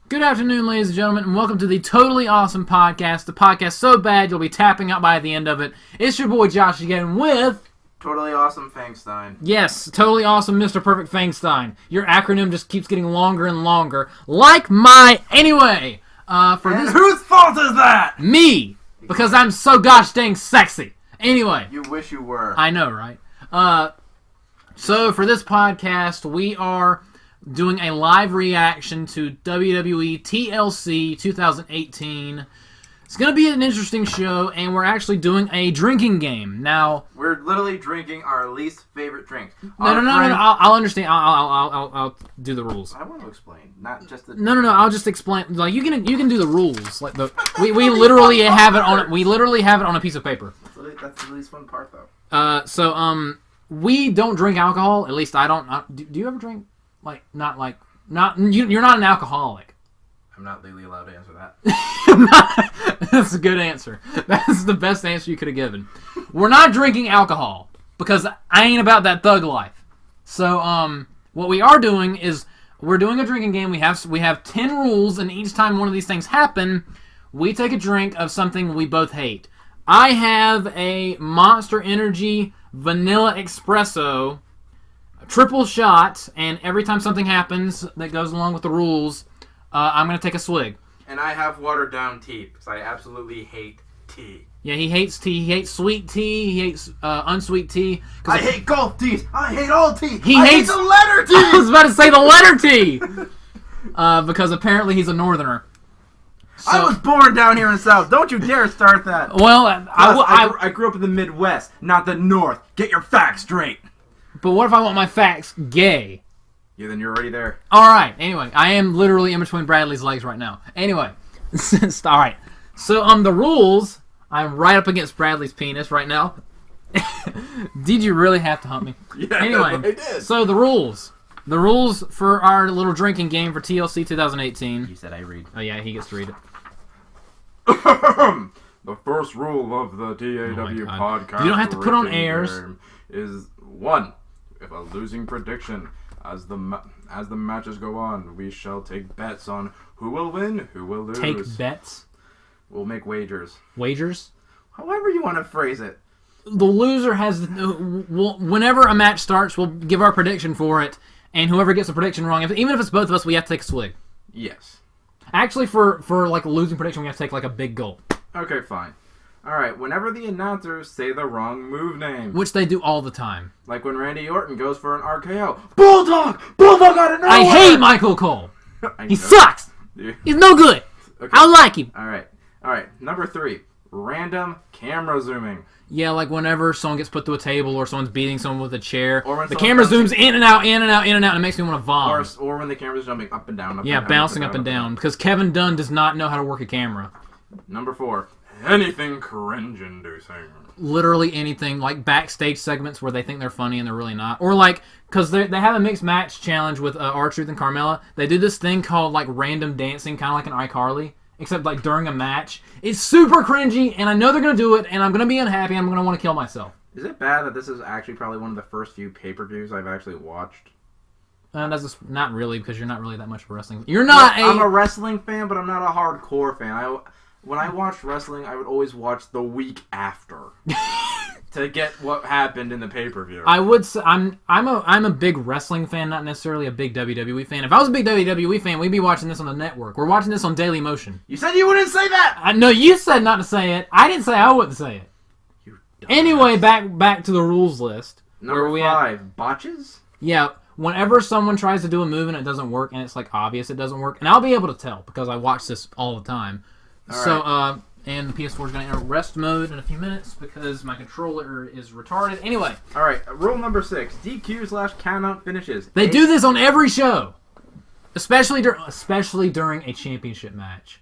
Good afternoon, ladies and gentlemen, and welcome to the Totally Awesome Podcast. The podcast so bad you'll be tapping out by the end of it. It's your boy JoshAgeddon with... Totally Awesome Fangstein. Yes, Totally Awesome Mr. Perfect Fangstein. Your acronym just keeps getting longer and longer. Like my... Anyway, whose fault is that? Me! Because I'm so gosh dang sexy. Anyway. You wish you were. I know, right? So for this podcast, we are doing a live reaction to WWE TLC 2018. It's going to be an interesting show, and we're actually doing a drinking game. Now, we're literally drinking our least favorite drink. No. I'll understand. I'll do the rules. I want to explain, not just the. No. I'll just explain. Like you can do the rules. Like we literally have it on. We literally have it on a piece of paper. That's the least fun part, though. We don't drink alcohol. At least I don't. Do you ever drink? You're not an alcoholic. I'm not legally allowed to answer that. That's a good answer. That's the best answer you could have given. We're not drinking alcohol because I ain't about that thug life. So, what we are doing is we're doing a drinking game. We have 10 rules, and each time one of these things happen, we take a drink of something we both hate. I have a Monster Energy Vanilla Espresso triple shot, and every time something happens that goes along with the rules, I'm going to take a swig. And I have watered down tea, because I absolutely hate tea. Yeah, he hates tea. He hates sweet tea. He hates unsweet tea. I hate golf teas. I hate all tea. I hate the letter T. I was about to say the letter T. Because apparently he's a northerner. So, I was born down here in the South. Don't you dare start that. Well, I grew up in the Midwest, not the North. Get your facts straight. But what if I want my facts gay? Yeah, then you're already there. Alright, anyway. I am literally in between Bradley's legs right now. Anyway. Alright. So, the rules... I'm right up against Bradley's penis right now. Did you really have to hump me? Yeah, anyway, I did. So, the rules. The rules for our little drinking game for TLC 2018. You said I read. Oh, yeah, he gets to read it. The first rule of the TAW podcast. You don't have to put on airs. Is 1. If a losing prediction, as the matches go on, we shall take bets on who will win, who will lose. Take bets? We'll make wagers. Wagers? However you want to phrase it. The loser has... whenever a match starts, we'll give our prediction for it, and whoever gets the prediction wrong, even if it's both of us, we have to take a swig. Yes. Actually, for like a losing prediction, we have to take like a big gulp. Okay, fine. Alright, whenever the announcers say the wrong move name. Which they do all the time. Like when Randy Orton goes for an RKO. Bulldog! Bulldog out of nowhere! I hate Michael Cole! He sucks! Dude. He's no good! Okay. I like him! Alright, number 3. Random camera zooming. Yeah, like whenever someone gets put to a table or someone's beating someone with a chair, or the camera zooms in and out, in and out, in and out, and it makes me want to vomit. Or when the camera's jumping up and down, bouncing up and down. Because Kevin Dunn does not know how to work a camera. Number 4. Anything cringe-inducing. Literally anything, like backstage segments where they think they're funny and they're really not. Or like, because they have a mixed match challenge with R-Truth and Carmella. They do this thing called like random dancing, kind of like an iCarly, except like during a match. It's super cringy, and I know they're going to do it, and I'm going to be unhappy, and I'm going to want to kill myself. Is it bad that this is actually probably one of the first few pay-per-views I've actually watched? That's just, not really, because you're not really that much of a wrestling fan. I'm a wrestling fan, but I'm not a hardcore fan. When I watched wrestling, I would always watch the week after to get what happened in the pay-per-view. I would say I'm a big wrestling fan, not necessarily a big WWE fan. If I was a big WWE fan, we'd be watching this on the network. We're watching this on Daily Motion. You said you wouldn't say that. No, you said not to say it. I didn't say I wouldn't say it. You anyway, back to the rules list. Number 5, botches. Yeah. Whenever someone tries to do a move and it doesn't work, and it's like obvious it doesn't work, and I'll be able to tell because I watch this all the time. So, and the PS4 is going to enter rest mode in a few minutes because my controller is retarded. Anyway. Alright, rule number 6. DQ/countout finishes. They do this on every show. Especially during a championship match.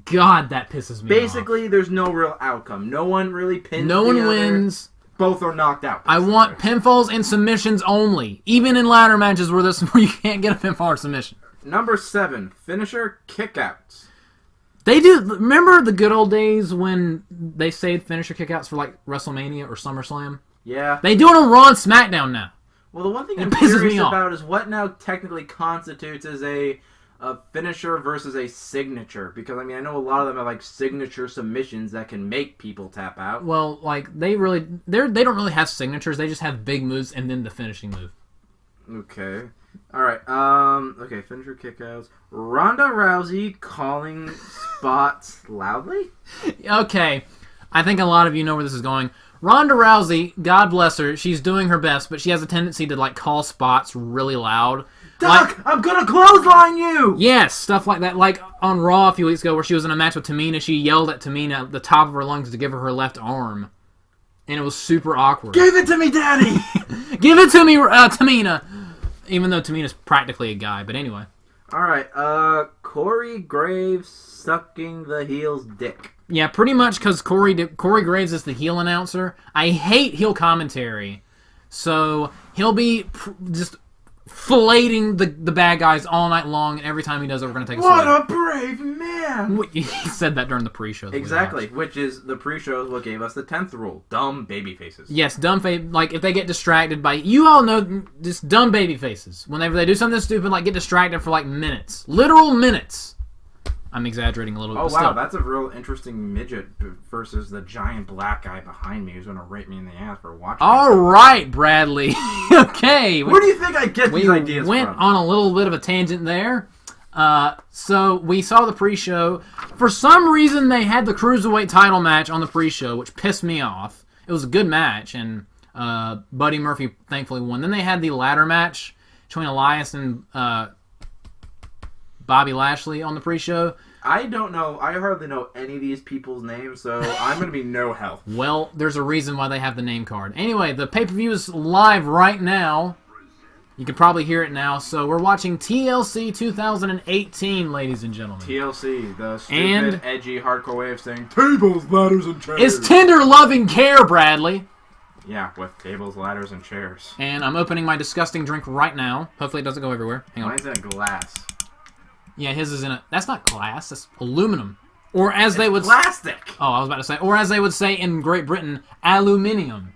God, that pisses me off. Basically, there's no real outcome. No one really pins No one wins. Both are knocked out. I want pinfalls and submissions only. Even in ladder matches where you can't get a pinfall or submission. Number 7. Finisher kickouts. They do. Remember the good old days when they saved finisher kickouts for like WrestleMania or SummerSlam? Yeah. They do it on Raw and SmackDown now. Well, the one thing I'm curious about is what now technically constitutes as a a finisher versus a signature? Because, I mean, I know a lot of them have, like, signature submissions that can make people tap out. Well, like, they don't really have signatures. They just have big moves and then the finishing move. Okay. Alright, okay, finisher kickouts. Ronda Rousey calling spots loudly? Okay, I think a lot of you know where this is going. Ronda Rousey, God bless her, she's doing her best, but she has a tendency to, like, call spots really loud. Duck, Like, I'm gonna clothesline you! yes, stuff like that. Like on Raw a few weeks ago where she was in a match with Tamina, she yelled at Tamina at the top of her lungs to give her left arm. And it was super awkward. Give it to me, Daddy! Give it to me, Tamina! Even though Tamina's practically a guy, but anyway. Alright, Corey Graves sucking the heel's dick. Yeah, pretty much because Corey Graves is the heel announcer. I hate heel commentary. So he'll be just filleting the bad guys all night long, and every time he does it, we're going to take a What swing. a brave man! He said that during the pre-show. Exactly, which is the pre-show is what gave us the 10th rule. Dumb baby faces. Yes, dumb face. Like, if they get distracted by... You all know just dumb baby faces. Whenever they do something stupid, like, get distracted for, like, minutes. Literal minutes. I'm exaggerating a little bit. Oh, but wow, still. that's a real interesting midget versus the giant black guy behind me who's going to rape me in the ass for watching. All right, Bradley. Okay. Where do you think I get these ideas went from? on a little bit of a tangent there. So we saw the pre-show. For some reason, they had the Cruiserweight title match on the pre-show, which pissed me off. It was a good match, and Buddy Murphy thankfully won. Then they had the ladder match between Elias and Bobby Lashley on the pre-show. I don't know. I hardly know any of these people's names, so I'm going to be no help. Well, there's a reason why they have the name card. Anyway, the pay-per-view is live right now. You can probably hear it now. So we're watching TLC 2018, ladies and gentlemen. TLC, the stupid, And edgy, hardcore way of saying tables, ladders, and chairs. it's tender loving care, Bradley. Yeah, with tables, ladders, and chairs. And I'm opening my disgusting drink right now. Hopefully it doesn't go everywhere. Hang on. Mine's in a glass. Yeah, his is in a... That's not glass. That's aluminum. Or as they would... Plastic! Oh, I was about to say... Or as they would say in Great Britain, aluminium.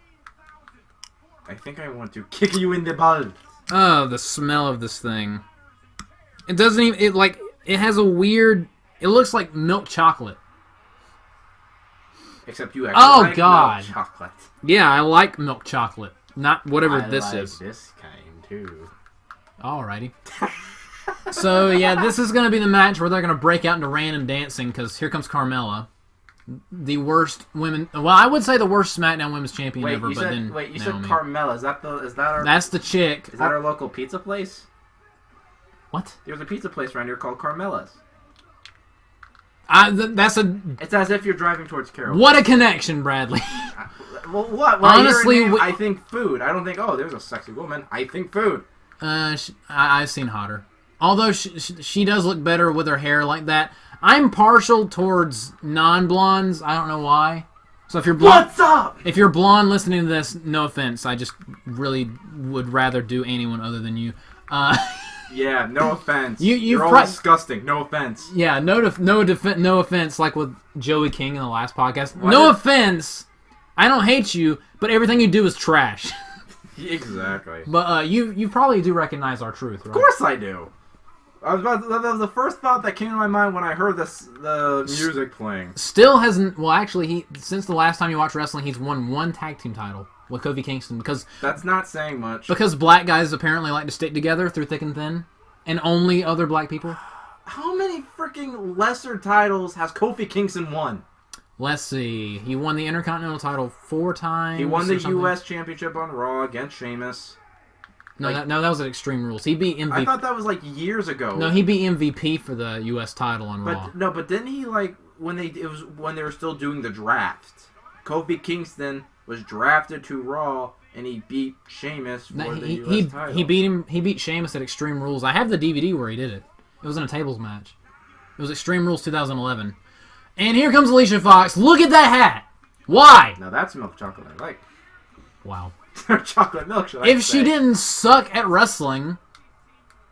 I think I want to kick you in the butt. Oh, the smell of this thing. It doesn't even... It, like... It has a weird... It looks like milk chocolate. Except you actually like God. milk chocolate. Yeah, I like milk chocolate. Not whatever this I like is. this kind, too. Alrighty. So, yeah, this is going to be the match where they're going to break out into random dancing, because here comes Carmella. The worst women... Well, I would say the worst SmackDown Women's Champion ever, but then Wait, you Naomi. said Carmella. Is that our... That's the chick. Is that our local pizza place? What? There's a pizza place around here called Carmella's. That's a... It's as if you're driving towards Carroll. What a connection, Bradley. Well, what? Well, Honestly, I think food. I don't think, oh, there's a sexy woman. I think food. I've seen hotter. Although she does look better with her hair like that. I'm partial towards non-blondes. I don't know why. So if you're blonde, What's up? If you're blonde listening to this, no offense. I just really would rather do anyone other than you. Yeah, no offense. You're all disgusting. No offense. Yeah, no offense. Like with Joey King in the last podcast. No offense. I don't hate you, but everything you do is trash. Exactly. But you probably do recognize our truth, right? Of course I do. That was the first thought that came to my mind when I heard the music playing. Still hasn't... Well, actually, since the last time you watched wrestling, he's won one tag team title with Kofi Kingston. Because that's not saying much. Because black guys apparently like to stick together through thick and thin. And only other black people. How many freaking lesser titles has Kofi Kingston won? Let's see. He won the Intercontinental title 4 times. He won the U.S. Championship on Raw against Sheamus. No, that was at Extreme Rules. He beat MVP. I thought that was like years ago. No, he beat MVP for the U.S. title on Raw. No, but didn't he like when they were still doing the draft? Kofi Kingston was drafted to Raw and he beat Sheamus for the U.S. title. He beat him. He beat Sheamus at Extreme Rules. I have the DVD where he did it. It was in a tables match. It was Extreme Rules 2011. And here comes Alicia Fox. Look at that hat. Why? Now that's milk chocolate I like. Wow. Chocolate milk. If she didn't suck at wrestling.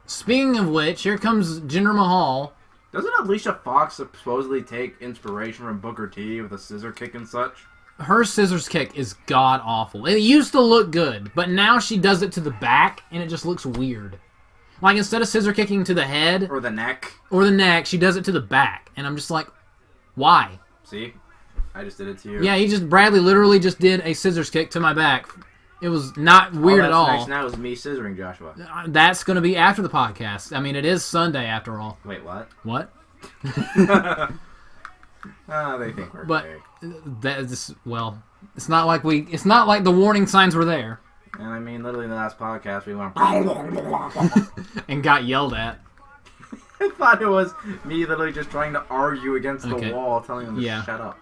Speaking of which, here comes Jinder Mahal. Doesn't Alicia Fox supposedly take inspiration from Booker T with a scissor kick and such? Her scissors kick is god awful. It used to look good, but now she does it to the back, and it just looks weird. Like, instead of scissor kicking to the head Or the neck. she does it to the back. And I'm just like, why? See? I just did it to you. Yeah, Bradley literally just did a scissors kick to my back. It was not weird at all. Next now is me scissoring Joshua. That's going to be after the podcast. I mean, it is Sunday after all. Wait, what? What? They think we're big. That is, well, it's not like the warning signs were there. And I mean, literally in the last podcast, we went and got yelled at. I thought it was me literally just trying to argue against the wall, telling them to shut up.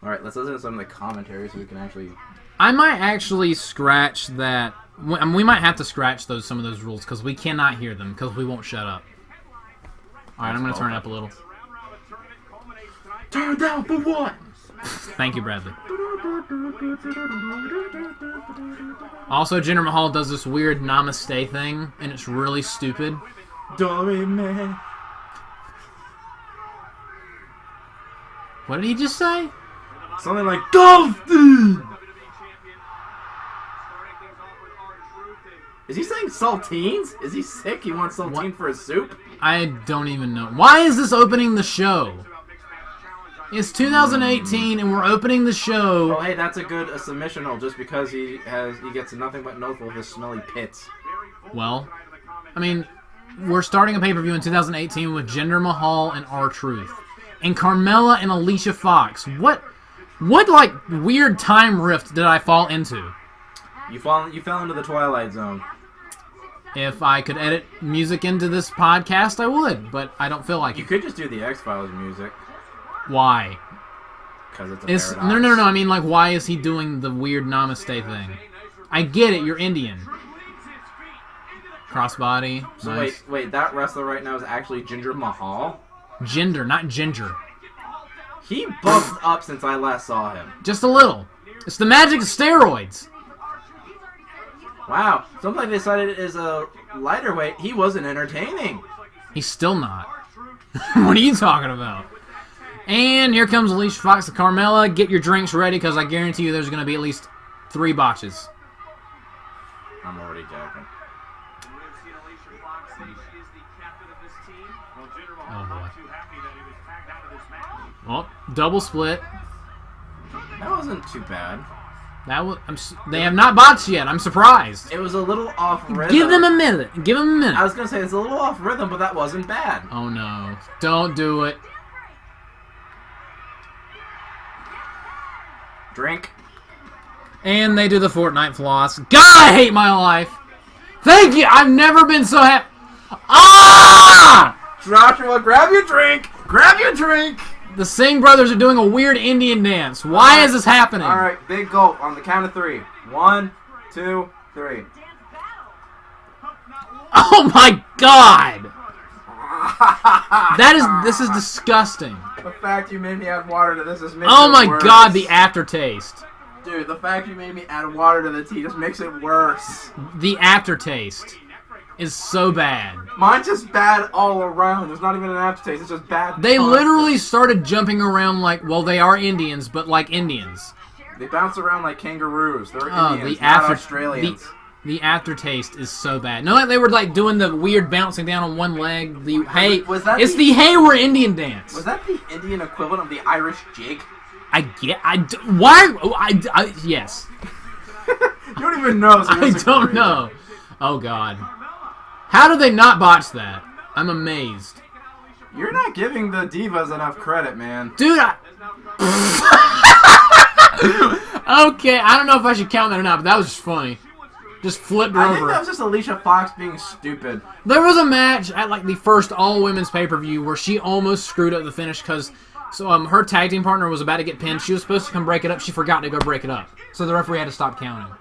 Alright, let's listen to some of the commentary so we can actually... I might actually scratch that. We might have to scratch some of those rules because we cannot hear them because we won't shut up. Alright, I'm going to turn it up a little. Turn down for what? Thank you, Bradley. Also, Jinder Mahal does this weird namaste thing, and it's really stupid. Man. What did he just say? Something like Dolphin! Is he saying saltines? Is he sick? He wants saltine for his soup? I don't even know. Why is this opening the show? It's 2018 and we're opening the show. Oh, hey, that's a good submissional just because he gets nothing but notes with his smelly pits. Well, I mean, we're starting a pay-per-view in 2018 with Jinder Mahal and R-Truth. And Carmella and Alicia Fox. What like weird time rift did I fall into? You fell into the Twilight Zone. If I could edit music into this podcast, I would, but I don't feel like it. You could just do the X-Files music. Why? Because it's a paradox. No. I mean, like, why is he doing the weird namaste thing? I get it. You're Indian. Crossbody. So nice. wait. That wrestler right now is actually Jinder Mahal? Jinder, not Ginger. He buffed up since I last saw him. Just a little. It's the magic of steroids. Wow. Something they decided is a lighter weight. He wasn't entertaining. He's still not. What are you talking about? And here comes Alicia Fox and Carmella. Get your drinks ready because I guarantee you there's going to be at least 3 botches. I'm already joking. Oh boy. Well, double split. That wasn't too bad. They have not botched yet. I'm surprised. It was a little off rhythm. Give them a minute. I was going to say it's a little off rhythm, but that wasn't bad. Oh no. Don't do it. Drink. And they do the Fortnite floss. God, I hate my life. Thank you. I've never been so happy. Ah! Joshua, grab your drink. Grab your drink. The Singh brothers are doing a weird Indian dance. Why is this happening? All right, big gulp on the count of 3. 1, 2, 3. Oh my God! This is disgusting. The fact you made me add water to this just makes Oh it my worse. God, the aftertaste. Dude, the fact you made me add water to the tea just makes it worse. The aftertaste is so bad. Mine's just bad all around. There's not even an aftertaste. It's just bad. They literally started jumping around like, well, they are Indians, but like Indians. They bounce around like kangaroos. They're Indians, not Australians. The aftertaste is so bad. No, like they were like doing the weird bouncing down on one leg. The hey, it's the hey we're Indian dance. Was that the Indian equivalent of the Irish jig? Yes. You don't even know. So I don't know. Oh God. How did they not botch that? I'm amazed. You're not giving the divas enough credit, man. Dude, okay, I don't know if I should count that or not, but that was just funny. Just flipped her over. I think that was just Alicia Fox being stupid. There was a match at like the first all-women's pay-per-view where she almost screwed up the finish because her tag team partner was about to get pinned. She was supposed to come break it up. She forgot to go break it up. So the referee had to stop counting.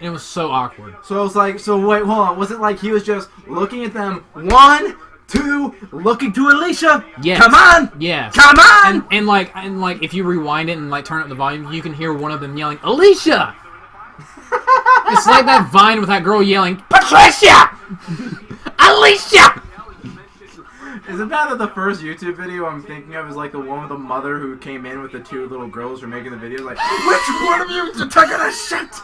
It was so awkward. So it was like, wait, hold on. Was it like he was just looking at them, 1, 2, looking to Alicia? Yes. Come on! Yes. Come on! And like if you rewind it and like turn up the volume, you can hear one of them yelling, Alicia! It's like that Vine with that girl yelling, Patricia! Alicia! Is it bad that the first YouTube video I'm thinking of is like the one with the mother who came in with the 2 little girls who are making the videos like, which one of you took a shit?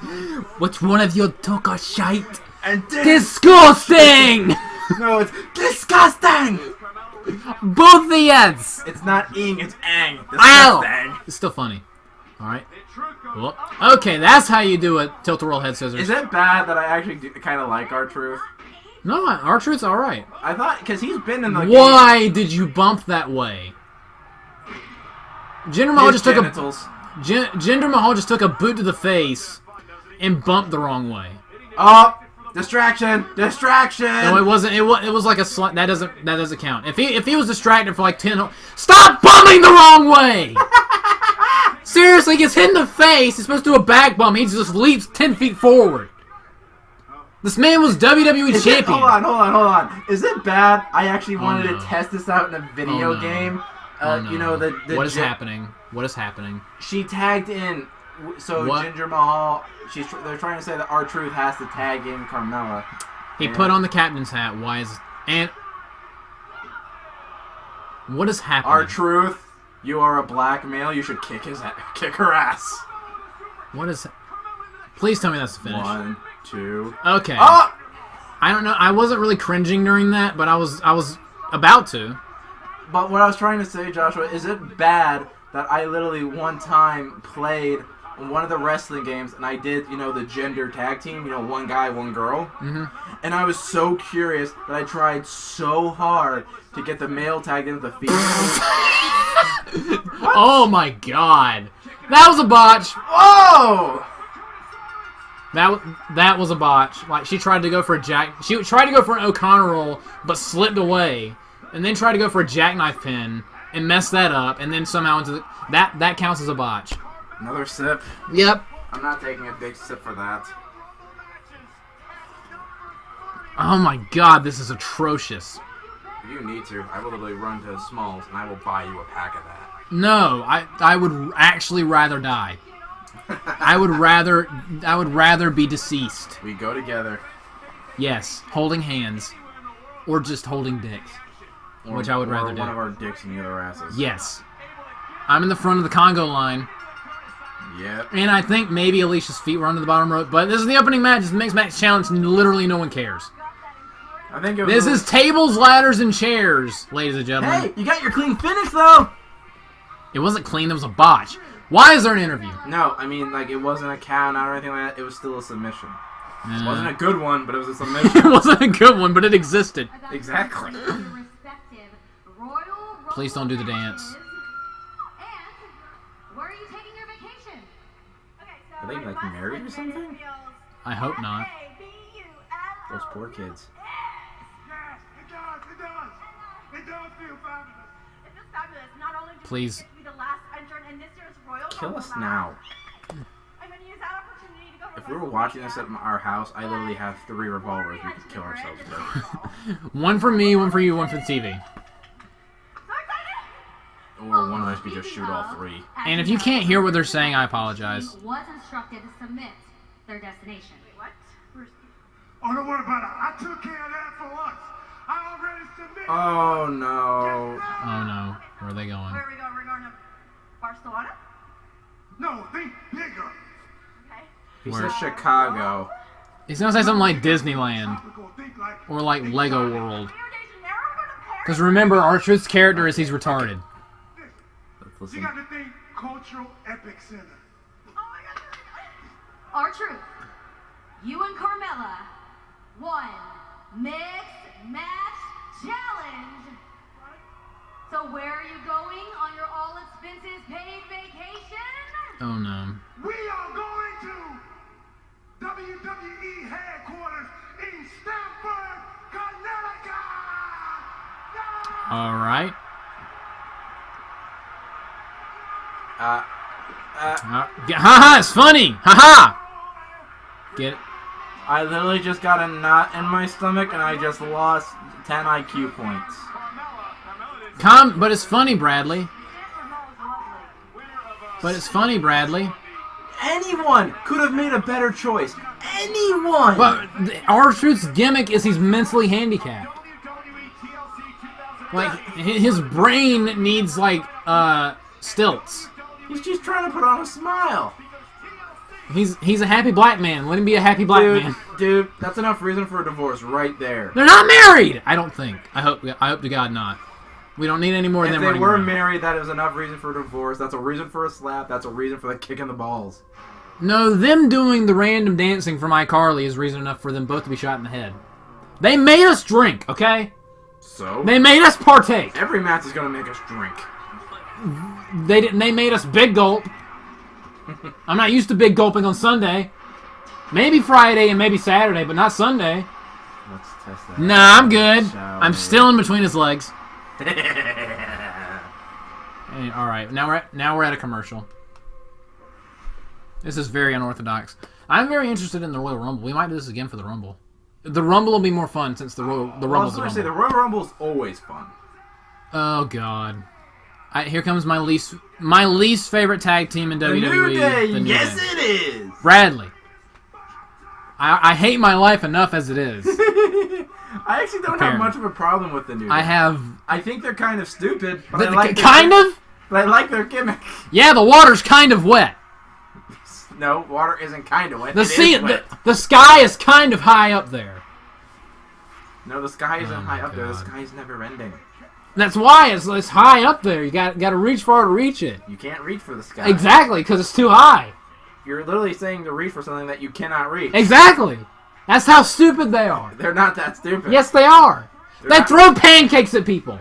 Which one of you took a shite? And Disgusting! No, it's disgusting! Both the ends! It's not ing, it's ang. Ow! Disgusting. It's still funny. Alright. Well, okay, that's how you do it. Tilt-a-roll head scissors. Is it bad that I actually kind of like R-Truth? No, R-Truth's alright. I thought, because he's been in the Why did you bump that way? Jinder Mahal just genitals. Jinder Mahal just took a boot to the face and bumped the wrong way. Oh! Distraction! Distraction! No, it wasn't. It was like a slight. That doesn't count. If he was distracted for like 10, stop bumping the wrong way. Seriously, he gets hit in the face. He's supposed to do a back bump. He just leaps 10 feet forward. This man was WWE champion. Hold on. Is it bad? I actually wanted to test this out in a video game. You know the what is happening? What is happening? She tagged in. So What? Jinder Mahal. They're trying to say that R-Truth has to tag in Carmella. He put on the captain's hat. Why is and what is happening? R-Truth, you are a black male. You should kick her ass. What is? Please tell me that's the finish. 1, 2. Okay. Oh! I don't know. I wasn't really cringing during that, but I was about to. But what I was trying to say, Joshua, is it bad that I literally one time played one of the wrestling games and I did, the gender tag team, one guy, one girl. Mm-hmm. And I was so curious that I tried so hard to get the male tagged in with the female. Oh my god. That was a botch. Whoa! That was a botch. Like, she tried to go for an O'Connor roll, but slipped away. And then tried to go for a jackknife pin and messed that up, and then somehow into the... That counts as a botch. Another sip. Yep. I'm not taking a big sip for that. Oh my god, this is atrocious. If you need to, I will literally run to Smalls and I will buy you a pack of that. No, I would actually rather die. I would rather be deceased. We go together. Yes, holding hands. Or just holding dicks. Which I would rather do. One of our dicks in the other asses. Yes. I'm in the front of the Congo line. Yep. And I think maybe Alicia's feet were under the bottom rope. But this is the opening match. It's the mixed match challenge. And literally no one cares. I think it was this is tables, ladders, and chairs, ladies and gentlemen. Hey, you got your clean finish, though! It wasn't clean. It was a botch. Why is there an interview? No, I mean, like, it wasn't a count out or anything like that. It was still a submission. It wasn't a good one, but it was a submission. It wasn't a good one, but it existed. Exactly. Please don't do the dance. Where are you taking your vacation? Are they, like, married or something? I hope not. Those poor kids. It does feel fabulous. It feels fabulous. Not only do Please. we get to be the last entrant in this year's Royal Kill us Rumble now. I'm going to use that opportunity to go If we were watching this at our house, I literally have 3 revolvers we could kill ourselves with. One for me, one for you, one for the TV. Or one of us, we just shoot all 3. And if you can't hear what they're saying, I apologize. Was instructed to submit their destination. What? Oh, don't worry about it. I took care of that for us. I already submitted. Oh, no. Oh no. Where are they going? Where are we going? We're going to Barcelona? No, think bigger. Okay. He Where? says Chicago. He's gonna say something like Disneyland. Tropical, think like Or like Lego World. Rio de Janeiro, we're going to Paris. Because remember, R-Truth's character is he's retarded. Let's you listen. got to think cultural epic center. Oh my God. R-Truth, you and Carmella won Mixed Match Challenge. So where are you going on your all expenses paid vacation? Oh no. We are going to WWE headquarters in Stamford, Connecticut. Alright. Haha, it's funny! Haha! Get it? I literally just got a knot in my stomach and I just lost 10 IQ points. But it's funny, Bradley. But it's funny, Bradley. Anyone could have made a better choice. Anyone! But R-Truth's gimmick is he's mentally handicapped. Like, his brain needs, like, stilts. He's just trying to put on a smile. He's a happy black man. Let him be a happy black man. Dude, that's enough reason for a divorce right there. They're not married. I don't think. I hope to God not. We don't need any more of them If they running were around. married, that is enough reason for a divorce. That's a reason for a slap. That's a reason for the kick in the balls. No, them doing the random dancing for iCarly is reason enough for them both to be shot in the head. They made us drink, okay? So? They made us partake. Every match is going to make us drink. They didn't. They made us big gulp. I'm not used to big gulping on Sunday. Maybe Friday and maybe Saturday, but not Sunday. Let's test that. Nah, I'm good. Shall I'm we? still in between his legs. Hey, all right, now we're at a commercial. This is very unorthodox. I'm very interested in the Royal Rumble. We might do this again for the Rumble. The Rumble will be more fun since the Rumble's the I was going Rumble. to say, the Royal Rumble is always fun. Oh God! Here comes my least favorite tag team in WWE. New Day. the New Yes, Day. it is. Bradley. I hate my life enough as it is. I actually don't have much of a problem with the New Day. I think they're kind of stupid, but I like But I like their gimmick. Yeah, the water's kind of wet. No, water isn't kind of wet. The sky is kind of high up there. No, the sky isn't high up there. The God. sky is never ending. That's why it's high up there. You got to reach far to reach it. You can't reach for the sky. Exactly, because it's too high. You're literally saying to reach for something that you cannot reach. Exactly. That's how stupid they are. They're not that stupid. Yes, they are. They not- throw pancakes at people.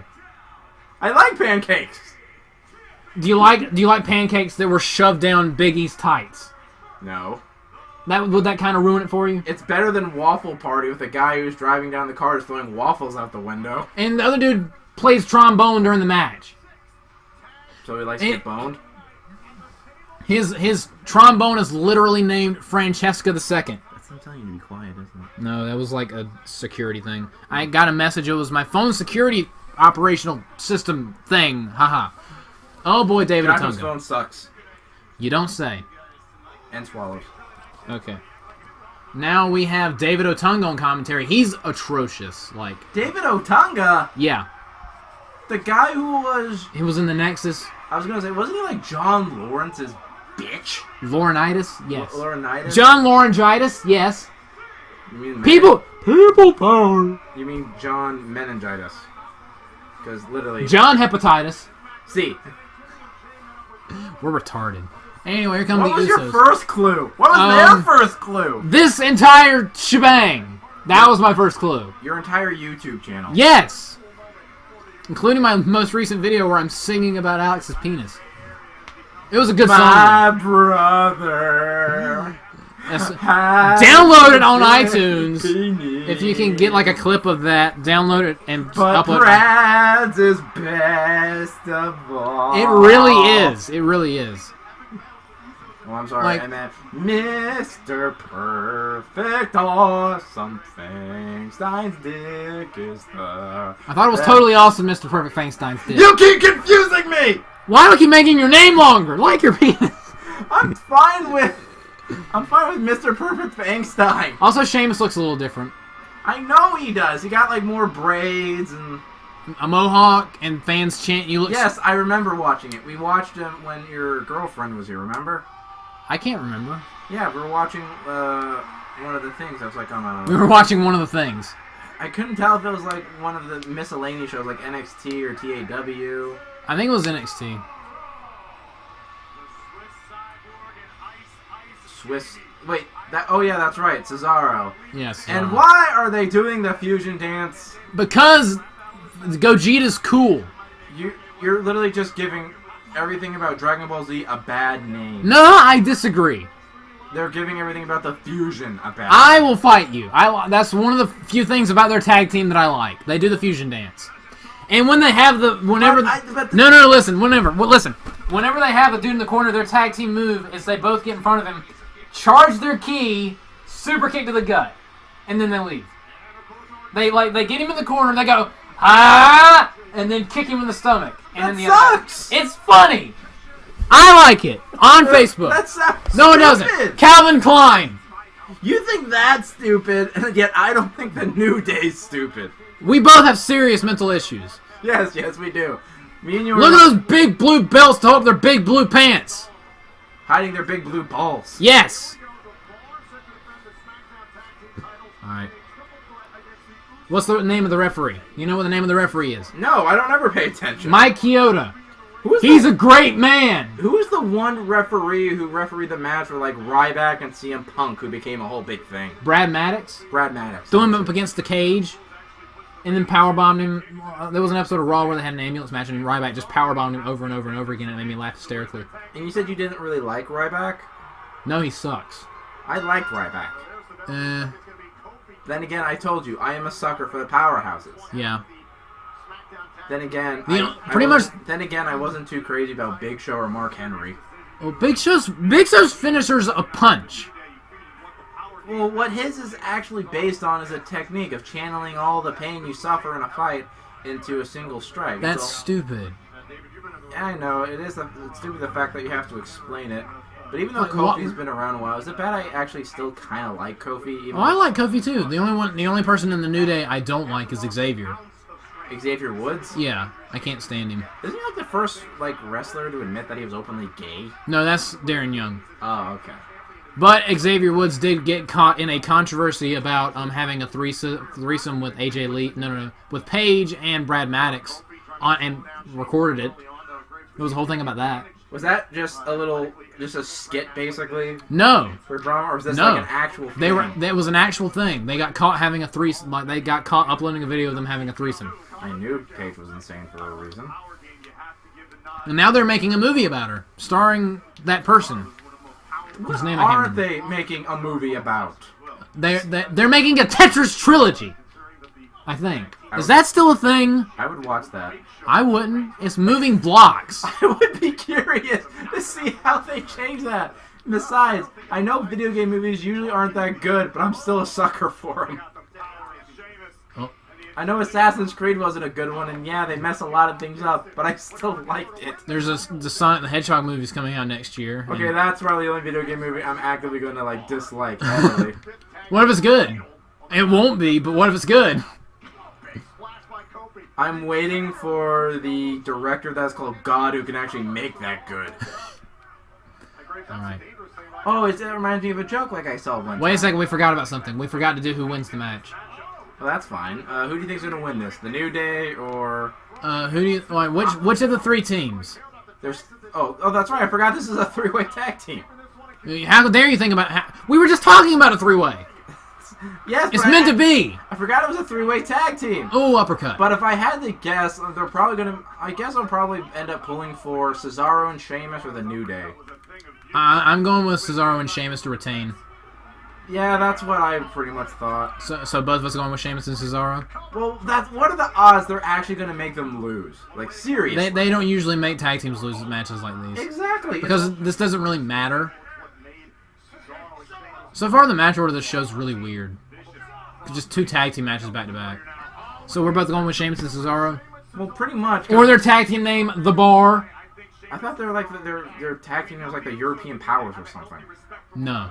I like pancakes. Do you like pancakes that were shoved down Big E's tights? No. Would that kind of ruin it for you? It's better than Waffle Party with a guy who's driving down the car just throwing waffles out the window. And the other dude plays trombone during the match. So he likes to get boned? His trombone is literally named Francesca II. That's him telling you to be quiet, isn't it? No, that was like a security thing. I got a message. It was my phone security operational system thing. Haha. Oh boy, David Joshua's Otunga. phone sucks. You don't say. And swallows. Okay. Now we have David Otunga on commentary. He's atrocious. Like, David Otunga? yeah. The guy who was... He was in the Nexus. I was going to say, wasn't he like John Lawrence's bitch? Laurinaitis? Yes. Laurinaitis? John Laurinaitis? Yes. You mean People power. You mean John Meningitis. Because literally... John Hepatitis. See. We're retarded. Anyway, here come What the was Usos. your first clue? What was their first clue? This entire shebang. That was my first clue. Your entire YouTube channel. Yes. Including my most recent video where I'm singing about Alex's penis. It was a good My song. brother. Yes. Download it on iTunes. If you can get like a clip of that, download it and But upload Brad's is best of all. it. It really is. It really is. Oh, I'm sorry. Like- I meant Mr. Perfect Awesome Fangstein's dick is the... I thought it was totally awesome, Mr. Perfect Fangstein's dick. You keep confusing me! Why do you keep making your name longer? Like your penis. I'm fine with Mr. Perfect Fangstein. Also, Sheamus looks a little different. I know he does. He got like more braids and... A mohawk and fans chant you look... Yes, I remember watching it. We watched him when your girlfriend was here, remember? I can't remember. Yeah, we were watching one of the things. I was like on a... We were watching one of the things. I couldn't tell if it was like one of the miscellaneous shows like NXT or TAW. I think it was NXT. Swiss... Wait, that... Oh yeah, that's right, Cesaro. Yes. And why are they doing the fusion dance? Because Gogeta's cool. You're literally just giving everything about Dragon Ball Z a bad name. No, I disagree. They're giving everything about the fusion a bad I name. will fight you. That's one of the few things about their tag team that I like. They do the fusion dance. And when they have whenever they have the dude in the corner, their tag team move is they both get in front of him, charge their key, super kick to the gut, and then they leave. They get him in the corner, they go, ah, and then kick him in the stomach. And then sucks! It's funny. I like it. On Facebook. That sounds No, it stupid. doesn't. Calvin Klein. You think that's stupid, and yet I don't think the New Day's stupid. We both have serious mental issues. Yes, we do. Me and you Look at those big blue belts to hold up their big blue pants. hiding their big blue balls. Yes. All right. What's the name of the referee? You know what the name of the referee is? No, I don't ever pay attention. Mike Chioda. He's a great man. Who was the one referee who refereed the match for like Ryback and CM Punk, who became a whole big thing? Brad Maddox. Brad Maddox. Threw him up against the cage, and then powerbombed him. There was an episode of Raw where they had an ambulance match, and Ryback just powerbombed him over and over and over again. It made me laugh hysterically. And you said you didn't really like Ryback? No, he sucks. I like Ryback. Then again, I told you, I am a sucker for the powerhouses. Yeah. Then again, Then again, I wasn't too crazy about Big Show or Mark Henry. Well, Big Show's finisher's a punch. Well, what his is actually based on is a technique of channeling all the pain you suffer in a fight into a single strike. That's stupid. Yeah, I know. It's stupid the fact that you have to explain it. But even though Kofi's been around a while, is it bad I actually still kind of like Kofi? I like Kofi too. The only person in the New Day I don't like is Xavier. Xavier Woods? Yeah, I can't stand him. Isn't he like the first wrestler to admit that he was openly gay? No, that's Darren Young. Oh, okay. But Xavier Woods did get caught in a controversy about having a threesome with AJ Lee. No, with Paige and Brad Maddox, and recorded it. There was a whole thing about that. Was that just a skit basically? No. For drama, or was this like an actual thing? That was an actual thing. They got caught having a threesome. Like they got caught uploading a video of them having a threesome. I knew Paige was insane for a reason. And now they're making a movie about her, starring that person. Whose name I can't remember. They making a movie about? They're making a Tetris trilogy. I think. Is that still a thing? I would watch that. I wouldn't. It's moving blocks. I would be curious to see how they change that. Besides, I know video game movies usually aren't that good, but I'm still a sucker for them. Oh. I know Assassin's Creed wasn't a good one, and yeah, they mess a lot of things up, but I still liked it. There's the Sonic the Hedgehog movie's coming out next year. Okay, that's probably the only video game movie I'm actively going to dislike. Heavily. What if it's good? It won't be, but what if it's good? I'm waiting for the director that's called God who can actually make that good. Alright. Oh, it reminds me of a joke like I saw one time. Wait a second, we forgot about something. We forgot to do who wins the match. Well, that's fine. Who do you think's going to win this? The New Day or... which of the three teams? Oh, that's right. I forgot this is a three-way tag team. How dare you think about... we were just talking about a three-way. Yes, it's meant to be. I forgot it was a three-way tag team. Oh, uppercut. But if I had to guess, they're probably gonna. I guess I'll probably end up pulling for Cesaro and Sheamus or the New Day. I'm going with Cesaro and Sheamus to retain. Yeah, that's what I pretty much thought. So both of us are going with Sheamus and Cesaro? Well, what are the odds they're actually gonna make them lose? Like seriously? They don't usually make tag teams lose matches like these. Exactly. Because this doesn't really matter. So far, the match order of this show's really weird. Just two tag team matches back to back. So we're both going with Sheamus and Cesaro? Well, pretty much. Or their tag team name, The Bar? I thought they were like their tag team was like the European Powers or something. No.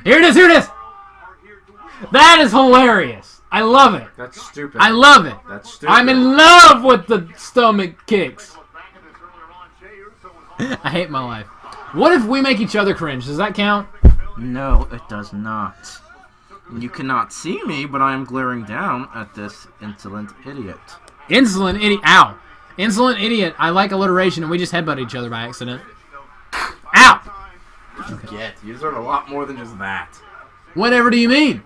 Here it is! That is hilarious. I love it. That's stupid. I love it. That's stupid. I'm in love with the stomach kicks. I hate my life. What if we make each other cringe? Does that count? No, it does not. You cannot see me, but I am glaring down at this insolent idiot. Insolent idiot. Ow. Insolent idiot. I like alliteration, and we just headbutted each other by accident. Ow! What you get? You deserve a lot more than just that. Whatever do you mean?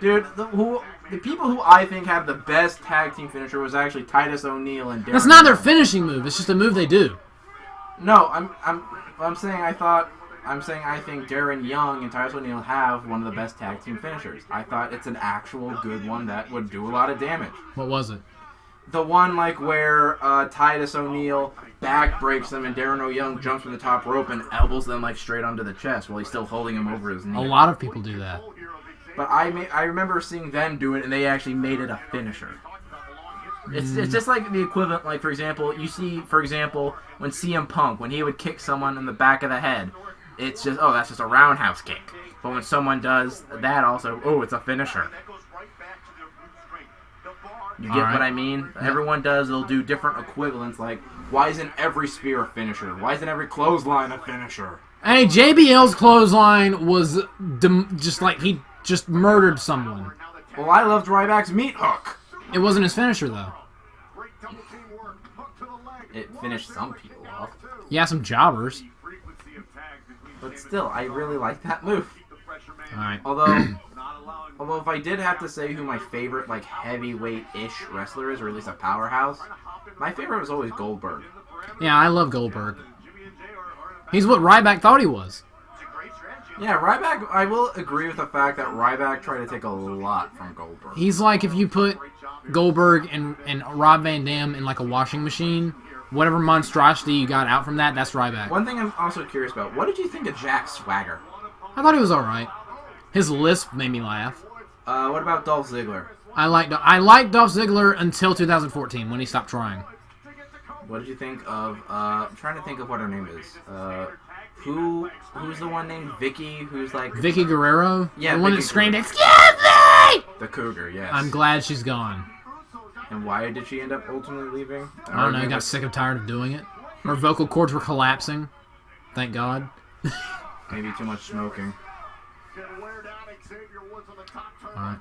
Dude, the people who I think have the best tag team finisher was actually Titus O'Neil and Darren. That's not their finishing move. It's just a move they do. No, I'm saying I think Darren Young and Titus O'Neil have one of the best tag team finishers. I thought it's an actual good one that would do a lot of damage. What was it? The one where Titus O'Neil back breaks them and Darren Young jumps from the top rope and elbows them straight onto the chest while he's still holding him over his knee. A lot of people do that. But I remember seeing them do it and they actually made it a finisher. It's just like the equivalent, for example, you see, when CM Punk, when he would kick someone in the back of the head, it's just, that's just a roundhouse kick. But when someone does that also, it's a finisher. You get what I mean? Yeah. Everyone they'll do different equivalents, why isn't every spear a finisher? Why isn't every clothesline a finisher? Hey, JBL's clothesline was just like he just murdered someone. Well, I loved Ryback's meat hook. It wasn't his finisher, though. It finished some people off. Yeah, some jobbers. But still, I really like that move. Alright. Although if I did have to say who my favorite, like, heavyweight-ish wrestler is, or at least a powerhouse, my favorite was always Goldberg. Yeah, I love Goldberg. He's what Ryback thought he was. Yeah, Ryback, I will agree with the fact that Ryback tried to take a lot from Goldberg. He's like if you put Goldberg and Rob Van Dam in like a washing machine, whatever monstrosity you got out from that, that's Ryback. One thing I'm also curious about, what did you think of Jack's swagger? I thought he was alright. His lisp made me laugh. What about Dolph Ziggler? I liked Dolph Ziggler until 2014 when he stopped trying. What did you think of, I'm trying to think of what her name is. Who's the one named Vicky, who's like... Vicky Guerrero? Yeah, the one Vicky that screamed, Guerrero. "Excuse me!" The Cougar, yes. I'm glad she's gone. And why did she end up ultimately leaving? I don't know, got sick and tired of doing it. Her vocal cords were collapsing. Thank God. Maybe too much smoking. Alright.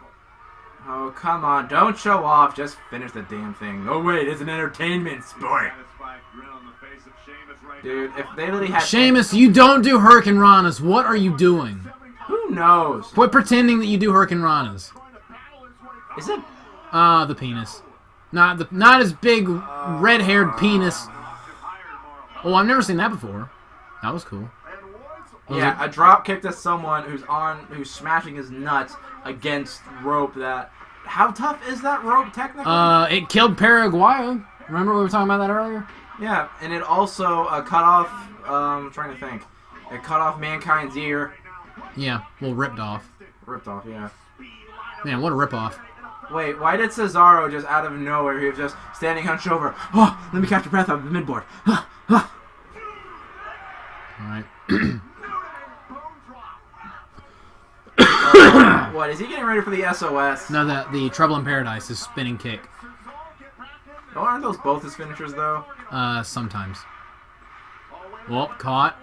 Oh, come on. Don't show off. Just finish the damn thing. Oh, wait. It's an entertainment sport. Dude, if they really had... Sheamus, you don't do Hurricane Ranas. What are you doing? Who knows? Quit pretending that you do Hurricane Ranas. Is it... The penis. Not as big red-haired penis. Oh, I've never seen that before. That was cool. Yeah, a drop kick to someone who's smashing his nuts against rope. How tough is that rope technically? It killed Paraguayo. Remember we were talking about that earlier? Yeah, and it also cut off. I'm trying to think. It cut off Mankind's ear. Yeah, well, ripped off. Ripped off, yeah. Man, what a rip-off. Wait, why did Cesaro just out of nowhere? He was just standing hunched over. Oh, let me catch your breath off the midboard. All right. What, is he getting ready for the SOS? No, the Trouble in Paradise is spinning kick. Oh, aren't those both his finishers, though? Sometimes. Well, caught.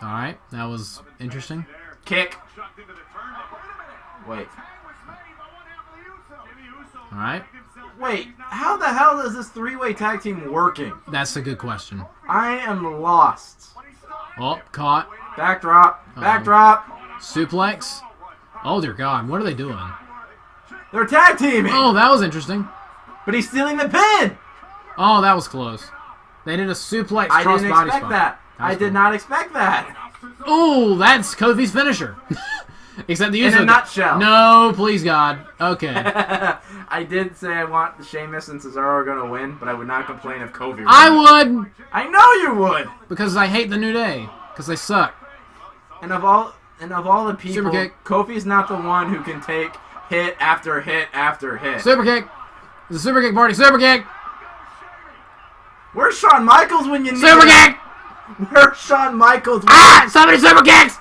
All right, that was interesting. Kick. Wait. All right. Wait, how the hell is this three-way tag team working? That's a good question. I am lost. Oh, caught. Backdrop. Backdrop. Suplex. Oh, dear God. What are they doing? They're tag teaming. Oh, that was interesting. But he's stealing the pin. Oh, that was close. They did a suplex I cross didn't body expect spot. that. I did not expect that. Oh, that's Kofi's finisher. Except the In Usos. a nutshell. No, please God. Okay. I did say I want Sheamus and Cesaro are going to win, but I would not complain if Kofi won. I would, I know you would. because I hate the New Day. Because they suck. And of all the people, Super kick. Kofi's not the one who can take hit after hit after hit. Super kick. It's a super kick party. Super kick. Where's Shawn Michaels when you need Super him? kick. Where's Shawn Michaels? Somebody super kicks.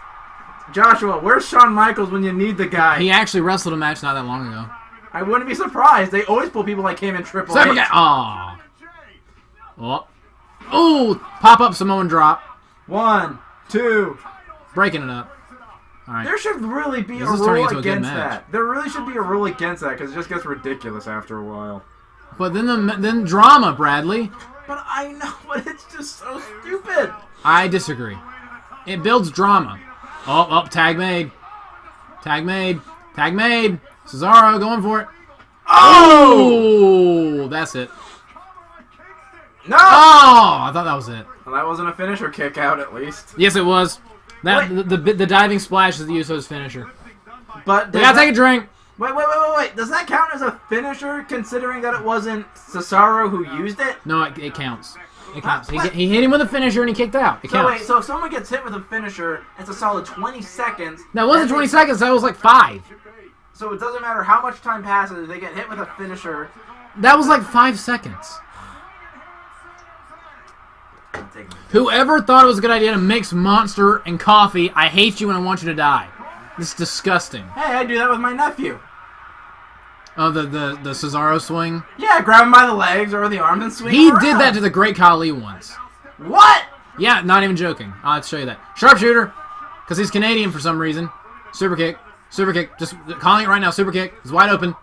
Joshua, where's Shawn Michaels when you need the guy? He actually wrestled a match not that long ago. I wouldn't be surprised. They always pull people like him in Triple Super H. kick. Aw. Oh. Oh, pop up Samoan drop. 1, 2. Breaking it up. All right. There should really be This a is turning rule into a good against match. that. There really should be a rule against that because it just gets ridiculous after a while. But then drama, Bradley. But I know, but it's just so stupid. I disagree. It builds drama. Oh, tag made. Tag made. Tag made. Cesaro going for it. Oh! That's it. No! Oh! I thought that was it. Well, that wasn't a finisher kick out, at least. Yes, it was. That the diving splash is the Usos' finisher. But We gotta take a drink. Wait. Does that count as a finisher, considering that it wasn't Cesaro who used it? No, it counts. It counts. What? He hit him with a finisher and he kicked out. It counts. So if someone gets hit with a finisher, it's a solid 20 seconds. That wasn't 20 seconds. That was like 5. So it doesn't matter how much time passes, if they get hit with a finisher. That was like 5 seconds. Whoever thought it was a good idea to mix Monster and coffee, I hate you and I want you to die. This is disgusting. Hey, I do that with my nephew. Oh, the Cesaro swing? Yeah, grab him by the legs or the arms and swing He him did around. that to the Great Khali once. What? Yeah, not even joking. I'll have to show you that. Sharpshooter, because he's Canadian for some reason. Super kick. Super kick. Just calling it right now. Super kick. He's wide open.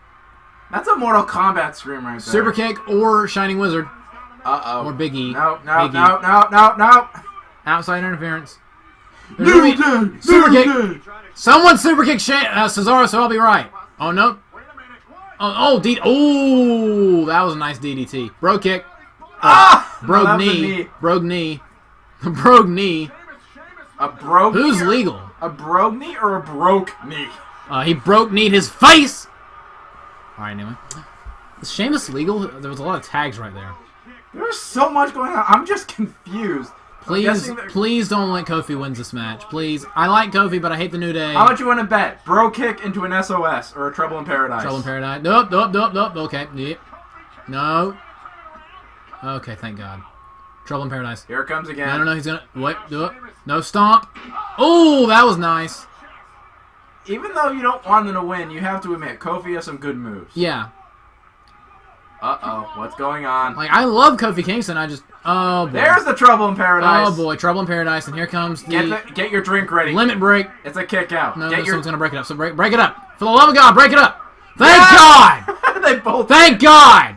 That's a Mortal Kombat scream right there. Super kick or Shining Wizard. Uh-oh. Or Big E. No. Big E. No. Outside interference. Super kick. Someone super kick Cesaro, so I'll be right. Oh, no. Oh, that was a nice DDT. Bro kick. Brogue knee. Brogue knee. Brogue knee. A brogue Who's knee? legal? A brogue knee or a broke knee? He broke kneed his face! Alright, anyway. Is Sheamus legal? There was a lot of tags right there. There's so much going on. I'm just confused. Please don't let Kofi wins this match. Please. I like Kofi, but I hate the New Day. How much you want to bet? Bro kick into an SOS or a Trouble in Paradise? Trouble in Paradise. Nope. Okay. Yep. No. Okay, thank God. Trouble in Paradise. Here it comes again. No. He's gonna... What? No stomp. Oh, that was nice. Even though you don't want them to win, you have to admit, Kofi has some good moves. Yeah. Uh-oh. What's going on? Like, I love Kofi Kingston. I just... Oh, boy. There's the Trouble in Paradise. Oh, boy. Trouble in Paradise. And here comes the... Get your drink ready. Limit break. It's a kick out. No, someone's going to break it up. So break it up. For the love of God, break it up. Thank God! They both... Thank God!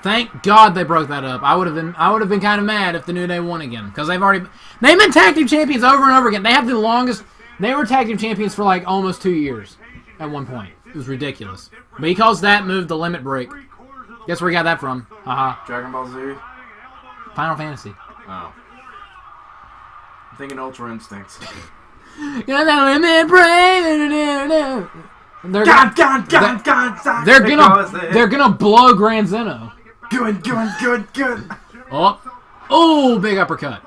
Thank God they broke that up. I would have been kind of mad if the New Day won again, because they've been tag team champions over and over again. They have the longest. They were tag team champions for like almost 2 years at one point. It was ridiculous. But he calls that move the limit break. Guess where he got that from? Haha. Dragon Ball Z. Final Fantasy. Oh. I'm thinking Ultra Instincts. Got that limit break. They're gonna blow Grand Zeno. Good. Oh, big uppercut.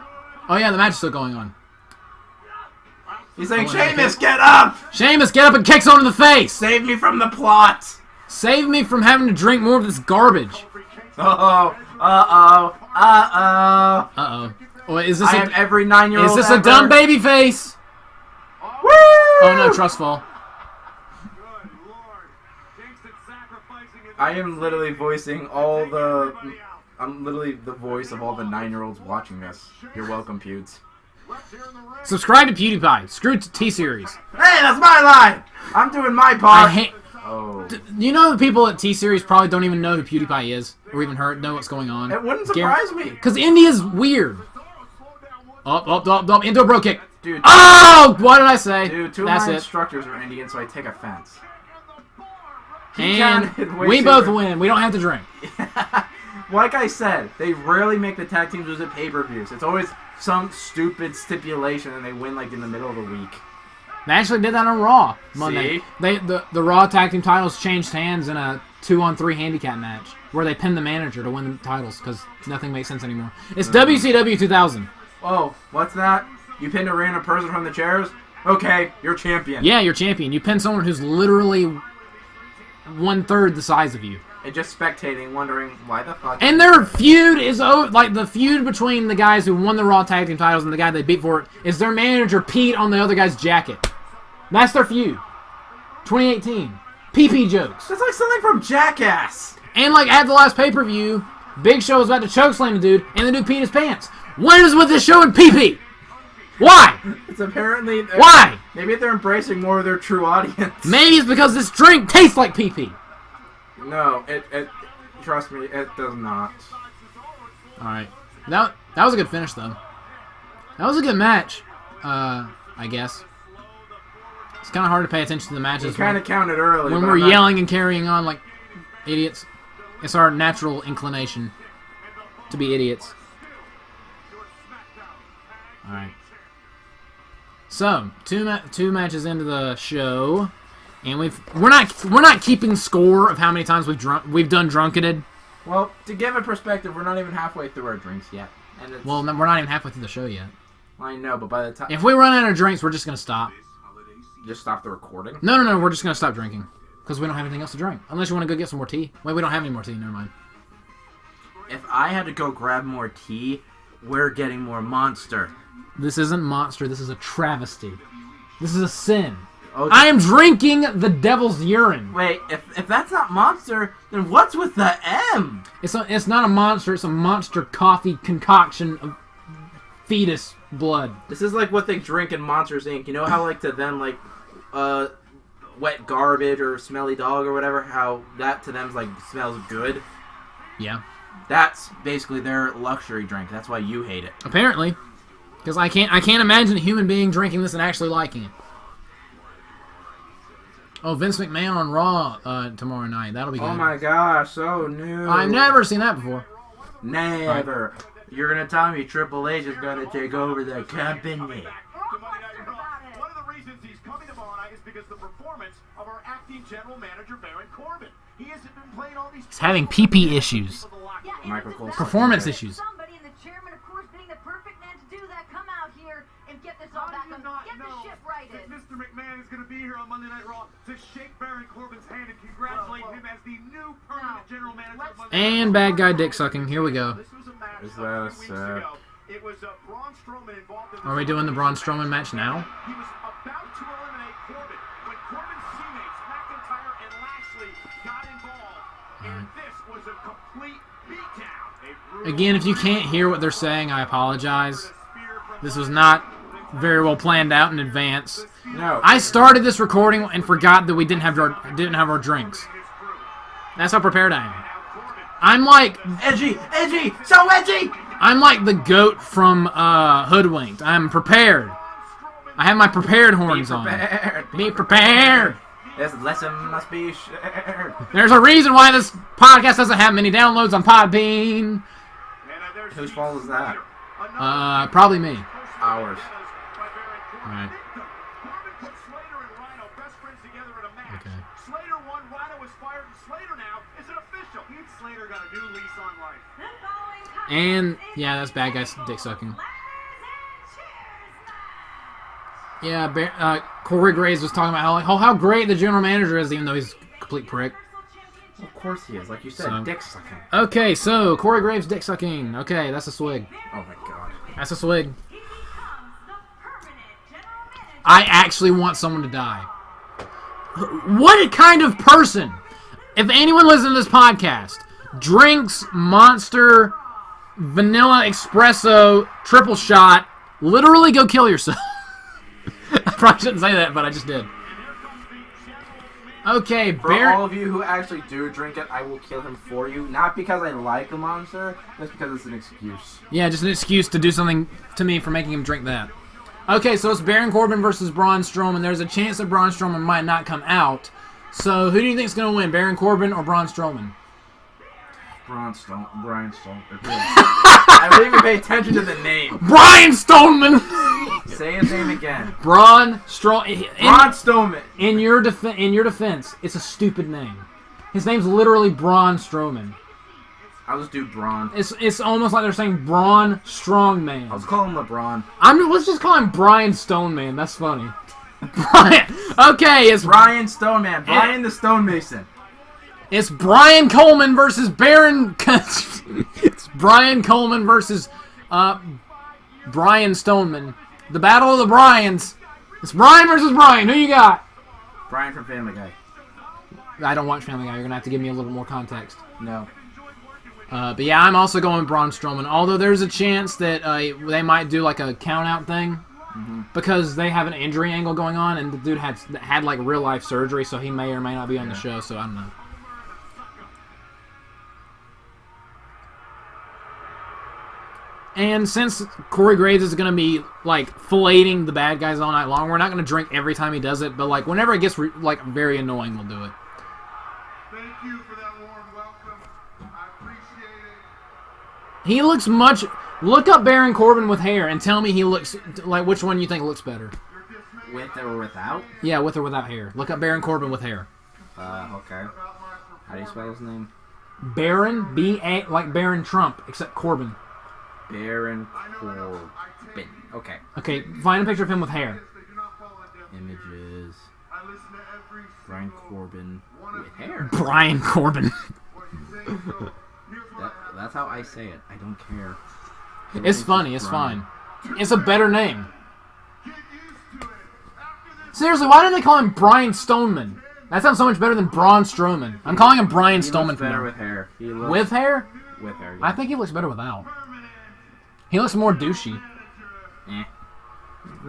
Oh yeah, the match is still going on. He's saying, Sheamus, get up! Sheamus, get up and kicks onto the face! Save me from the plot! Save me from having to drink more of this garbage. Uh-oh. Oh, is this I am every 9-year-old Is this ever. a dumb baby face? Woo! Oh no, trust fall. I am literally voicing I'm literally the voice of all the 9-year-olds watching this. You're welcome, Pewds. Subscribe to PewDiePie. Screw T-Series. Hey, that's my line! I'm doing my part! Oh. You know the people at T-Series probably don't even know who PewDiePie is, or even know what's going on. It wouldn't surprise me. Because India's weird. Up, into a bro kick. Dude. Oh! What did I say? Dude, two of my instructors are Indian, so I take offense. And we both win. We don't have to drink. Like I said, they rarely make the tag teams lose at pay-per-views. It's always some stupid stipulation and they win like in the middle of the week. They actually did that on Raw Monday. See? The Raw tag team titles changed hands in a 2-on-3 handicap match where they pinned the manager to win the titles because nothing makes sense anymore. It's WCW 2000. Oh, what's that? You pinned a random person from the chairs? Okay, you're champion. Yeah, you're champion. You pin someone who's literally 1/3 the size of you. And just spectating, wondering why the fuck. And their feud is like the feud between the guys who won the Raw tag team titles and the guy they beat for it is their manager peed on the other guy's jacket. That's their feud. 2018. PP jokes. That's like something from Jackass. And like at the last pay-per-view, Big Show was about to chokeslam the dude, and the dude peed his pants. What is with this show and PP? Why? It's apparently... Why? Maybe they're embracing more of their true audience. Maybe it's because this drink tastes like PP. No, it trust me, it does not. Alright. That was a good finish, though. That was a good match, I guess. It's kind of hard to pay attention to the matches. You kind of counted early. When we're yelling and carrying on like idiots. It's our natural inclination to be idiots. Alright. So, two matches into the show, and we're not keeping score of how many times we've done Drunketed. Well, to give a perspective, we're not even halfway through our drinks yet. And it's, well, we're not even halfway through the show yet. I know, but by the time... If we run out of drinks, we're just going to stop. Just stop the recording? No, we're just going to stop drinking. Because we don't have anything else to drink. Unless you want to go get some more tea. Wait, we don't have any more tea, never mind. If I had to go grab more tea, we're getting more Monster. This isn't Monster, this is a travesty. This is a sin. Oh, I am drinking the devil's urine. wait, if that's not monster, then what's with the M? It's not a monster. It's a monster coffee concoction of fetus blood. This is like what they drink in Monsters Inc. You know how like to them like wet garbage or smelly dog or whatever, how that to them like smells good. Yeah. That's basically their luxury drink. That's why you hate it. Apparently, because I can't imagine a human being drinking this and actually liking it. Oh, Vince McMahon on Raw tomorrow night. That'll be good. Oh my gosh, so new. I've never seen that before. Never. You're gonna tell me Triple H is gonna take over the company. One of the reasons he's coming tomorrow night is because the performance of our acting general manager Baron Corbin. He hasn't been playing all these. He's having PP issues. Michael Cole. Performance issues. Somebody in the chairman, of course, being the perfect man to do that. Come out here and get this all back on. Get the ship righted. Mr. McMahon is going to be here on Monday Night Raw to shake Baron Corbin's hand and congratulate him as the new permanent general manager of Monday Night And Raw. bad guy dick sucking. Here we go. This was a match Is that a 2 weeks set? ago. It was Braun Strowman involved in Are we doing the Braun Strowman match now? He was about to eliminate Corbin when Corbin's teammates McIntyre and Lashley got involved, and this was a complete beatdown. Again, if you can't hear what they're saying, I apologize. This was not very well planned out in advance. No. I started this recording and forgot that we didn't have our drinks. That's how prepared I am. I'm like Edgy! So edgy! I'm like the goat from Hoodwinked. I'm prepared. I have my prepared horns on. Be prepared. This lesson must be shared. There's a reason why this podcast doesn't have many downloads on Podbean. Whose fault is that? Probably me. Ours. Alright. Corbin put Slater and Rhino best friends together in a match. Okay. Slater won, Rhino was fired, and Slater now is an official. Heath Slater got a new lease on life. And yeah, that's bad guy dick sucking. Yeah, Corey Graves was talking about how great the general manager is, even though he's a complete prick. Of course he is. Like you said, So- dick sucking. Okay, so Corey Graves dick sucking. Okay, that's a swig. Oh my god. That's a swig. I actually want someone to die. What kind of person, if anyone listening to this podcast, drinks Monster Vanilla Espresso Triple Shot, literally go kill yourself. I probably shouldn't say that, but I just did. Okay, For Bear. all of you who actually do drink it, I will kill him for you. Not because I like a monster, just because it's an excuse. Yeah, just an excuse to do something to me for making him drink that. Okay, so it's Baron Corbin versus Braun Strowman. There's a chance that Braun Strowman might not come out. So who do you think is going to win, Baron Corbin or Braun Strowman? Brian Stone. I wouldn't even pay attention to the name. Brian Stoneman! Say his name again. Braun Strowman. Braun Strowman. In your defense, it's a stupid name. His name's literally Braun Strowman. I'll just do Braun. It's almost like they're saying Braun Strongman. I'll just call him LeBron. Let's just call him Brian Stoneman. That's funny. Brian. Okay, it's Brian Stoneman. Brian the Stonemason. It's Brian Coleman versus Baron. It's Brian Coleman versus Brian Stoneman. The Battle of the Bryans. It's Brian versus Brian. Who you got? Brian from Family Guy. I don't watch Family Guy. You're gonna have to give me a little more context. No. But yeah, I'm also going Braun Strowman. Although there's a chance that they might do like a count out thing because they have an injury angle going on, and the dude had like real life surgery, so he may or may not be on the show. So I don't know. And since Corey Graves is going to be, like, filleting the bad guys all night long, we're not going to drink every time he does it, but, like, whenever it gets, like, very annoying, we'll do it. Thank you for that warm welcome. I appreciate it. He looks much... Look up Baron Corbin with hair and tell me he looks... Like, which one you think looks better. With or without? Yeah, with or without hair. Look up Baron Corbin with hair. Okay. How do you spell his name? Baron, B-A... Like Baron Trump, except Corbin. Baron Corbin. Okay. Okay, find a picture of him with hair. Images. Brian Corbin with hair. Brian Corbin. That's how I say it. I don't care. It's funny, it's fine. It's a better name. Get used to it. After this Seriously, why didn't they call him Brian Stoneman? That sounds so much better than Braun Strowman. I'm calling him Brian He Stoneman. looks better from with hair. He looks with hair? With hair. Yeah. I think he looks better without. He looks more douchey. Eh.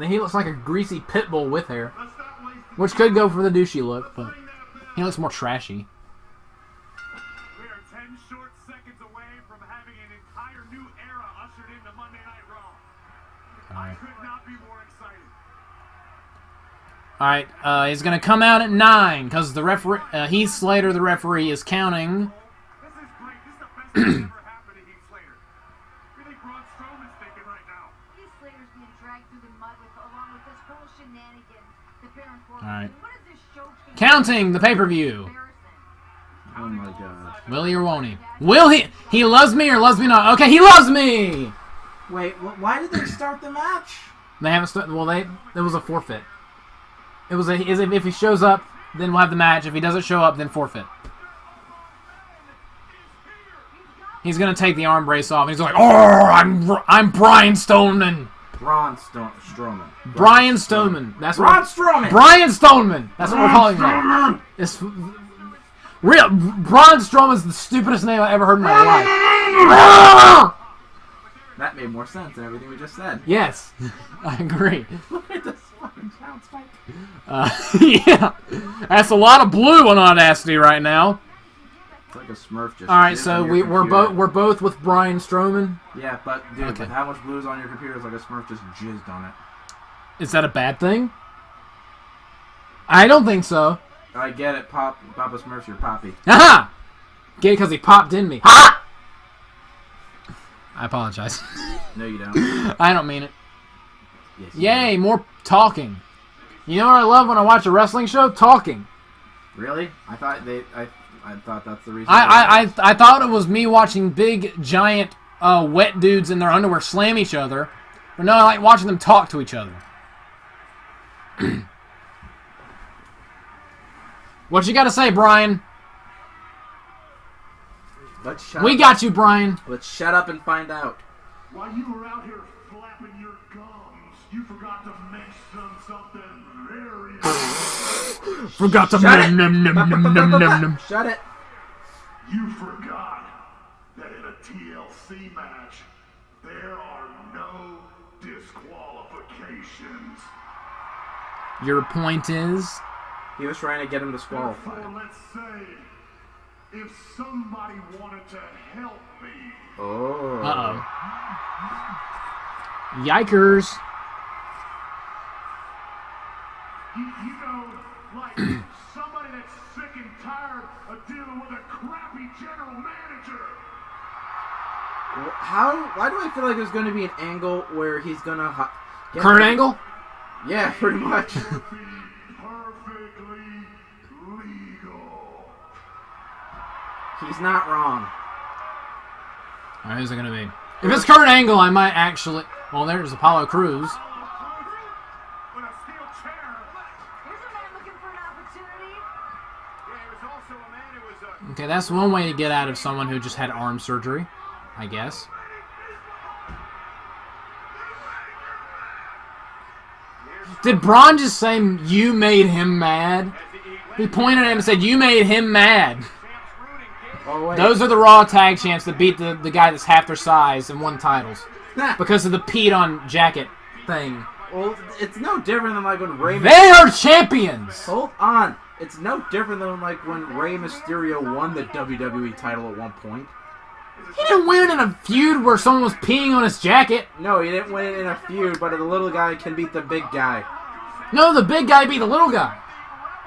He looks like a greasy pit bull with hair. Which could go for the douchey look, but he looks more trashy. We are 10 short seconds away from having an entire new era ushered into Monday Night Raw. I could not be more excited. Alright, he's going to come out at 9, because the referee, Heath Slater, the referee, is counting. This is great. This is the best thing that's ever happened to Heath Slater. What do you think Braun Strowman's thinking right now? Heath Slater's being dragged through the mud along with this whole shenanigans. The Baron Corbin. All right. What is this showcase? Counting the pay-per-view. Embarrassing. Oh my god. Will he or won't he? Will he? He loves me or loves me not? Okay, he loves me! Wait, why did they start the match? They haven't started. Well, it was a forfeit. It was if he shows up, then we'll have the match. If he doesn't show up, then forfeit. He's gonna take the arm brace off, and he's like, "Oh, I'm Brian Stoneman." Braun Strowman. Brian Stoneman. That's Braun what. Strowman. Brian Stoneman. That's what we're calling him. It's real. Braun Strowman's the stupidest name I ever heard in my life. That made more sense than everything we just said. Yes, I agree. Look at this fucking sound spike. Yeah, that's a lot of blue on Audacity right now. It's like a Smurf just. All right, shit so on your we're computer. both with Brian Strowman. Yeah, but dude, Okay. with how much blue is on your computer is like a Smurf just jizzed on it. Is that a bad thing? I don't think so. I get it, Papa Smurf's your poppy. Aha! Get it because he popped in me. Ha! I apologize. No, you don't. I don't mean it. Yes, you Yay, more talking. You know what I love when I watch a wrestling show? Talking. do. Really? I thought I thought that's the reason. I thought it was me watching big, giant, wet dudes in their underwear slam each other. But no, I like watching them talk to each other. What you got to say, Brian? Let's shut We up. got you, Brian. Let's shut up and find out. While you were out here flapping your gums, you forgot to mention something very important. Forgot to Shut it. num. Shut it. You forgot that in a TLC match, there are no disqualifications. Your point is? He was trying to get him disqualified. Therefore, let's say, if somebody wanted to help me, Oh. Uh-oh. Yikers. you know, like somebody that's sick and tired of dealing with a crappy general manager. Why do I feel like there's going to be an angle where he's going to... Kurt Angle? Yeah, pretty much. Be perfectly legal. He's not wrong. Alright, who's it gonna be? If it's Kurt Angle, I might actually... Well, there's Apollo Crews. With a steel chair. Here's a man looking for an opportunity. Yeah, it was also a man who was Okay, that's one way to get out of someone who just had arm surgery, I guess. Did Braun just say, you made him mad? He pointed at him and said, you made him mad. Oh, wait. Those are the Raw Tag Champs that beat the guy that's half their size and won titles. Because of the peed on jacket thing. Well, it's no different than like when Rey... They are champions! Hold on. It's no different than like when Rey Mysterio won the WWE title at one point. He didn't win it in a feud where someone was peeing on his jacket. No, he didn't win it in a feud, but the little guy can beat the big guy. No, the big guy beat the little guy.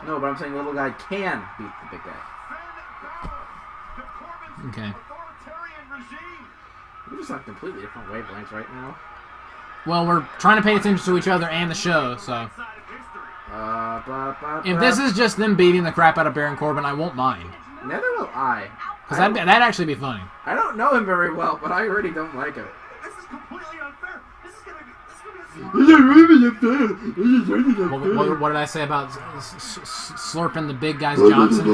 No, but I'm saying the little guy can beat the big guy. Okay. We're just on completely different wavelengths right now. Well, we're trying to pay attention to each other and the show, so... If this is just them beating the crap out of Baron Corbin, I won't mind. Neither will I. Because that'd actually be funny. I don't know him very well, but I really don't like him. This is completely unfair. This is gonna be What did I say about slurping the big guy's Johnson?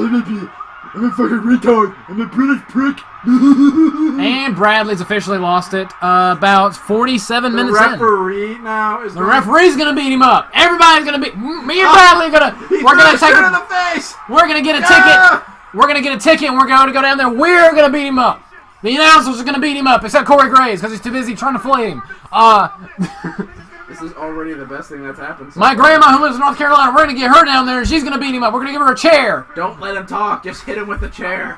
I'm a fucking retard. I'm a British prick. And Bradley's officially lost it. About 47 minutes in. The referee now is. The referee's gonna beat him up. Everybody's gonna beat. Me and Bradley are gonna. We're gonna take in a. the face. We're gonna get a ticket. We're gonna get a ticket. And we're gonna go down there. We're gonna beat him up. The announcers are gonna beat him up, except Corey Graves because he's too busy trying to flay him. This is already the best thing that's happened. My grandma who lives in North Carolina, we're gonna get her down there and she's gonna beat him up. We're gonna give her a chair. Don't let him talk. Just hit him with the chair.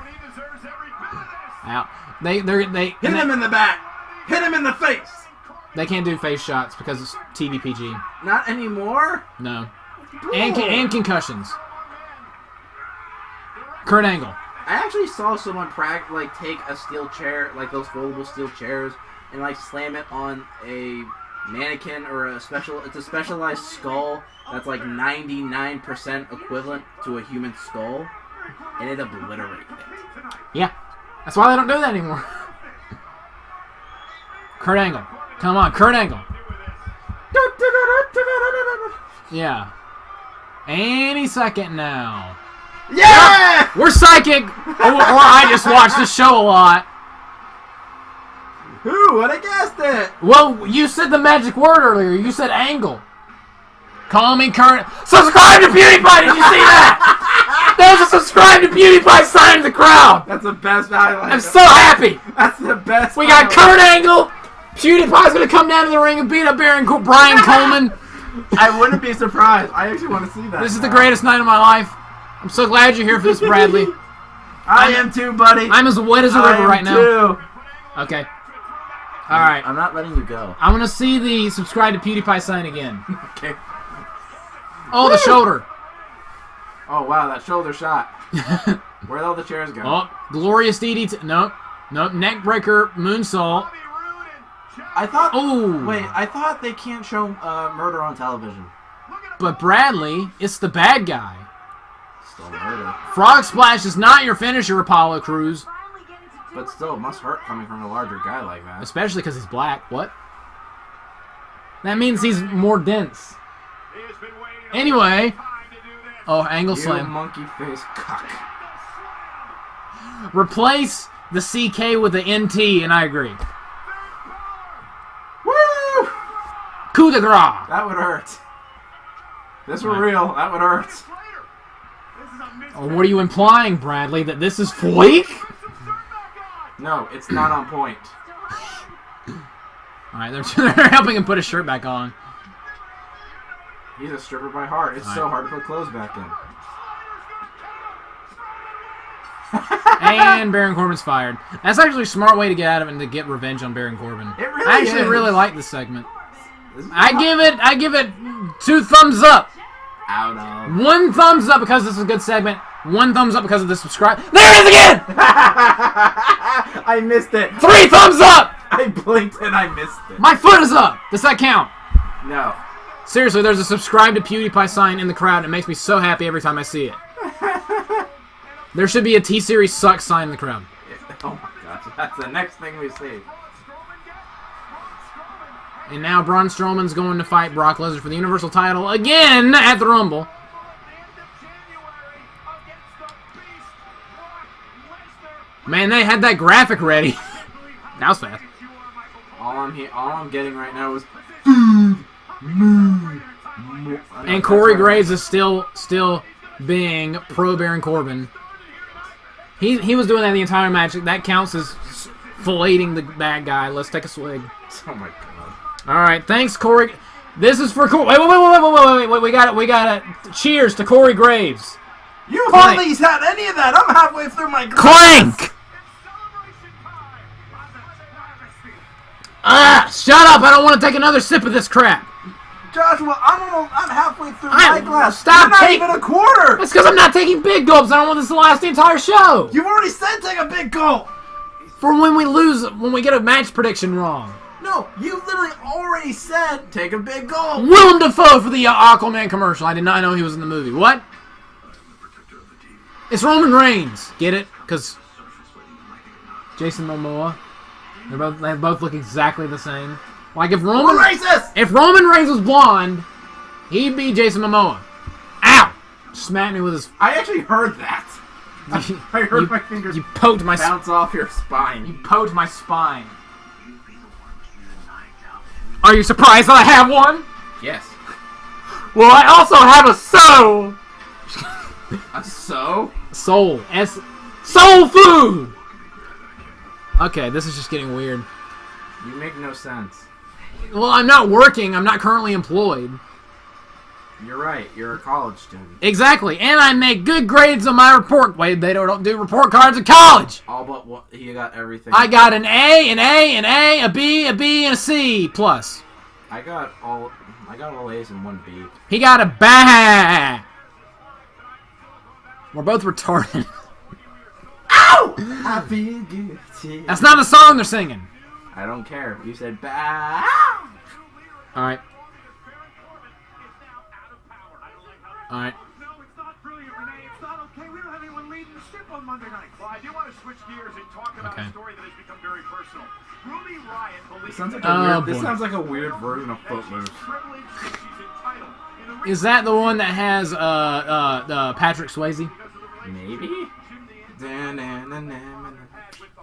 Out. They hit him in the back. Hit him in the face. They can't do face shots because it's TVPG. Not anymore. No. And concussions. Kurt Angle. I actually saw someone take a steel chair, like those foldable steel chairs, and like slam it on a mannequin or it's a specialized skull that's like 99% equivalent to a human skull, and it obliterated it. Yeah. That's why they don't do that anymore. Kurt Angle. Come on, Kurt Angle. Yeah. Any second now. Yeah! We're psychic, or I just watch the show a lot. Who would have guessed it? Well, you said the magic word earlier. You said Angle. Call me Kurt. Subscribe to PewDiePie. Did you see that? There's a subscribe to PewDiePie sign in the crowd. That's the best highlight. I'm so happy. That's the best. We got Kurt Angle. PewDiePie's gonna come down to the ring and beat up Brian Coleman. I wouldn't be surprised. I actually want to see that. This is the greatest night of my life. I'm so glad you're here for this, Bradley. I am too, buddy. I'm as wet as a river right now. Okay. All right. I'm not letting you go. I want to see the subscribe to PewDiePie sign again. Okay. Oh, the shoulder. Oh, wow, that shoulder shot. Where'd all the chairs go? Oh, glorious DDT. Nope. Neck breaker, moonsault. I thought. Oh. Wait, I thought they can't show murder on television. But Bradley, it's the bad guy. Still murder. Frog Splash is not your finisher, Apollo Crews. But still, it must hurt coming from a larger guy like that. Especially because he's black. What? That means he's more dense. Anyway. Oh, angle slam. You monkey face cock. Replace the CK with the NT, and I agree. Woo! Coup de grace. That would hurt. This were real. That would hurt. Oh, what are you implying, Bradley? That this is fake? No, it's not on point. Alright, they're helping him put his shirt back on. He's a stripper by heart. It's so hard to put clothes back in. And Baron Corbin's fired. That's actually a smart way to get out of it and to get revenge on Baron Corbin. It really I actually is. really like this segment. I give it 2 thumbs up. Out of. 1 thumbs up because this is a good segment. 1 thumbs up because of the subscribe. There it is again! I missed it. 3 thumbs up! I blinked and I missed it. My foot is up. Does that count? No. Seriously, there's a subscribe to PewDiePie sign in the crowd. And it makes me so happy every time I see it. There should be a T-Series sucks sign in the crowd. Oh my gosh, that's the next thing we see. And now Braun Strowman's going to fight Brock Lesnar for the Universal title again at the Rumble. Man, they had that graphic ready. That was fast. All I'm getting right now is And Corey Graves is still being pro Baron Corbin. He was doing that the entire match. That counts as filleting the bad guy. Let's take a swig. Oh my god. All right, thanks, Corey. This is for Corey. Wait. We got it. Cheers to Corey Graves. You hardly had any of that. I'm halfway through my glass. Clank! Shut up! I don't want to take another sip of this crap. Joshua, I'm halfway through my glass. Stop You're not taking even a quarter. That's because I'm not taking big gulps. I don't want this to last the entire show. You've already said take a big gulp. For when we lose, when we get a match prediction wrong. No, you literally already said take a big gulp. Willem Dafoe for the Aquaman commercial. I did not know he was in the movie. What? It's Roman Reigns. Get it? Because Jason Momoa. They both look exactly the same. Like if Roman Reigns was blonde, he'd be Jason Momoa. Ow! Smacked me with his. I actually heard that. I heard my fingers You poked my bounce off your spine. You poked my spine. Are you surprised that I have one? Yes. Well, I also have a soul. A so? Soul. Soul food! Okay, this is just getting weird. You make no sense. Well, I'm not working. I'm not currently employed. You're right. You're a college student. Exactly. And I make good grades on my report. Wait, they don't do report cards in college. All but what? He got everything. I got an A, an A, an A, a B, and a C plus. I got all A's and one B. He got a ba. We're both retarded. Ow! I feel guilty. That's not the song they're singing. I don't care. You said ba. Alright. Alright. No, it's not brilliant, Renee. It's not okay. We don't have anyone leading the ship on Monday night. Well, I do want to switch gears and talk about a story that has become very personal. Ruby Riott believes This sounds like a weird version of Footloose. Is that the one that has Patrick Swayze? Maybe?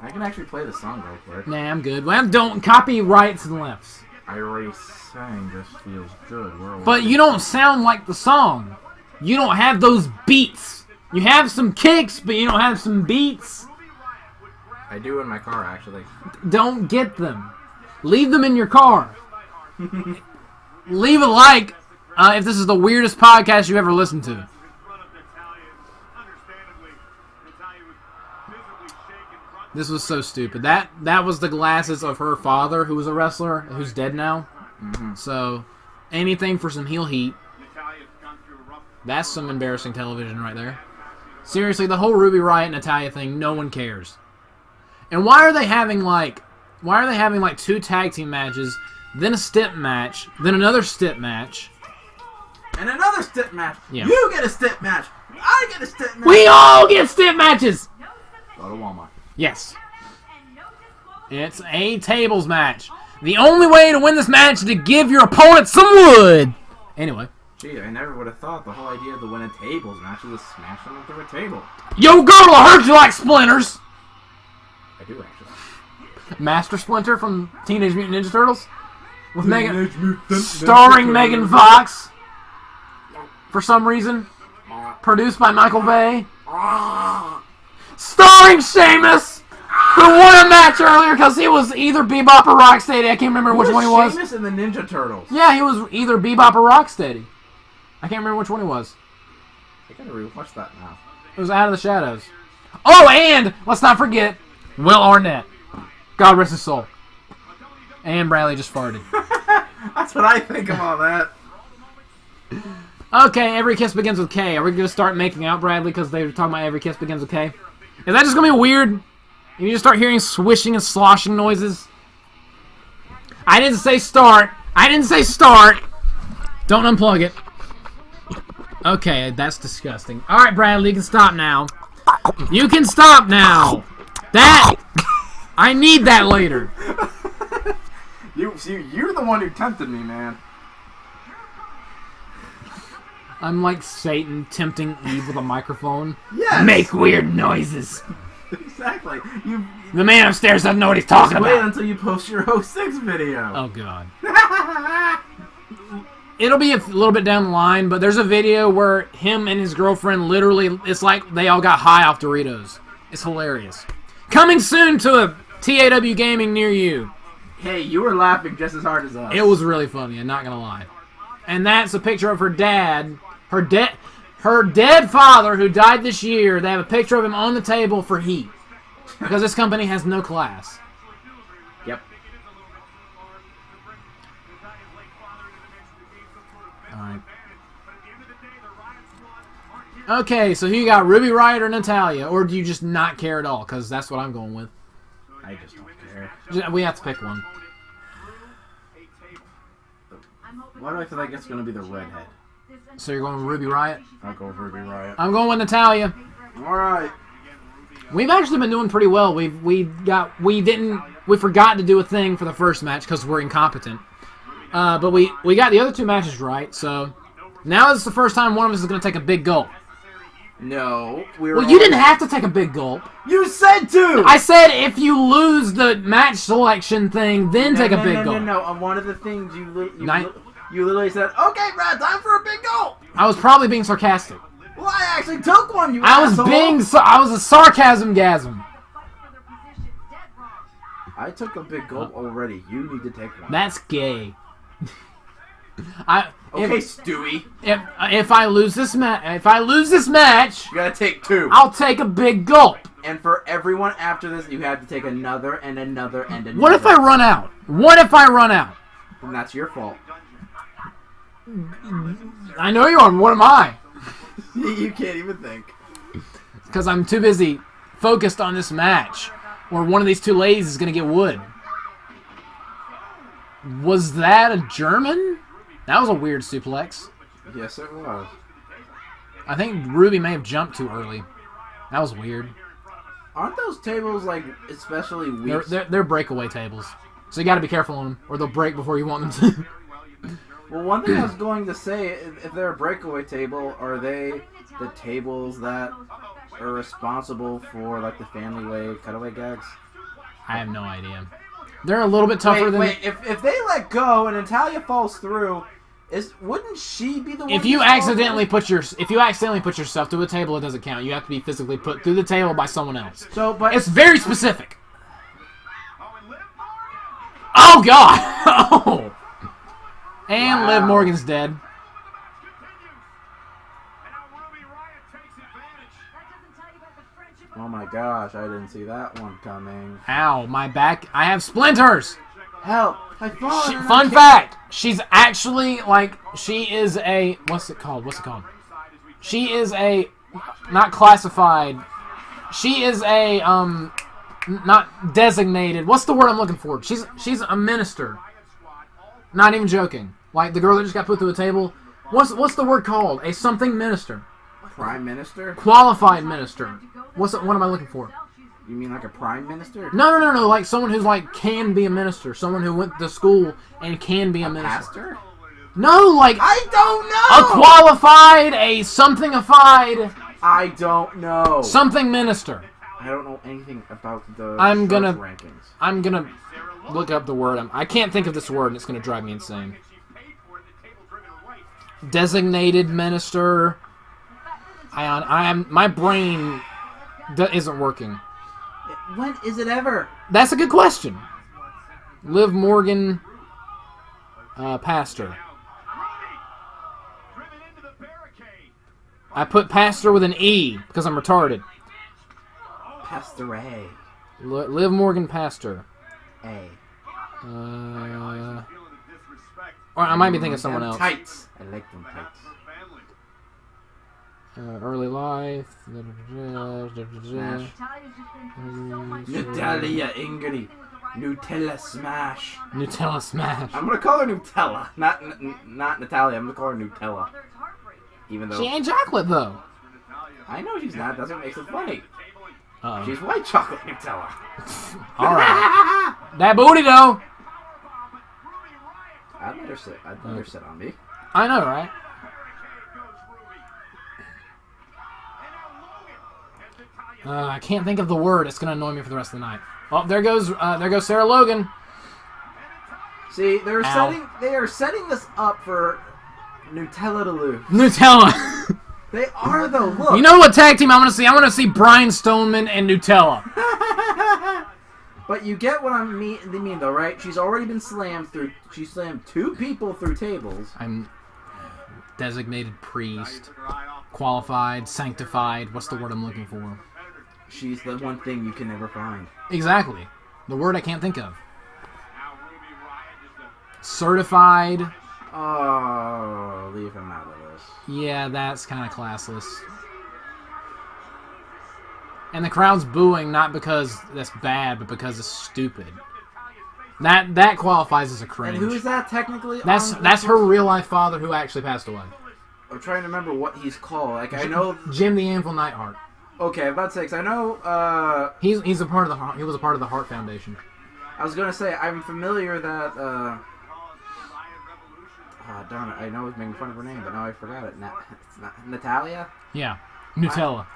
I can actually play the song real quick. Nah, I'm good. Well, don't copy rights and lefts. I already sang This Feels Good. But you don't sound like the song. You don't have those beats. You have some kicks, but you don't have some beats. I do in my car, actually. Don't get them. Leave them in your car. Leave a like if this is the weirdest podcast you ever listened to. This was so stupid. That was the glasses of her father, who was a wrestler, who's dead now. Mm-hmm. So, anything for some heel heat. That's some embarrassing television right there. Seriously, the whole Ruby Riott and Natalya thing, no one cares. And why are they having like 2 tag team matches, then a stip match, then another stip match, and another stip match? Yeah. You get a stip match. I get a stip match. We all get stip matches. Go to Walmart. Yes. It's a tables match. The only way to win this match is to give your opponent some wood. Anyway. Gee, I never would have thought the whole idea of the win a tables match was to smash them through a table. Yo, girl, I heard you like splinters. I do, actually. Master Splinter from Teenage Mutant Ninja Turtles? With starring Megan Fox. For some reason. Produced by Michael Bay. Starring Sheamus, who won a match earlier because he was either Bebop or Rocksteady. I can't remember which one he was. Sheamus and the Ninja Turtles. Yeah, he was either Bebop or Rocksteady. I can't remember which one he was. I gotta rewatch that now. It was Out of the Shadows. Oh, and let's not forget Will Arnett. God rest his soul. And Bradley just farted. That's what I think of all that. Okay, Every Kiss Begins with K. Are we going to start making out, Bradley, because they were talking about Every Kiss Begins with K? Is that just going to be weird? You just start hearing swishing and sloshing noises? I didn't say start. I didn't say start. Don't unplug it. Okay, that's disgusting. Alright, Bradley, you can stop now. You can stop now. That... I need that later. You're the one who tempted me, man. I'm like Satan tempting Eve with a microphone. Yes. Make weird noises. Exactly. The man upstairs doesn't know what he's talking wait about. until you post your 06 video. Oh, God. It'll be a little bit down the line, but there's a video where him and his girlfriend literally, it's like they all got high off Doritos. It's hilarious. Coming soon to a TAW Gaming near you. Hey, you were laughing just as hard as us. It was really funny, I'm not going to lie. And that's a picture of her dad. Her dead father who died this year. They have a picture of him on the table for heat. Because this company has no class. Yep. Alright. Okay, so who you got? Ruby Riott or Natalya? Or do you just not care at all? Because that's what I'm going with. I just don't care. We have to pick one. Why do I feel like it's going to be the redhead? So you're going with Ruby Riott? I'll go with Ruby Riott. I'm going with Natalya. Alright. We've actually been doing pretty well. We forgot to do a thing for the first match because we're incompetent. But we got the other 2 matches right, so now it's the first time one of us is going to take a big gulp. No, we were. Well, you didn't have to take a big gulp. You said to. I said if you lose the match selection thing, then take a big gulp. No. On one of the things you literally said, "Okay, Brad, time for a big gulp." I was probably being sarcastic. Well, I actually took one. I was a sarcasm gasm. I took a big gulp already. You need to take one. That's gay. Okay, Stewie. If I lose this match, You gotta take 2. I'll take a big gulp. And for everyone after this, you have to take another and another and another. What if I run out? Then that's your fault. I know you're on. What am I? You can't even think. Because I'm too busy focused on this match, or one of these two ladies is gonna get wood. Was that a German? That was a weird suplex. Yes, it was. I think Ruby may have jumped too early. That was weird. Aren't those tables, like, especially weak? They're breakaway tables. So you gotta be careful on them, or they'll break before you want them to. Well, one thing I was going to say, if they're a breakaway table, are they the tables that are responsible for, like, the family way cutaway gags? I have no idea. They're a little bit tougher than... Wait, if they let go and Natalia falls through, wouldn't she be the one? If you accidentally put yourself through a table, it doesn't count. You have to be physically put through the table by someone else. But it's very specific. Oh God! Oh. And wow. Liv Morgan's dead. Oh my gosh, I didn't see that one coming. Ow, my back. I have splinters! Help! I've fallen! Fun fact! She's actually, she is a... What's it called? She is a... Not classified. She is a, not designated. What's the word I'm looking for? She's a minister. Not even joking. Like, the girl that just got put through a table. What's the word called? A something minister. Prime Minister? Qualified minister. What am I looking for? You mean like a prime minister? No. Like someone who's can be a minister. Someone who went to school and can be a minister. Pastor? No, I don't know! A qualified, a something-ified. I don't know. Something minister. I don't know anything about the rankings. I'm gonna look up the word. I can't think of this word and it's gonna drive me insane. Designated minister. My brain isn't working. When is it ever? That's a good question. Liv Morgan, pastor. I put pastor with an E because I'm retarded. Pastor A. Liv Morgan, pastor. A. Or I might be thinking of someone else. Tights. I like them tights. Early life. Natalia Ingrid. Nutella Smash. Nutella Smash. I'm gonna call her Nutella, not Natalia. I'm gonna call her Nutella. Even though she ain't chocolate though. I know she's not. That's what makes it funny. Uh-oh. She's white chocolate Nutella. All right. That booty though. I'd let her sit on me. I know, right? I can't think of the word. It's gonna annoy me for the rest of the night. Oh, there goes Sarah Logan. See, they are setting this up for Nutella to lose. Nutella. They are though. Look. You know what tag team I want to see? I want to see Brian Stoneman and Nutella. But you get what I mean though, right? She's already been slammed through. She slammed 2 people through tables. I'm designated priest, qualified, sanctified. What's the word I'm looking for? She's the one thing you can never find. Exactly. The word I can't think of. Certified. Oh, leave him out of this. Yeah, that's kind of classless. And the crowd's booing not because that's bad, but because it's stupid. That qualifies as a cringe. And who is that technically? That's her real life father who actually passed away. I'm trying to remember what he's called. Like I know Jim the Anvil Neidhart. Okay, I'm about to say, 'cause I know he's a part of he was a part of the Hart Foundation. I was gonna say I'm familiar that darn it, I know I was making fun of her name, but now I forgot it. It's not Natalia? Yeah. Nutella.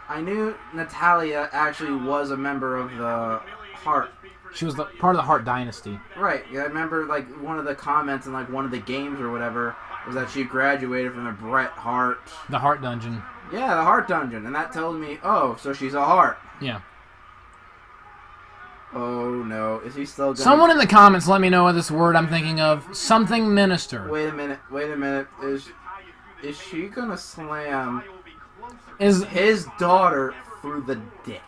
I knew Natalia actually was a member of the Hart. She was part of the Hart Dynasty. Right. Yeah, I remember like one of the comments in like one of the games or whatever was that she graduated from the Bret Hart. The Hart Dungeon. Yeah, the Hart Dungeon, and that told me, oh, so she's a Hart. Yeah. Oh no, is he still going? Someone in the comments let me know what this word I'm thinking of. Something minister. Wait a minute. Is she gonna slam Is his daughter through the dick?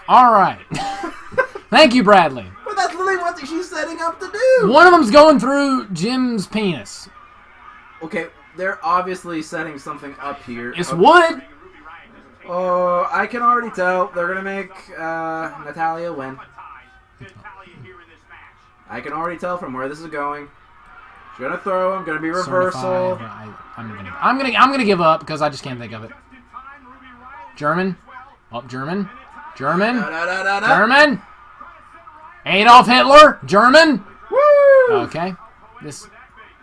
all right. Thank you, Bradley. But that's literally what she's setting up to do. One of them's going through Jim's penis. Okay, they're obviously setting something up here. It's wood. Oh, I can already tell they're gonna make Natalia win. I can already tell from where this is going. She's gonna throw him. Gonna be reversal. I'm gonna give up because I just can't think of it. German. Oh, German. German. Adolf Hitler. German. Woo! Okay. This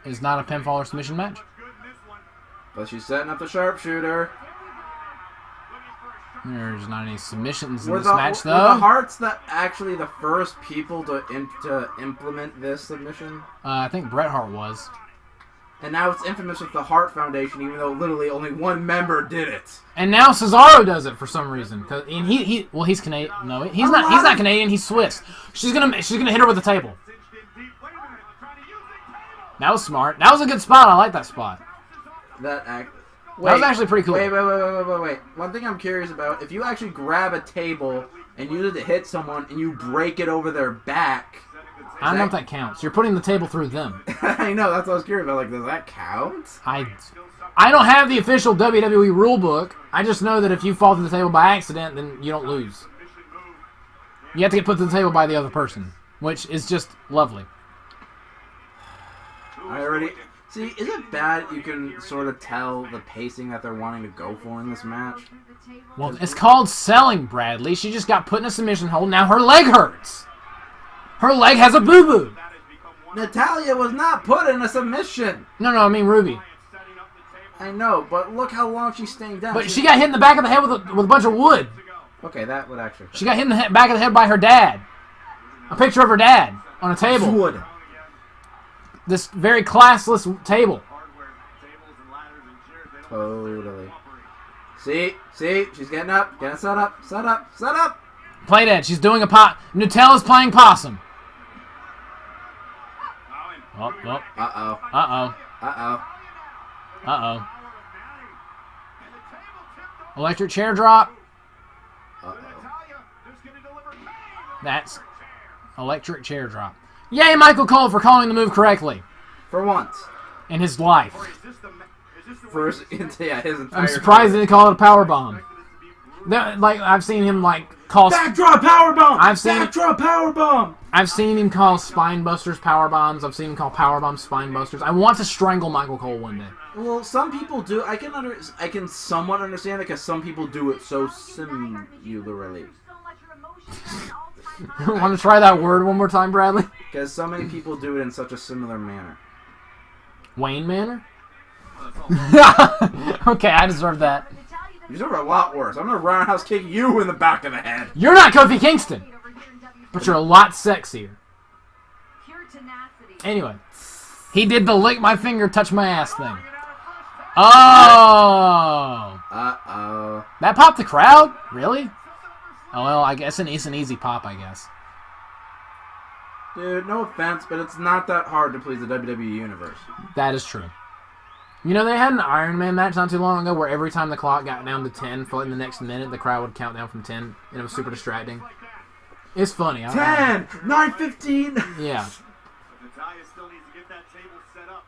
is not a pinfall or submission match. But she's setting up the sharpshooter. There's not any submissions in Were this the, match, were though. the Harts actually the first people to implement this submission? I think Bret Hart was. And now it's infamous with the Hart Foundation, even though literally only one member did it. And now Cesaro does it for some reason. And he's Canadian. No, he's not. He's not Canadian. He's Swiss. She's gonna hit her with the table. That was smart. That was a good spot. I like that spot. That was actually pretty cool. Wait. One thing I'm curious about, if you actually grab a table and use it to hit someone and you break it over their back... I don't know if that counts. You're putting the table through them. I know, that's what I was curious about. Like, does that count? I don't have the official WWE rule book. I just know that if you fall through the table by accident, then you don't lose. You have to get put to the table by the other person, which is just lovely. See, is it bad you can sort of tell the pacing that they're wanting to go for in this match? Well, it's called selling, Bradley. She just got put in a submission hold. Now her leg hurts. Her leg has a boo-boo. Natalia was not put in a submission. No, I mean Ruby. I know, but look how long she's staying down. But she got hit in the back of the head with a bunch of wood. Okay, that would actually... She got hit in the back of the head by her dad. A picture of her dad on a table. Wood. This very classless table. Totally. See, she's getting up, getting set up. Play dead. She's doing a pot. Nutella's playing possum. Uh-oh. Electric chair drop. That's electric chair drop. Yay, Michael Cole, for calling the move correctly. For once. In his life. His entire I'm surprised they didn't call it a power bomb. Like, I've seen him, call... Backdrop power bomb! Backdrop power bomb! I've seen him call spine busters power bombs. I've seen him call power bombs spine busters. I want to strangle Michael Cole one day. Well, some people do. I can somewhat understand it because some people do it so similarly. Want to try that word one more time, Bradley? Because so many people do it in such a similar manner. Wayne manner? Okay, I deserve that. You deserve a lot worse. I'm going to roundhouse kick you in the back of the head. You're not Kofi Kingston, but you're a lot sexier. Anyway, he did the lick my finger, touch my ass thing. Oh! Uh-oh. That popped the crowd? Really? Oh, well, I guess it's an easy pop, I guess. Dude, no offense, but it's not that hard to please the WWE Universe. That is true. You know, they had an Iron Man match not too long ago where every time the clock got down to 10, for in the next minute, the crowd would count down from 10, and it was super distracting. It's funny. 10! 9:15! Yeah. Natalia still needs to get that table set up.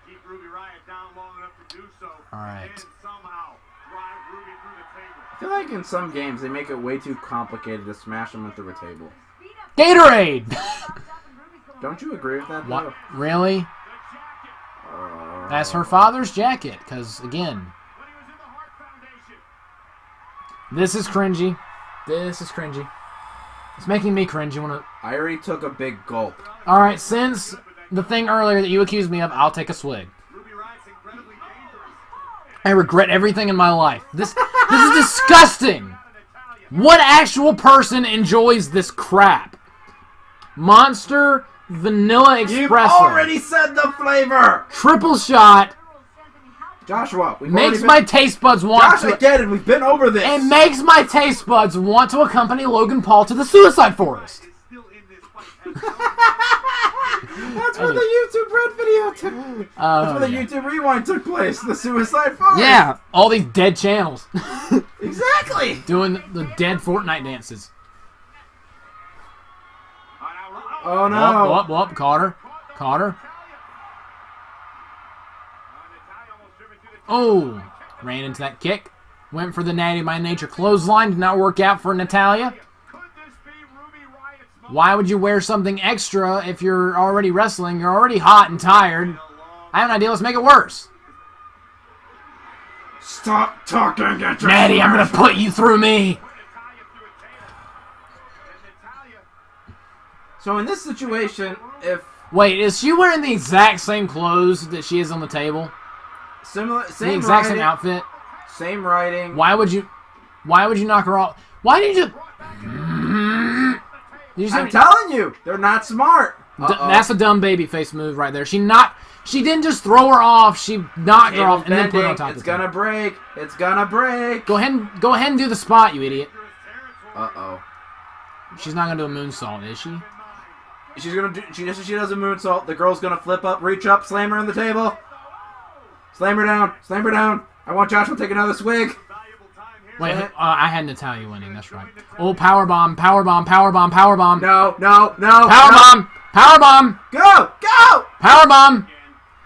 Keep Ruby Riott down long enough to do so. Alright. And somehow drive Ruby through the table. I feel like in some games they make it way too complicated to smash them through a table. Gatorade! Don't you agree with that, What? though? Really? That's her father's jacket, because, again, this is cringy. This is cringy. It's making me cringe. I already took a big gulp. Alright, since the thing earlier that you accused me of, I'll take a swig. I regret everything in my life. This is disgusting. What actual person enjoys this crap? Monster Vanilla Espresso. You've already said the flavor. Triple shot. Joshua, Makes my taste buds want to. JoshAgeddon, we've been over this. It makes my taste buds want to accompany Logan Paul to the Suicide Forest. That's where the YouTube Red video took. That's where the YouTube Rewind took place. The Suicide Forest. Yeah, all these dead channels. Exactly. Doing the dead Fortnite dances. Oh no. Whoop, caught her. Oh, ran into that kick. Went for the Natty by Nature clothesline. Did not work out for Natalya. Why would you wear something extra if you're already wrestling? You're already hot and tired. I have an idea. Let's make it worse. Stop talking. Get your Natty, I'm going to put you through me. So in this situation, if... Wait, is she wearing the exact same clothes that she is on the table? Same the exact same outfit? Same writing. Why would you knock her off? Why did you... I'm telling you, they're not smart. That's a dumb babyface move right there. She didn't just throw her off. She knocked her off and then put her on top of the table. It's gonna break. Go ahead and do the spot, you idiot. Uh-oh. She's not gonna do a moonsault, is she? She does a moonsault. The girl's gonna flip up, reach up, slam her on the table. Slam her down. I want Joshua to take another swig. Wait, I had Natalya winning. That's right. Oh, powerbomb. No. Powerbomb. Go. Powerbomb.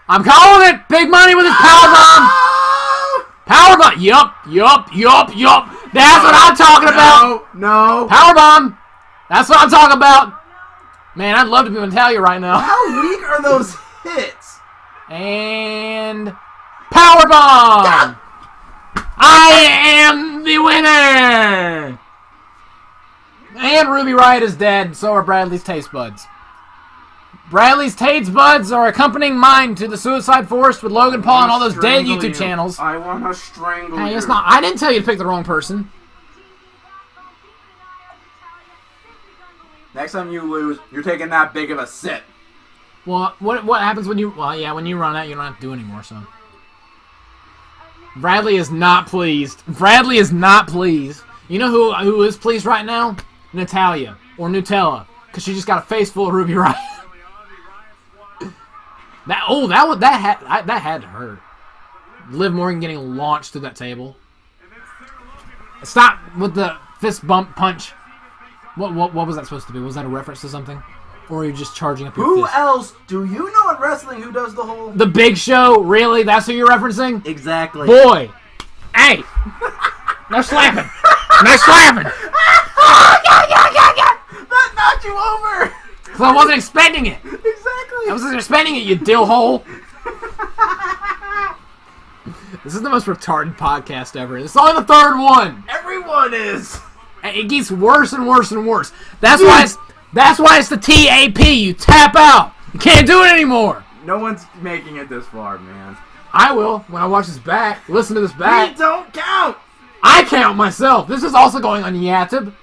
I'm calling it. Big money with his powerbomb. Powerbomb. Yup. That's what I'm talking about. No. Powerbomb. That's what I'm talking about. Man, I'd love to be Natalya right now. How weak are those hits? And powerbomb. I am the winner! And Ruby Riott is dead, so are Bradley's taste buds. Bradley's taste buds are accompanying mine to the Suicide Forest with Logan Paul and all those dead YouTube channels. I want to strangle you. Hey, it's not. I didn't tell you to pick the wrong person. Next time you lose, you're taking that big of a sip. Well, what happens when you... Well, yeah, when you run out, you don't have to do anymore, so... Bradley is not pleased. You know who is pleased right now? Natalya. Or Nutella. Because she just got a face full of Ruby Riott. that had to hurt. Liv Morgan getting launched through that table. Stop with the fist bump punch. What was that supposed to be? Was that a reference to something? Or are you just charging up your fist? Who else do you know in wrestling who does the whole... The Big Show? Really? That's who you're referencing? Exactly. Boy! Hey! No slapping! That knocked you over! Because I wasn't expecting it! Exactly! I wasn't expecting it, you dill hole! This is the most retarded podcast ever. It's only the third one! Everyone is! It gets worse and worse and worse. That's why it's the TAP. You tap out. You can't do it anymore. No one's making it this far, man. I will when I watch this back. Listen to this back. We don't count. I count myself. This is also going on YouTube.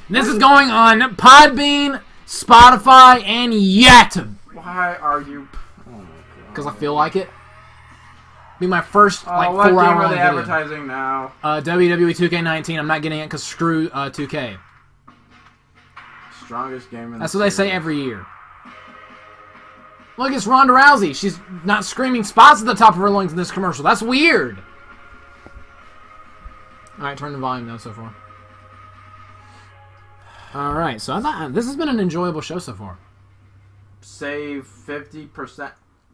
This is going on Podbean, Spotify, and YouTube. Why are you... Oh my god. Because I feel like it. Be my first what 4 hour game are long they video. advertising now? WWE 2K19. I'm not getting it because screw 2K. Strongest game in That's what they say every year. Look, it's Ronda Rousey. She's not screaming spots at the top of her lungs in this commercial. That's weird. Alright, turn the volume down so far. Alright, so I thought this has been an enjoyable show so far. Save 50%.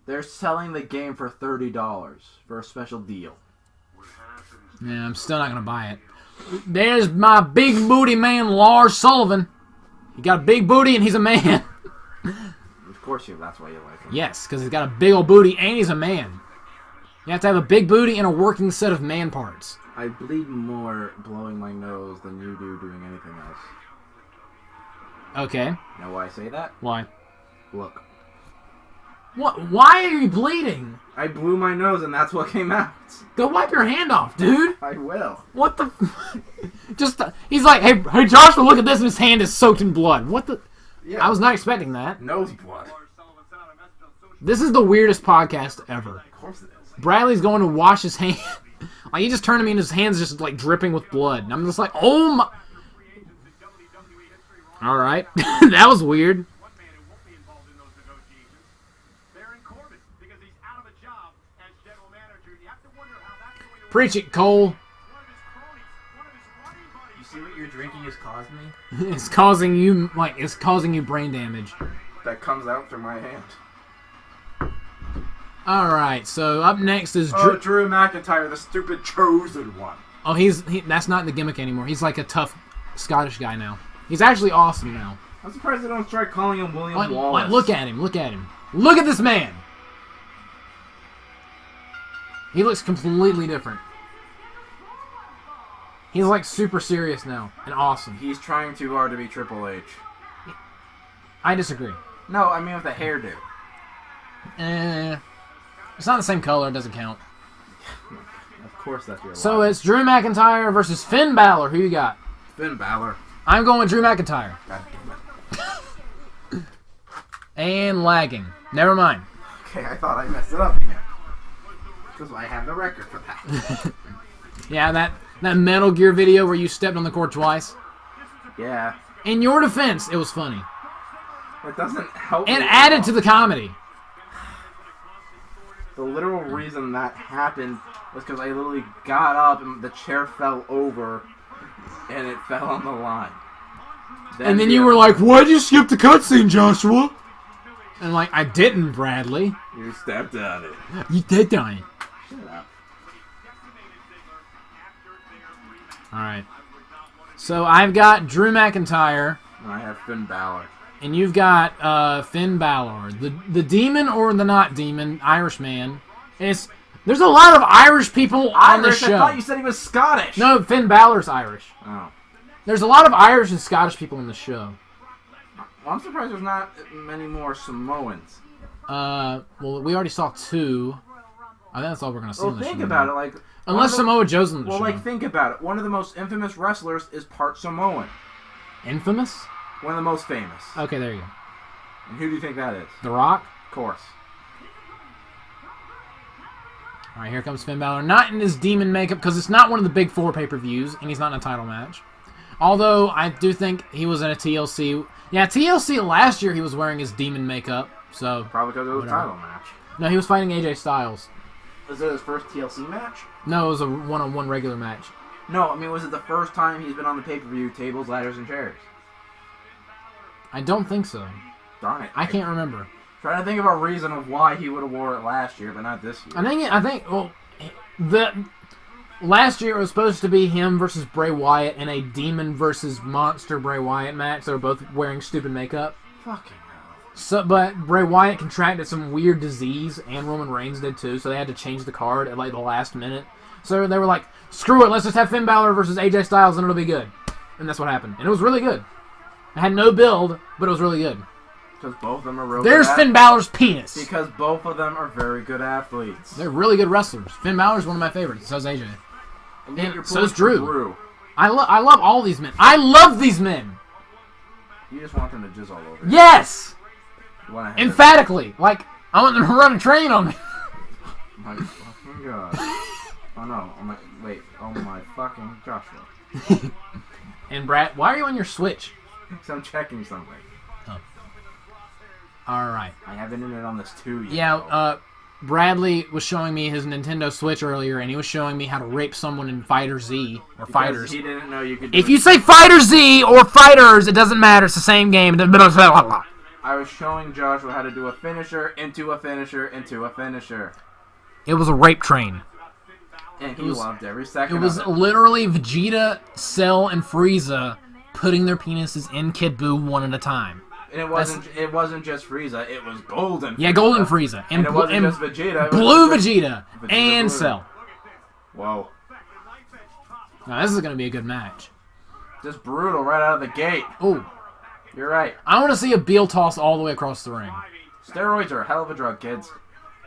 They're selling the game for $30 for a special deal. Yeah, I'm still not going to buy it. There's my big booty man, Lars Sullivan. He got a big booty and he's a man. Of course that's why you like him. Yes, because he's got a big old booty and he's a man. You have to have a big booty and a working set of man parts. I bleed more blowing my nose than you do doing anything else. Okay. You know why I say that? Why? Look. What? Why are you bleeding? I blew my nose and that's what came out. Go wipe your hand off, dude. I will. What the? Just he's like, hey, Joshua, look at this, and his hand is soaked in blood. What the? Yeah. I was not expecting that. Nose blood. This is the weirdest podcast ever. Of course it is. Bradley's going to wash his hand. Like, he just turned to me and his hand's just like dripping with blood. And I'm just like, oh my. All right, that was weird. Preach it, Cole. You see what your drinking has caused me? It's causing you brain damage. That comes out through my hand. All right, so up next is Drew McIntyre, the stupid chosen one. Oh, that's not the gimmick anymore. He's like a tough Scottish guy now. He's actually awesome now. I'm surprised they don't try calling him William Like, Wallace. look at him. Look at him. Look at this man. He looks completely different. He's like super serious now and awesome. He's trying too hard to be Triple H. I disagree. No, I mean with the hairdo. It's not the same color. It doesn't count. Of course that's your So lie. it's Drew McIntyre versus Finn Balor. Who you got? Finn Balor. I'm going with Drew McIntyre. God damn it. And lagging. Never mind. Okay, I thought I messed it up again. Because I have the record for that. Yeah, that Metal Gear video where you stepped on the cord twice. Yeah. In your defense, it was funny. It doesn't help And me added at to all. the comedy. The literal reason that happened was because I literally got up and the chair fell over and it fell on the line. And then you were like, why'd you skip the cutscene, Joshua? And like, I didn't, Bradley. You stepped on it. You did die. Shut up. Alright. So I've got Drew McIntyre, And I have Finn Balor. and you've got Finn Balor. The demon or the not demon, Irishman. There's a lot of Irish people on this Irish? show. I thought you said he was Scottish. No, Finn Balor's Irish. Oh. There's a lot of Irish and Scottish people in the show. Well, I'm surprised there's not many more Samoans. Well, we already saw 2. I think that's all we're gonna see. Well, on the think show. about it. Like, Unless one of Samoa Joe's in the Well, show. like, think about it. One of the most infamous wrestlers is part Samoan. Infamous? One of the most famous. Okay, there you go. And who do you think that is? The Rock? Of course. Alright, here comes Finn Balor. Not in his demon makeup, because it's not one of the big 4 pay-per-views, and he's not in a title match. Although, I do think he was in a TLC. Yeah, TLC last year he was wearing his demon makeup, so... Probably because it was a Whatever. title match. No, he was fighting AJ Styles. Was it his first TLC match? No, it was a one-on-one regular match. No, I mean, was it the first time he's been on the pay-per-view tables, ladders, and chairs? I don't think so. Darn it. I can't remember. Trying to think of a reason of why he would have wore it last year, but not this year. I think, well, last year it was supposed to be him versus Bray Wyatt in a Demon versus Monster Bray Wyatt match. They were both wearing stupid makeup. Fucking hell. So, but Bray Wyatt contracted some weird disease, and Roman Reigns did too, so they had to change the card at like the last minute. So they were like, screw it, let's just have Finn Balor versus AJ Styles and it'll be good. And that's what happened. And it was really good. It had no build, but it was really good. Because both of them are real There's good Finn Balor's penis. Because both of them are very good athletes. They're really good wrestlers. Finn Balor's one of my favorites. So's AJ. And yet you're so's pulling for Drew. I love all these men. I love these men. You just want them to jizz all over you. Yes! You want to have Emphatically. Like, I want them to run a train on me. My fucking god. Oh no. Oh my, wait. Oh my fucking Joshua. And Brad, why are you on your Switch? So I'm checking something. Alright. I have internet on this too. Yeah, Bradley was showing me his Nintendo Switch earlier, and he was showing me how to rape someone in Fighter Z, or Because Fighters. He didn't know you could do If it. you say Fighter Z or Fighters, it doesn't matter. It's the same game. I was showing Joshua how to do a finisher into a finisher into a finisher. It was a rape train. And he was- loved every second It was of it. literally Vegeta, Cell, and Frieza putting their penises in Kid Buu one at a time. And it wasn't just Frieza, it was Golden Frieza. Yeah, Golden Frieza. And it wasn't and just Vegeta. It was Blue just- Vegeta. Vegeta And Blue. Cell. Whoa. Now, this is going to be a good match. Just brutal right out of the gate. Oh, You're right. I want to see a Beal toss all the way across the ring. Steroids are a hell of a drug, kids.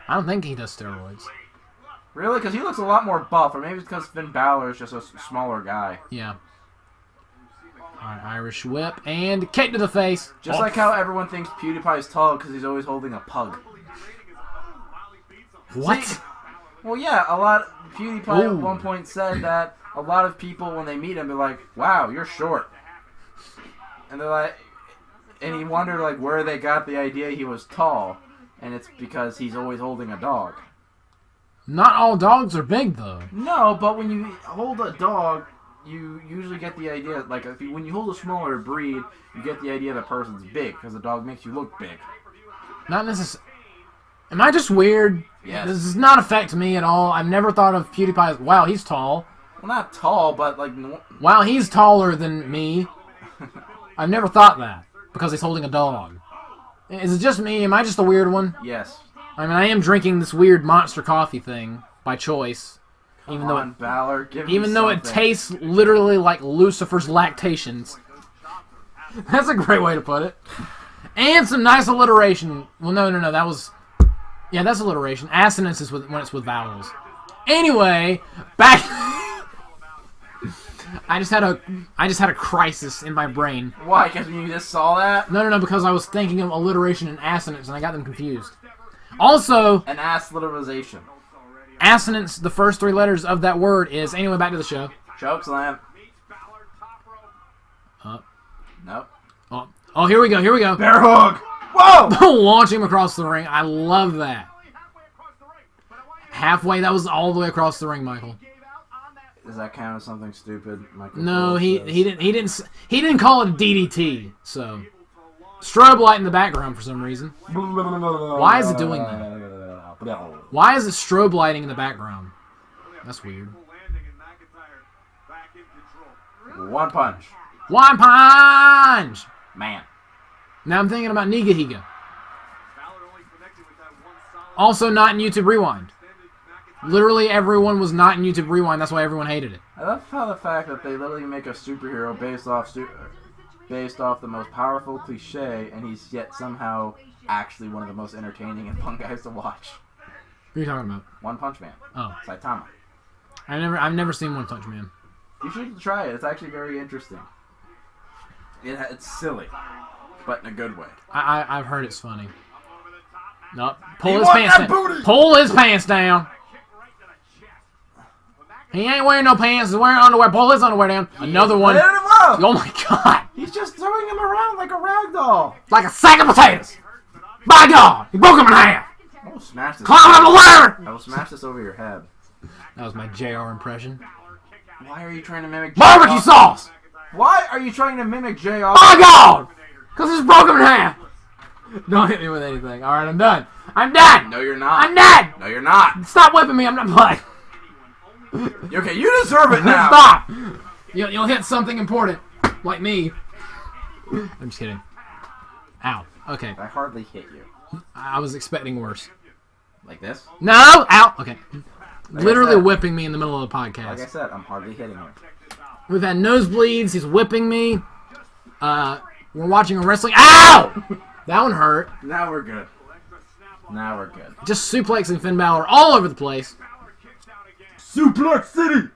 I don't think he does steroids. Really? Because he looks a lot more buff, or maybe it's because Finn Balor is just a smaller guy. Yeah. Alright, Irish whip and kick to the face. Just like how everyone thinks PewDiePie is tall because he's always holding a pug. What? See, well, yeah, PewDiePie at one point said that a lot of people, when they meet him, they're like, wow, you're short. And they're like, and he wondered, like, where they got the idea he was tall. And it's because he's always holding a dog. Not all dogs are big, though. No, but when you hold a dog, you usually get the idea, like, when you hold a smaller breed, you get the idea the person's big, because the dog makes you look big. Not necessarily. Am I just weird? Yes. This does not affect me at all. I've never thought of PewDiePie as, wow, he's tall. Well, not tall, but, like... Wow, he's taller than me. I've never thought that, because he's holding a dog. Is it just me? Am I just a weird one? Yes. I mean, I am drinking this weird Monster coffee thing by choice. Even though it tastes literally like Lucifer's lactations. That's a great way to put it. And some nice alliteration. Well, no, that was... Yeah, that's alliteration. Assonance is when it's with vowels. Anyway, back... I just had a crisis in my brain. Why? Because you just saw that? No, because I was thinking of alliteration and assonance, and I got them confused. Also... An ass-literization. Assonance, the first 3 letters of that word is... Anyway, back to the show. Chokeslam. Nope. Oh, here we go. Bear hug! Whoa! Launching him across the ring. I love that. Halfway, that was all the way across the ring, Michael. Does that count as something stupid? Michael No, he didn't call it a DDT. So, strobe light in the background for some reason. Why is it doing that? Why is it strobe lighting in the background? That's weird. One punch. One punch! Man. Now I'm thinking about Nigahiga. Also not in YouTube Rewind. Literally everyone was not in YouTube Rewind. That's why everyone hated it. I love how the fact that they literally make a superhero based off the most powerful cliche, and he's yet somehow actually one of the most entertaining and fun guys to watch. Who are you talking about? One Punch Man. Oh. Saitama. I've never seen One Punch Man. You should try it. It's actually very interesting. It's silly, but in a good way. I've heard it's funny. Nope. Pull his pants down. Pull his pants down. He ain't wearing no pants. He's wearing underwear. Pull his underwear down. Another one. Oh my god. He's just throwing him around like a rag doll. Like a sack of potatoes. By God. He broke him in half. I will smash this. Climb up the ladder. I will smash this over your head. That was my JR impression. Why are you trying to mimic Barbecue sauce. Why are you trying to mimic JR? By God. Because he's broke him in half. Don't hit me with anything. Alright, I'm done. I'm done. No, you're not. I'm done. No, you're not. Stop whipping me. I'm not playing. Okay, you deserve it now. Stop. You'll hit something important. Like me. I'm just kidding. Ow. Okay. I hardly hit you. I was expecting worse. Like this? No! Ow! Okay. Like Literally said, whipping me in the middle of the podcast. Like I said, I'm hardly hitting him. We've had nosebleeds. He's whipping me. We're watching a wrestling... Ow! That one hurt. Now we're good. Now we're good. Just suplexing Finn Balor all over the place. Suplex City!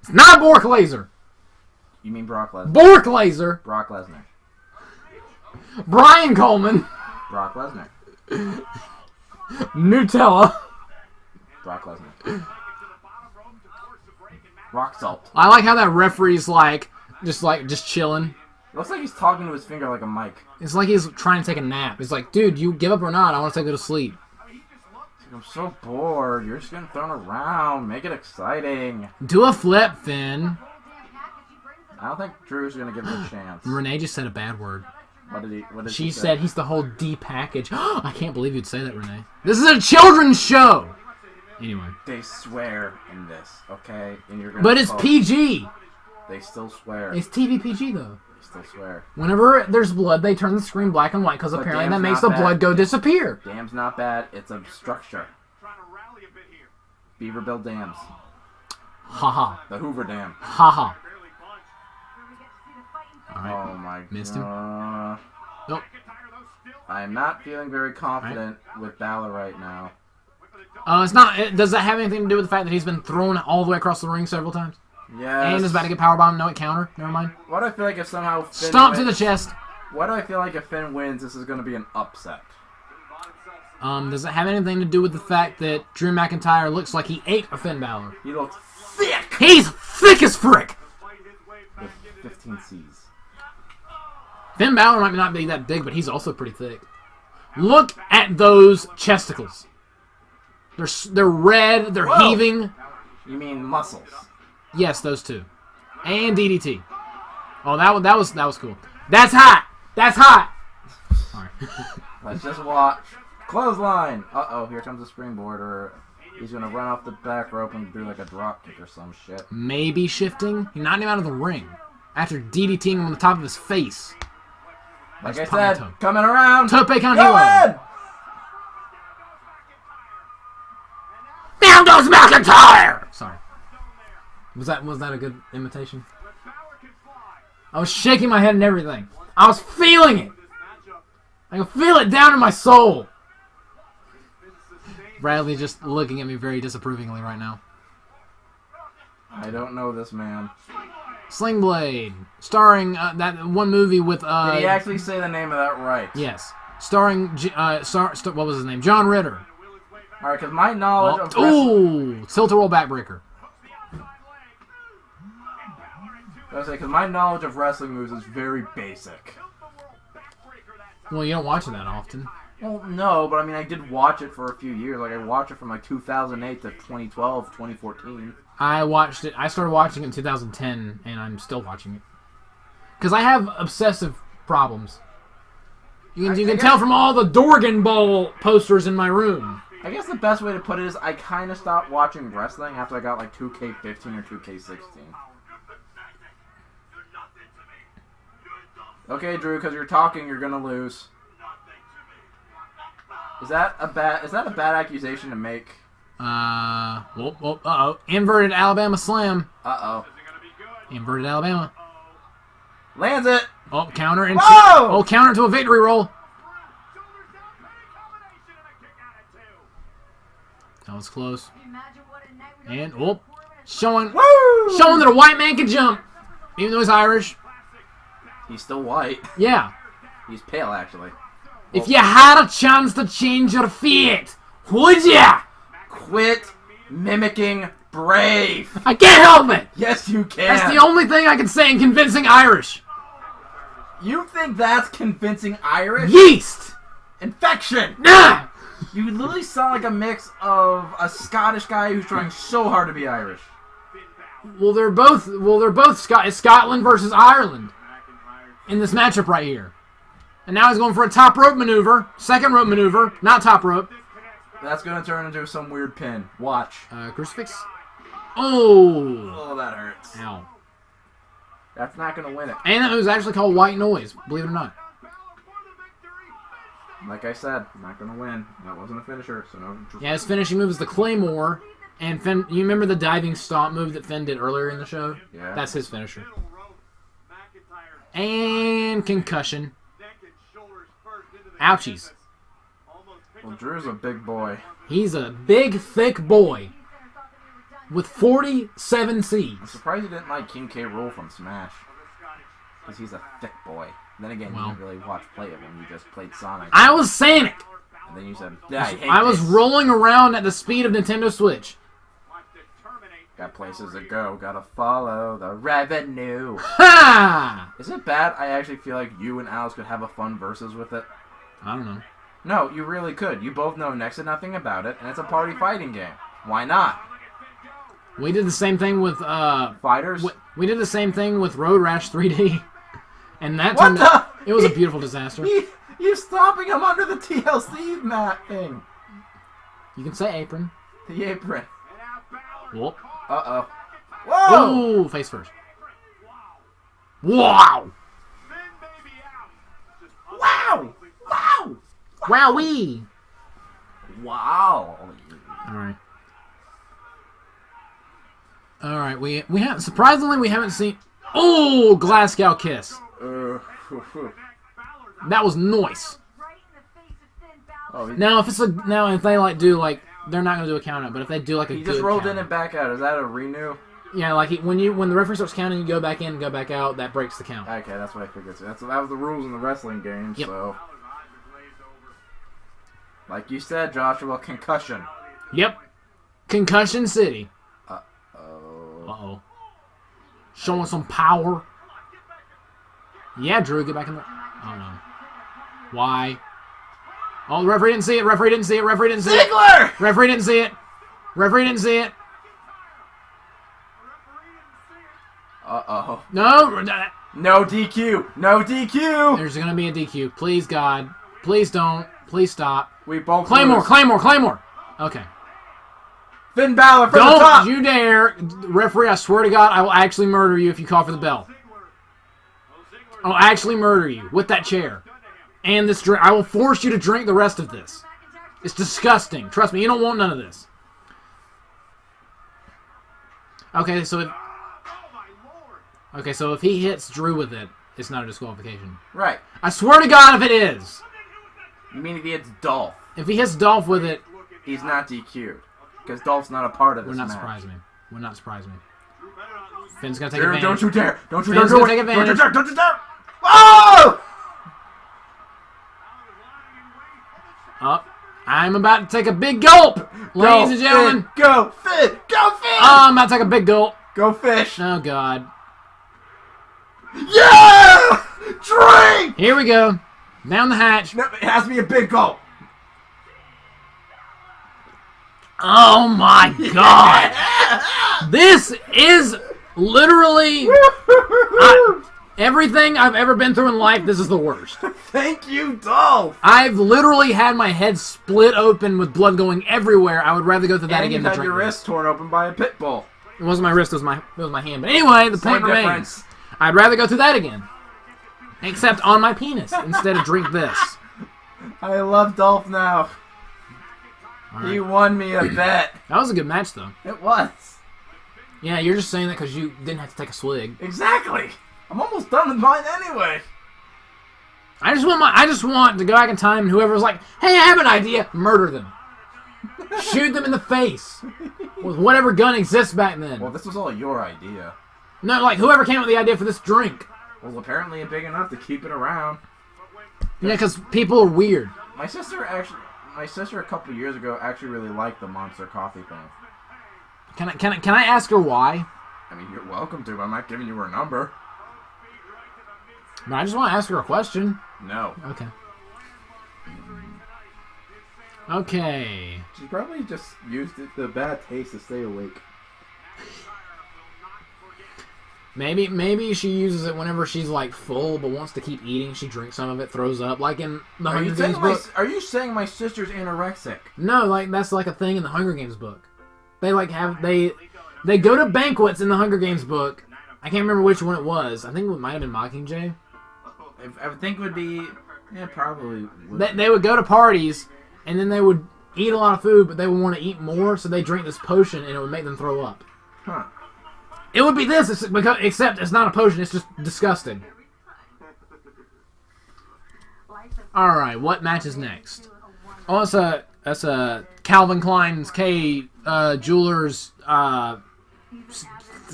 It's not Bork Laser. You mean Brock Lesnar? Bork Laser. Brock Lesnar. Brian Coleman. Brock Lesnar. Nutella. Brock Lesnar. Rock salt. I like how that referee's just chilling. It looks like he's talking to his finger like a mic. It's like he's trying to take a nap. It's like, dude, you give up or not? I want to go to sleep. I'm so bored. You're just getting thrown around. Make it exciting. Do a flip, Finn. I don't think Drew's gonna give him a chance. Renee just said a bad word. What did she say? said he's the whole D package. I can't believe you'd say that, Renee. This is a children's show. Anyway. They swear in this, okay? And you're gonna but it's PG. They still swear. It's TV PG though. They still swear. Whenever there's blood, they turn the screen black and white because apparently that makes the blood go disappear. Dam's not bad. It's a structure. Beaverville Dams. Haha. The Hoover Dam. Haha. Alright. Oh my god. Missed him. Nope. I'm not feeling very confident with Balor right now. It's not. Does that have anything to do with the fact that he's been thrown all the way across the ring several times? Yeah. And is about to get powerbomb. No, it counter. Never mind. What do I feel like if somehow Finn Stomp to wins? the chest. What do I feel like if Finn wins? This is going to be an upset. Does it have anything to do with the fact that Drew McIntyre looks like he ate a Finn Balor? He looks thick. He's thick as frick. With 15 C's. Finn Balor might not be that big, but he's also pretty thick. Look at those chesticles. They're red. They're Whoa. heaving. You mean muscles? Yes, those two. And DDT. Oh, that was cool. That's hot. That's hot. Sorry. Let's just watch. Clothesline. Uh-oh, here comes a springboard, or he's going to run off the back rope and do like a drop kick or some shit. Maybe shifting. He knocked him out of the ring after DDTing him on the top of his face. Like That's I said, Panto. coming around. Tope con Go hilo. in! Down goes McIntyre! Sorry. Was that a good imitation? I was shaking my head and everything. I was feeling it. I can feel it down in my soul. Bradley just looking at me very disapprovingly right now. I don't know this man. Sling Blade, starring that one movie with. Did he actually say the name of that right? Yes, starring. What was his name? John Ritter. All right, because my knowledge of wrestling. Ooh, tilt-a-roll backbreaker. I was say because my knowledge of wrestling moves is very basic. Well, you don't watch it that often. Well, no, but I mean, I did watch it for a few years. Like I watched it from like 2008 to 2012, 2014. I watched it. I started watching it in 2010, and I'm still watching it because I have obsessive problems. You can tell from all the Dorgan Ball posters in my room. I guess the best way to put it is I kind of stopped watching wrestling after I got like 2K15 or 2K16. Okay, Drew, because you're talking, you're gonna lose. Is that a bad accusation to make? Uh-oh. Inverted Alabama Slam. Uh-oh. Inverted Alabama. Lands it! Oh, counter and Whoa! counter to a victory roll. That was close. And showing that a white man can jump, even though he's Irish. He's still white. Yeah. He's pale, actually. If you had a chance to change your fate, would ya? Quit mimicking Brave. I can't help it. Yes, you can. That's the only thing I can say in convincing Irish. You think that's convincing Irish? Yeast. Infection. Nah. You literally sound like a mix of a Scottish guy who's trying so hard to be Irish. Well, they're both Scotland versus Ireland in this matchup right here. And now he's going for a top rope maneuver, second rope maneuver, not top rope. That's going to turn into some weird pin. Watch. Crucifix. Oh. Oh, that hurts. Ow. That's not going to win it. And that was actually called White Noise, believe it or not. Like I said, not going to win. That wasn't a finisher, so no. Yeah, his finishing move is the Claymore. And Finn, you remember the diving stomp move that Finn did earlier in the show? Yeah. That's his finisher. And concussion. Ouchies. Well, Drew's a big boy. He's a big, thick boy with 47 I'm C's. surprised you didn't like King K. Rool from Smash. Because he's a thick boy. Then again, you didn't really watch play of him. You just played Sonic. I was saying it. And then you said, yeah, I hate I was this. rolling around at the speed of Nintendo Switch. Got places to go. Gotta follow the revenue. Ha! Is it bad? I actually feel like you and Alice could have a fun versus with it. I don't know. No, you really could. You both know next to nothing about it, and it's a party fighting game. Why not? We did the same thing with Fighters? we did the same thing with Road Rash 3D, and that What turned the? out, it was a beautiful disaster. You stomping him under the TLC mat thing. You can say apron. The apron. Whoop. Uh-oh. Whoa! Ooh, face first. Wow! Wow! Wow! Wowee! Wow! All right. We have surprisingly we haven't seen. Oh, Glasgow kiss. That was noise. Oh, Now if they like do like they're not gonna do a count out, but if they do like a he good just rolled count in and back out. Is that a renew? yeah, like when the referee starts counting, you go back in, go back out. That breaks the count. Okay, that's what I figured. So that was the rules in the wrestling game. Yep. So, like you said, Joshua, concussion. Yep. Concussion City. Oh. Uh-oh. Showing some power. Yeah, Drew, get back in the... Oh, no. Why? Oh, the referee didn't see it. Referee didn't see it. Referee didn't see it. Ziggler! Referee didn't see it. Referee didn't see it. Uh-oh. No. No DQ. No DQ. There's going to be a DQ. Please, God. Please don't. Please stop. We both Claymore, lose. Claymore, Claymore. Okay. Finn Balor from the Don't top. you dare. Referee, I swear to God, I will actually murder you if you call for the bell. I'll actually murder you with that chair. And this drink. I will force you to drink the rest of this. It's disgusting. Trust me, you don't want none of this. Okay, so if he hits Drew with it, it's not a disqualification. Right. I swear to God, if it is. You mean if he hits Dolph, If he hits Dolph with it, he's not DQ'd. Because Dolph's not a part of this would not match. surprise me. Would not surprise me. Finn's gonna take Aaron, advantage. don't you dare! Don't you Finn's dare! gonna take Don't you advantage. dare! Don't you dare! Oh! Up. I'm about to take a big gulp, ladies and gentlemen. Finn, go Finn! Go Finn! Oh, I'm about to take a big gulp. Go fish! Oh, God. Yeah! Drink! Here we go. Down the hatch. No, it has to be a big gulp. Oh, my God. This is literally... everything I've ever been through in life, this is the worst. Thank you, Dolph. I've literally had my head split open with blood going everywhere. I would rather go through that And again you than had drink your this. wrist torn open by a pit bull. It wasn't my wrist, it was my hand. But anyway, the point Same remains. difference. I'd rather go through that again. Except on my penis instead of drink this. I love Dolph now. All He right. won me a bet. That was a good match, though. It was. Yeah, you're just saying that because you didn't have to take a swig. Exactly. I'm almost done with mine anyway. I just want to go back in time and whoever's like, hey, I have an idea, murder them. Shoot them in the face. With whatever gun exists back then. Well, this was all your idea. No, like whoever came up with the idea for this drink. Was apparently big enough to keep it around. Yeah, because people are weird. My sister a couple years ago actually really liked the Monster Coffee thing. Can I ask her why? I mean, you're welcome to, but I'm not giving you her number. But I just want to ask her a question. No. Okay. Okay. She probably just used the bad taste to stay awake. Maybe she uses it whenever she's like full but wants to keep eating. She drinks some of it, throws up, like in the Hunger Games book. Are you saying my sister's anorexic? No, like that's like a thing in the Hunger Games book. They like have they go to banquets in the Hunger Games book. I can't remember which one it was. I think it might have been Mockingjay. I would think it would be, yeah, probably. Would. They would go to parties and then they would eat a lot of food, but they would want to eat more, so they drink this potion and it would make them throw up. Huh. It would be this, except it's not a potion. It's just disgusting. All right, what match is next? Oh, that's a Calvin Klein's Jewelers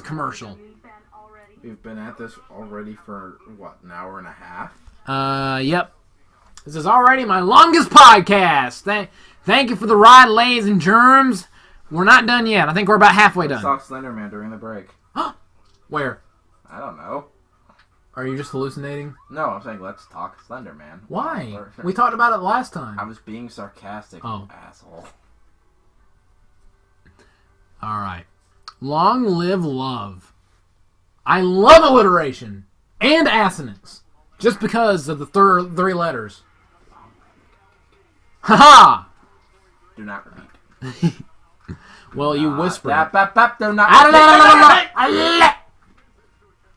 commercial. We've been at this already for what, an hour and a half? Yep. This is already my longest podcast. Thank you for the ride, ladies and germs. We're not done yet. I think we're about halfway done. Let's talk Slenderman during the break. Where? I don't know. Are you just hallucinating? No, I'm saying let's talk Slenderman. Why? We talked about it last time. I was being sarcastic, Oh. you asshole. All right. Long live love. I love alliteration and assonance just because of the three letters. Ha Do not repeat. Well, you whispered. Do not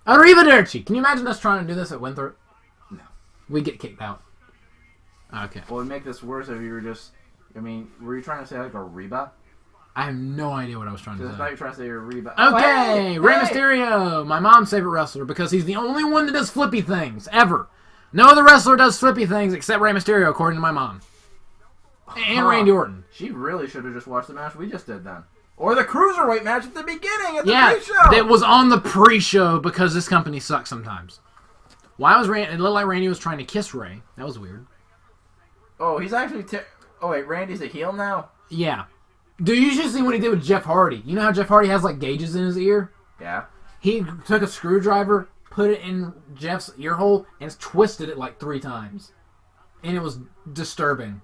Arrivederci. Can you imagine us trying to do this at Winthrop? No. We get kicked out. Okay. Well, it would make this worse if you were just... I mean, were you trying to say like a Reba? I have no idea what I was trying to Because I say. thought you were trying to say a Reba. Okay, Rey Mysterio, my mom's favorite wrestler, because he's the only one that does flippy things, ever. No other wrestler does flippy things except Rey Mysterio, according to my mom. And Randy Orton. She really should have just watched the match we just did then. Or the Cruiserweight match at the beginning of the Yeah, pre-show. that was on the pre-show because this company sucks sometimes. Why was Randy? It looked like Randy was trying to kiss Ray. That was weird. Oh, he's actually... oh, wait, Randy's a heel now? Yeah. Dude, you should see what he did with Jeff Hardy. You know how Jeff Hardy has, like, gauges in his ear? Yeah. He took a screwdriver, put it in Jeff's ear hole, and twisted it, like, 3 times. And it was disturbing.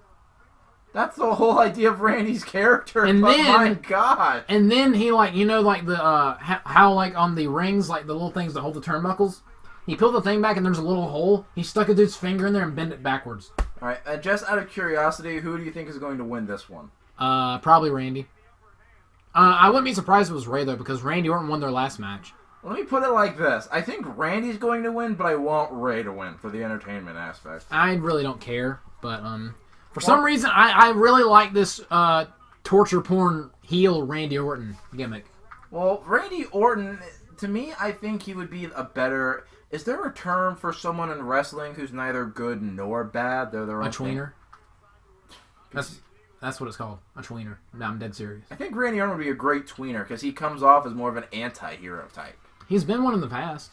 That's the whole idea of Randy's character. And but then... my God. And then he, like, you know, like, the, how, like, on the rings, like, the little things that hold the turnbuckles? He peeled the thing back and there's a little hole. He stuck a dude's finger in there and bent it backwards. Alright, just out of curiosity, who do you think is going to win this one? Probably Randy. I wouldn't be surprised if it was Ray, though, because Randy Orton won their last match. Let me put it like this. I think Randy's going to win, but I want Ray to win for the entertainment aspect. I really don't care, but for some reason, I really like this torture porn heel Randy Orton gimmick. Well, Randy Orton, to me, I think he would be a better... Is there a term for someone in wrestling who's neither good nor bad? They're their own A tweener? thing? That's what it's called. A tweener. No, I'm dead serious. I think Randy Orton would be a great tweener because he comes off as more of an anti-hero type. He's been one in the past.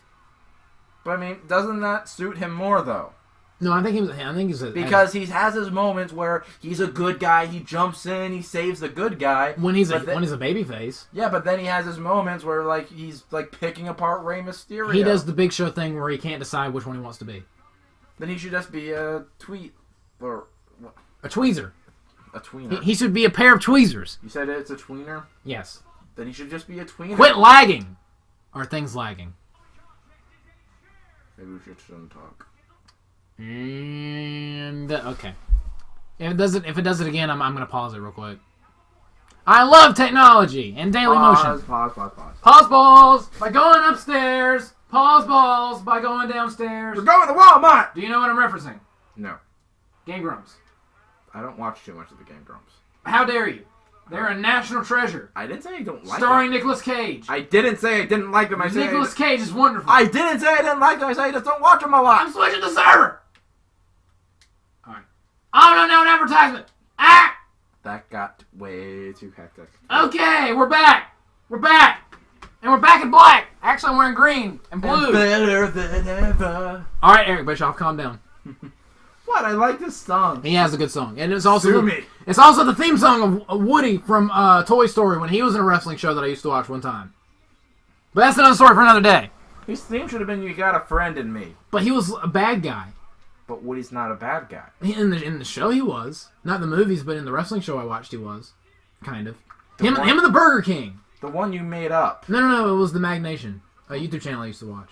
But, I mean, doesn't that suit him more, though? No, I think he's Because he has his moments where he's a good guy, he jumps in, he saves the good guy. when he's a babyface. Yeah, but then he has his moments where like he's like picking apart Rey Mysterio. He does the Big Show thing where he can't decide which one he wants to be. Then he should just be a tweet or what? A tweezer. A tweener. He should be a pair of tweezers. You said it's a tweener? Yes. Then he should just be a tweener. Quit lagging. Are things lagging? Maybe we shouldn't talk. And okay, if it does it again, I'm gonna pause it real quick. I love technology and daily motion. Pause by going upstairs. Pause balls by going downstairs. We're going to Walmart. Do you know what I'm referencing? No, Game Grumps. I don't watch too much of the Game Grumps. How dare you? They're a national treasure. I didn't say I don't like Starring them. Nicolas Cage. I didn't say I didn't like them. I said Nicolas Cage is wonderful. I didn't say I didn't like them. I said I just don't watch them a lot. I'm switching the server. All right. Oh no, an advertisement. Ah. That got way too hectic. Okay, we're back. We're back. And we're back in black. Actually, I'm wearing green and blue. And better than ever. All right, Eric Bischoff, calm down. What? I like this song. He has a good song, and it's also Sue me. It's also the theme song of Woody from Toy Story when he was in a wrestling show that I used to watch one time. But that's another story for another day. His theme should have been "You Got a Friend in Me," But he was a bad guy. but Woody's not a bad guy. In the show, he was not in the movies, but in the wrestling show I watched, he was kind of him one- and the Burger King. The one you made up. No, it was the Magnation, a YouTube channel I used to watch.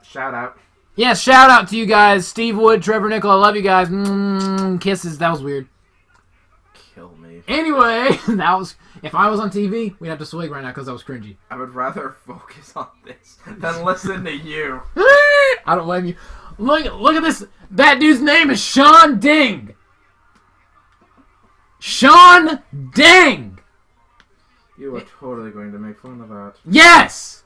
Shout out. Yes, shout out to you guys, Steve Wood, Trevor Nickel. I love you guys. Kisses. That was weird. Kill me. Anyway, that was. If I was on TV, we'd have to swig right now because that was cringy. I would rather focus on this than listen to you. I don't blame you. Look at this. That dude's name is Sean Ding. Sean Ding. You are totally going to make fun of that. Yes.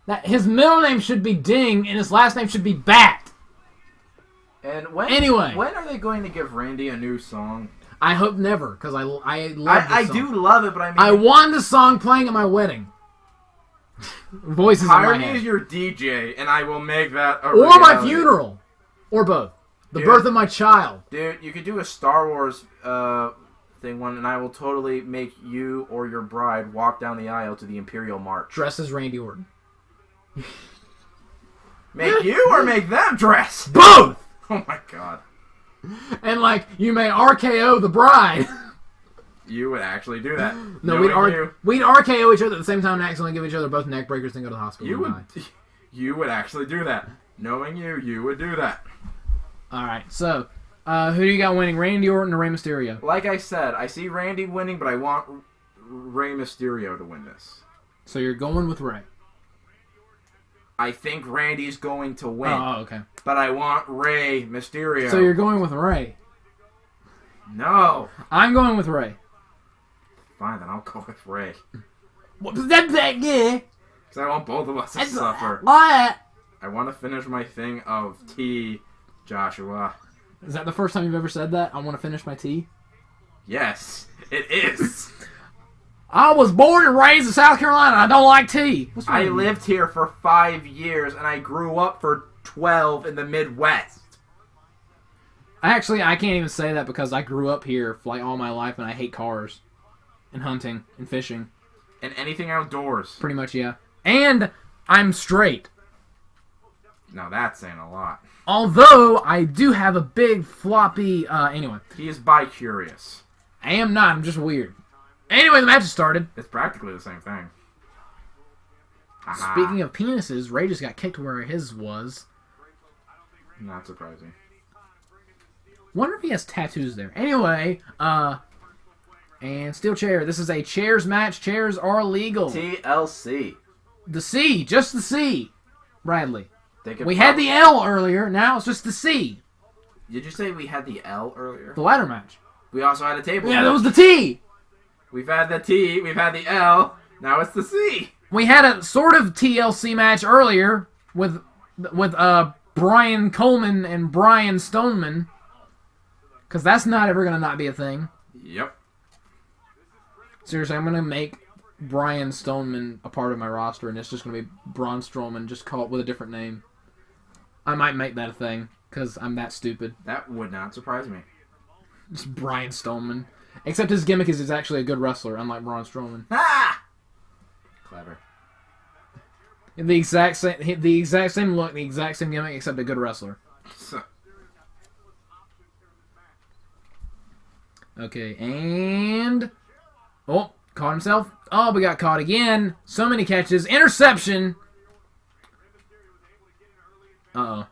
That his middle name should be Ding and his last name should be Bat. And when are they going to give Randy a new song? I hope never, because I love this I song. do love it, but I mean, I want the song playing at my wedding. Voices in my hire me head. as your DJ, and I will make that a Or my reality. funeral. Or both. The Dude. birth of my child. Dude, you could do a Star Wars thing one, and I will totally make you or your bride walk down the aisle to the Imperial March. Dressed as Randy Orton. Make you or make them dress? Both! Oh my god. And like, you may RKO the bride. You would actually do that. No, Knowing we'd RKO each other at the same time and accidentally give each other both neck breakers and go to the hospital. You would actually do that. Knowing you would do that. Alright, so, who do you got winning? Randy Orton or Rey Mysterio? Like I said, I see Randy winning, but I want Rey Mysterio to win this. So you're going with Rey. I think Randy's going to win. Oh, okay. But I want Rey Mysterio. So you're going with Rey. No. I'm going with Rey. Fine, then I'll go with Rey. What was that yeah? Because I want both of us to suffer. What? I want to finish my thing of tea, Joshua. Is that the first time you've ever said that? I want to finish my tea. Yes, it is. I was born and raised in South Carolina. And I don't like tea. What's wrong I with you? lived here for 5 years, and I grew up for 12 in the Midwest. Actually, I can't even say that because I grew up here for like all my life, and I hate cars, and hunting, and fishing. And anything outdoors. Pretty much, yeah. And I'm straight. Now that's saying a lot. Although I do have a big floppy. Anyway, He is bi-curious. I am not. I'm just weird. Anyway, the match has started. It's practically the same thing. Aha. Speaking of penises, Ray just got kicked where his was. Not surprising. Wonder if he has tattoos there. Anyway, and steel chair. This is a chairs match. Chairs are legal. TLC. The C, just the C, Bradley. We had the L earlier. Now it's just the C. Did you say we had the L earlier? The ladder match. We also had a table. Yeah, that was the T. We've had the T. We've had the L. Now it's the C. We had a sort of TLC match earlier with Brian Coleman and Brian Stoneman. Because that's not ever going to not be a thing. Yep. Seriously, I'm going to make Brian Stoneman a part of my roster, and it's just going to be Braun Strowman, just call it with a different name. I might make that a thing, because I'm that stupid. That would not surprise me. Just Brian Stoneman. Except his gimmick is he's actually a good wrestler, unlike Braun Strowman. Ah! Clever. The exact same look, the exact same gimmick, except a good wrestler. Okay, and... Oh, caught himself. Oh, we got caught again. So many catches. Interception. Uh-oh.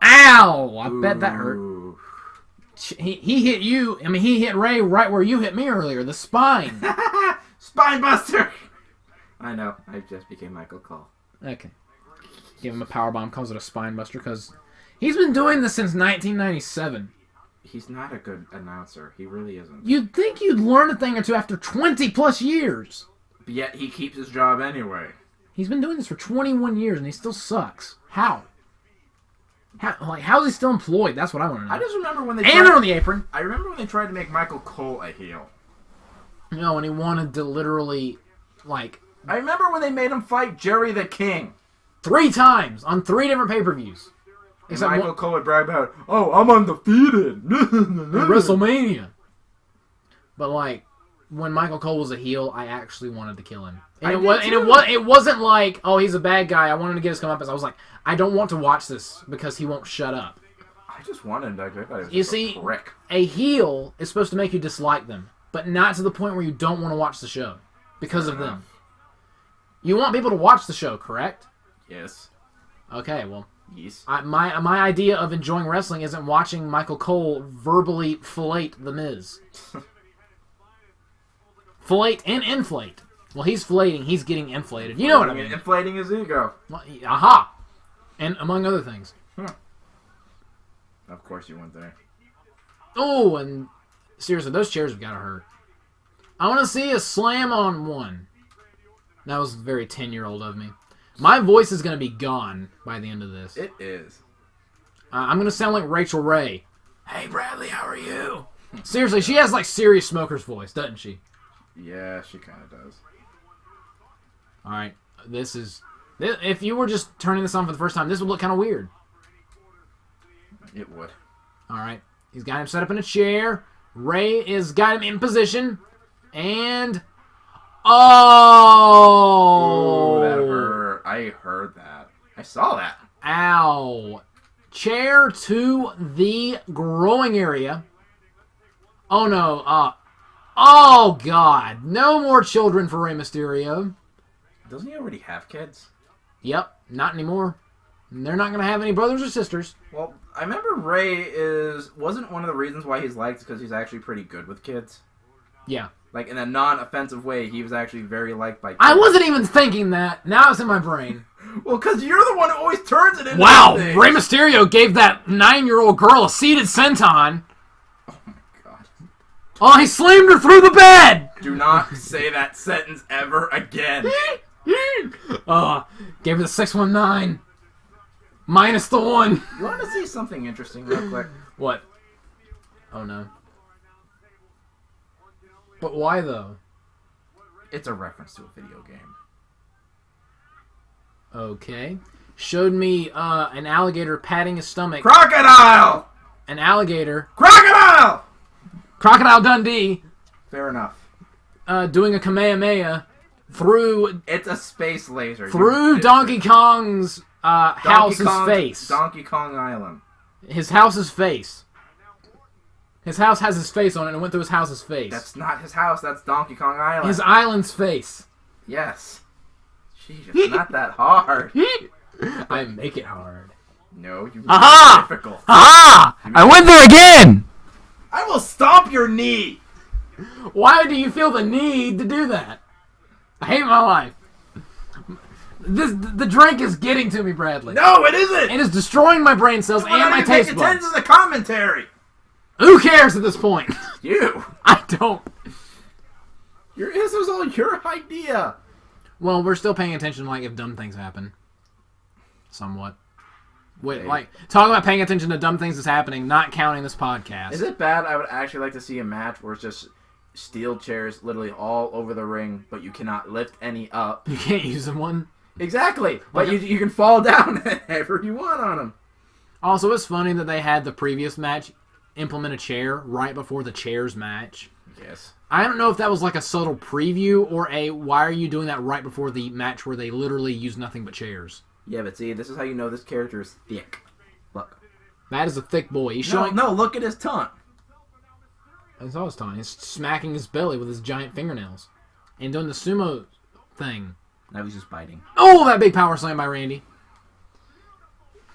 Ow! I bet that hurt. Ooh. He hit you. I mean, he hit Ray right where you hit me earlier. The spine. Spine buster! I know. I just became Michael Cole. Okay. Give him a powerbomb. Calls it a spine buster because he's been doing this since 1997. He's not a good announcer. He really isn't. You'd think you'd learn a thing or two after 20 plus years. But yet he keeps his job anyway. He's been doing this for 21 years and he still sucks. How? How is he still employed? That's what I want to know. I just remember when they And they're on the apron. I remember when they tried to make Michael Cole a heel. You know, and he wanted to literally, like... I remember when they made him fight Jerry the King. 3 times on 3 different pay-per-views. And Michael Cole would brag about, oh, I'm undefeated. WrestleMania. But, like, when Michael Cole was a heel, I actually wanted to kill him. And it wasn't like, oh, he's a bad guy. I wanted to get his comeuppance. I was like, I don't want to watch this because he won't shut up. I just wanted to. I thought he was You just see, a prick. a heel is supposed to make you dislike them, but not to the point where you don't want to watch the show because of them. You want people to watch the show, correct? Yes. Okay, well, Yes. my idea of enjoying wrestling isn't watching Michael Cole verbally fillet The Miz. Fillet and inflate. Well, he's filleting, he's getting inflated. You know what I mean. Inflating his ego. Well, aha! And among other things. Of course you went there. Oh, and seriously, those chairs have got to hurt. I want to see a slam on one. That was very 10-year-old of me. My voice is going to be gone by the end of this. It is. I'm going to sound like Rachel Ray. Hey, Bradley, how are you? Seriously, she has like serious smoker's voice, doesn't she? Yeah, she kind of does. All right, if you were just turning this on for the first time, this would look kind of weird. It would. All right, he's got him set up in a chair. Ray is got him in position, and Oh, that hurt. I heard that. I saw that. Ow. Chair to the growing area. Oh, no. Oh, God. No more children for Rey Mysterio. Doesn't he already have kids? Yep. Not anymore. They're not going to have any brothers or sisters. Well, I remember Ray wasn't one of the reasons why he's liked because he's actually pretty good with kids. Yeah. Like, in a non-offensive way, he was actually very liked by kids. I wasn't even thinking that. Now it's in my brain. Well, because you're the one who always turns it into Wow, things. Rey Mysterio gave that 9-year-old girl a seated senton. Oh, my God. Oh, he slammed her through the bed! Do not say that sentence ever again. Gave her the 619. Minus the 1. You want to see something interesting real quick? What? Oh no. But why though? It's a reference to a video game. Okay. Showed me an alligator patting his stomach. Crocodile! An alligator. Crocodile! Crocodile Dundee. Fair enough. Doing a Kamehameha through It's a space laser. Donkey Kong's house's face. Donkey Kong Island. His house's face. His house has his face on it and it went through his house's face. That's not his house. That's Donkey Kong Island. His island's face. Yes. Jeez, it's not that hard. I make it hard. No, you make Aha! it difficult. Aha! I went there again! I will stomp your knee! Why do you feel the need to do that? I hate my life. The drink is getting to me, Bradley. No, it isn't! It is destroying my brain cells and my taste buds. Attention to the commentary! Who cares at this point? You! I don't. This was all your idea! Well, we're still paying attention, like, if dumb things happen. Somewhat. Wait, like, talking about paying attention to dumb things that's happening, not counting this podcast. Is it bad? I would actually like to see a match where it's just steel chairs literally all over the ring, but you cannot lift any up. You can't use them one? Exactly! But you can fall down whenever you want on them. Also, it's funny that they had the previous match implement a chair right before the chairs match. Yes. I don't know if that was like a subtle preview or why are you doing that right before the match where they literally use nothing but chairs? Yeah, but see, this is how you know this character is thick. Look. That is a thick boy. He's showing. No, look at his tongue. That's all his tongue. He's smacking his belly with his giant fingernails. And doing the sumo thing. Now he's just biting. Oh, that big power slam by Randy.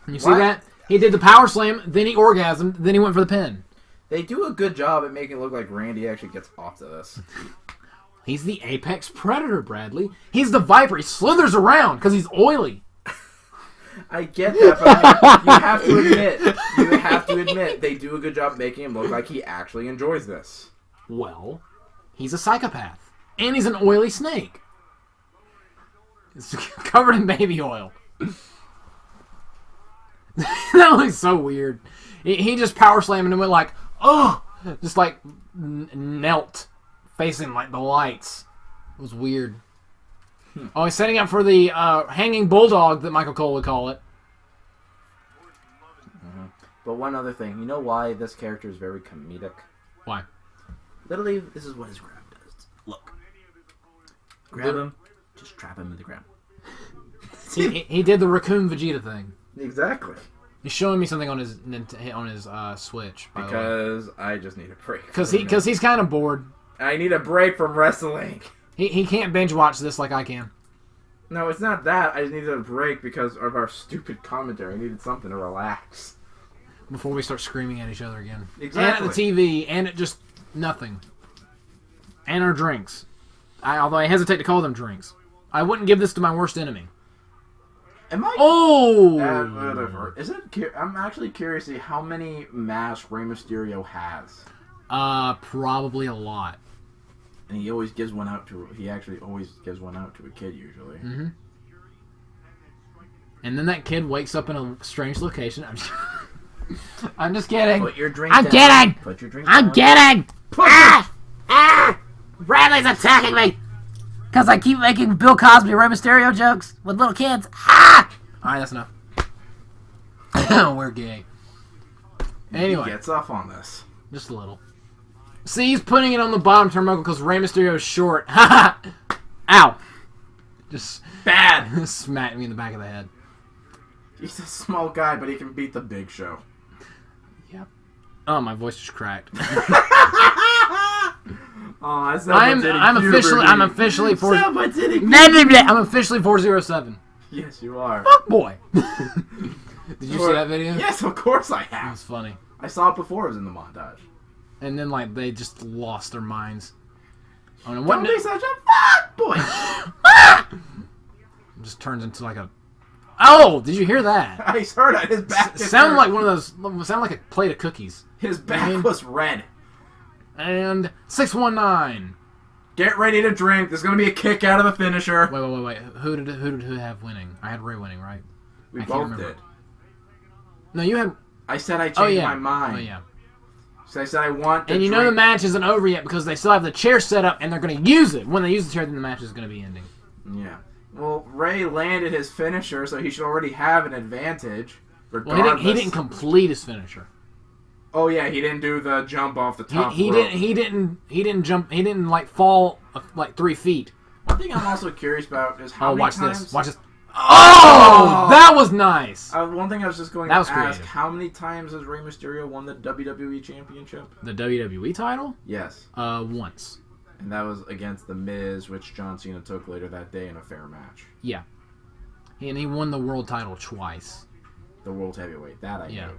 You see that? He did the power slam, then he orgasmed, then he went for the pin. They do a good job at making it look like Randy actually gets off to this. He's the apex predator, Bradley. He's the viper. He slithers around because he's oily. I get that, but you have to admit, they do a good job making him look like he actually enjoys this. Well, he's a psychopath. And he's an oily snake. It's covered in baby oil. That looks so weird. He just power slammed and went like, oh! Just like knelt, facing like the lights. It was weird. Oh, he's setting up for the hanging bulldog that Michael Cole would call it. Mm-hmm. But one other thing, you know why this character is very comedic? Why? Literally, this is what his grab does. Look. Grab him, just trap him in the ground. He did the raccoon Vegeta thing. Exactly. He's showing me something on his Switch. Because I just need a break. Because he's kind of bored. I need a break from wrestling. He can't binge watch this like I can. No, it's not that. I just needed a break because of our stupid commentary. I needed something to relax. Before we start screaming at each other again. Exactly. And at the TV, and at just nothing. And our drinks. Although I hesitate to call them drinks. I wouldn't give this to my worst enemy. Am I? Oh! Whatever. Is it? I'm actually curious to see how many masks Rey Mysterio has. Probably a lot. And he always gives one out to. He actually always gives one out to a kid usually. Mm-hmm. And then that kid wakes up in a strange location. I'm just kidding. Put your drink I'm down. kidding. Put your drink I'm down. kidding. Ah! Bradley's attacking me because I keep making Bill Cosby, Rey Mysterio jokes with little kids. Ah! All right, that's enough. We're gay. Anyway, He gets off on this. just a little. See, he's putting it on the bottom turnbuckle because Rey Mysterio is short. Ow! Just Bad. smacked me in the back of the head. He's a small guy, but he can beat the Big Show. Yep. Oh, my voice just cracked. I'm officially 407. Yes, you are. Fuck boy. Did you see that video? Yes, of course I It have. was funny. I saw it before it was in the montage. And then like they just lost their minds. Oh, and Don't be such a fuck boy. Just turns into like a. Oh, did you hear that? I heard it. His back. Sounded like one of those. Sounded like a plate of cookies. His back was red. And 619. Get ready to drink. There's gonna be a kick out of the finisher. Wait. Who did have winning? I had Ray winning, right? We I can't both remember. did. No, you had. I said I changed my mind. Oh yeah. So I said I want to And you know the match isn't over yet because they still have the chair set up and they're going to use it. When they use the chair, then the match is going to be ending. Yeah. Well, Ray landed his finisher, so he should already have an advantage. Well, Regardless. he didn't complete his finisher. Oh yeah, he didn't do the jump off the top. He rope. didn't jump. He didn't like fall like 3 feet. One thing I'm also curious about is how many watch times... this. Watch this. Oh, that was nice. One thing I was just going to ask, creative. how many times has Rey Mysterio won the WWE Championship? The WWE title? Yes. Once. And that was against The Miz, which John Cena took later that day in a fair match. Yeah. And he won the world title twice. The World Heavyweight. That I know.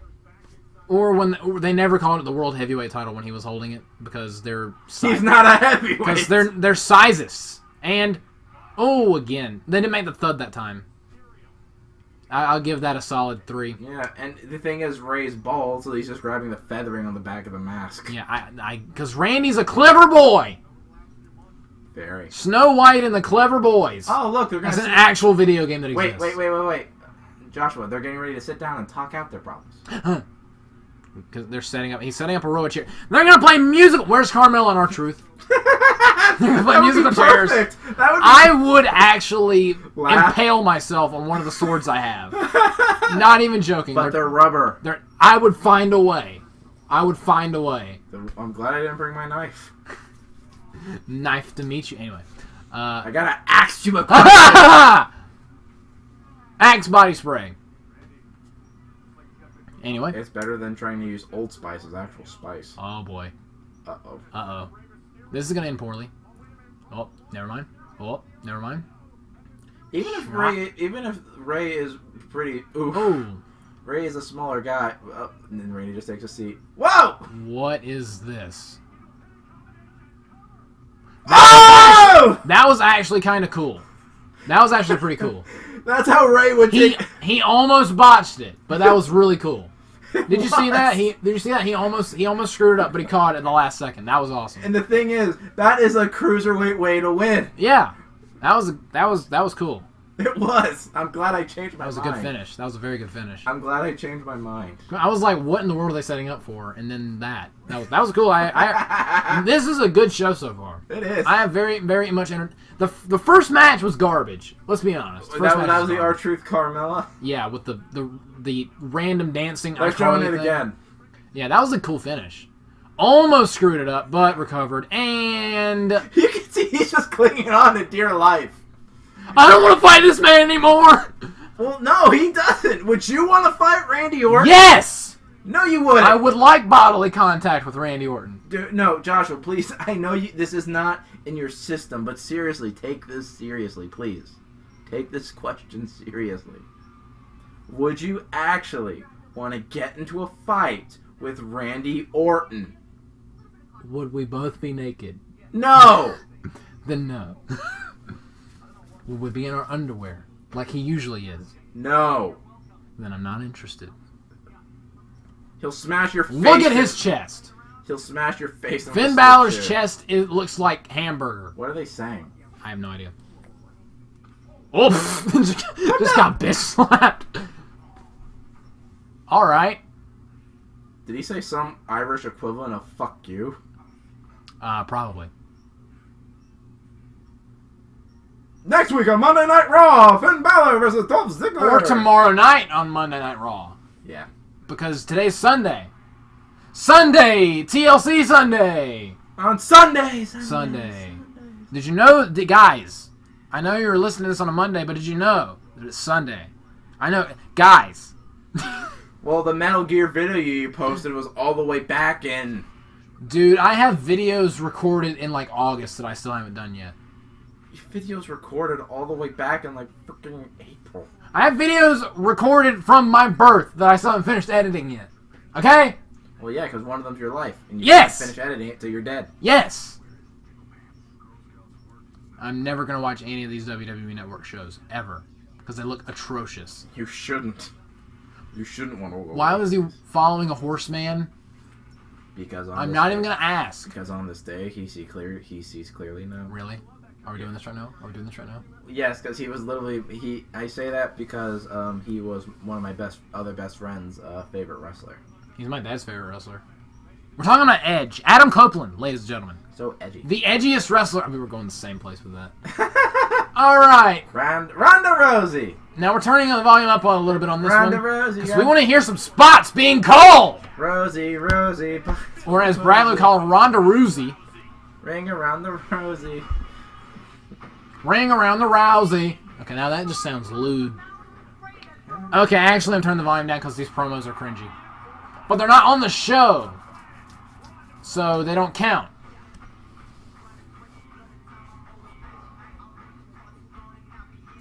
Or they never called it the World Heavyweight title when he was holding it because they're... He's not a heavyweight! Because they're sizes. And... Oh, again. They didn't make the thud that time. I'll give that a solid 3. Yeah, and the thing is, Ray's bald, so he's just grabbing the feathering on the back of the mask. Yeah, because Randy's a clever boy. Very. Snow White and the Clever Boys. Oh, look, they're gonna... That's an actual video game that exists. Wait. Joshua, they're getting ready to sit down and talk out their problems. Because they're setting up... He's setting up a row of chairs. They're going to play musical... Where's Carmella and R-Truth? They're going to play musical chairs. I would actually impale myself on one of the swords I have. Not even joking. But they're rubber. I would find a way. I'm glad I didn't bring my knife. Knife to meet you. Anyway. I gotta axe you a question. Axe body spray. Anyway. It's better than trying to use Old Spice as actual spice. Oh, boy. Uh-oh. This is going to end poorly. Oh, never mind. Even if Ray is pretty... Oof. Oh. Ray is a smaller guy. And then Randy just takes a seat. Whoa! What is this? Oh! That was actually kind of cool. That was actually pretty cool. That's how Ray would take... He almost botched it, but that was really cool. Did you see that? Did you see that? He almost screwed it up, but he caught it in the last second. That was awesome. And the thing is, that is a cruiserweight way to win. Yeah, that was cool. It was. I'm glad I changed my mind. That was a good finish. That was a very good finish. I'm glad I changed my mind. I was like, what in the world are they setting up for? And then that was cool. This is a good show so far. It is. I have very, very much the first match was garbage. Let's be honest. That was the R-Truth Carmella? Yeah, with the random dancing. They're showing it again. Yeah, that was a cool finish. Almost screwed it up, but recovered. And you can see he's just clinging on to dear life. I don't want to fight this man anymore. Well, no, he doesn't. Would you want to fight Randy Orton? Yes. No, you wouldn't. I would like bodily contact with Randy Orton. Dude, no, Joshua, please. I know this is not in your system, but seriously, take this seriously, please. Take this question seriously. Would you actually want to get into a fight with Randy Orton? Would we both be naked? No. Then no. Would we be in our underwear like he usually is? No. Then I'm not interested. He'll smash your face. Look at his chest. He'll smash your face. Finn Balor's chest, it looks like hamburger. What are they saying? I have no idea. Oh, just got bitch slapped. All right. Did he say some Irish equivalent of "fuck you"? Probably. Next week on Monday Night Raw, Finn Balor versus Dolph Ziggler. Or tomorrow night on Monday Night Raw. Yeah. Because today's Sunday. Sunday! TLC Sunday! On Sunday. Did you know, guys, I know you were listening to this on a Monday, but did you know that it's Sunday? I know, guys. Well, the Metal Gear video you posted was all the way back in... Dude, I have videos recorded in like August that I still haven't done yet. Videos recorded all the way back in like freaking April. I have videos recorded from my birth that I still haven't finished editing yet. Okay? Well, yeah, because one of them's your life. And you yes! can't finish editing it till you're dead. Yes! I'm never going to watch any of these WWE Network shows. Ever. Because they look atrocious. You shouldn't. You shouldn't want to go. Why was he following a horseman? Because I'm not even going to ask. Because on this day, he sees clearly now. Really? Are we doing this right now? Yes, because he was literally I say that because he was one of my other best friends' favorite wrestler. He's my dad's favorite wrestler. We're talking about Edge. Adam Copeland, ladies and gentlemen. So edgy. The edgiest wrestler. I mean, we're going the same place with that. All right. Ronda Rousey. Now we're turning the volume up a little bit on this Ronda one. Rousey. Because we want to hear some spots being called. Rosie. Or as Bradley would call it, Ronda Rousey. Ring around the Rosie. Ring around the Rousey. Okay, now that just sounds lewd. Okay, actually I'm turning the volume down because these promos are cringy. But they're not on the show. So they don't count.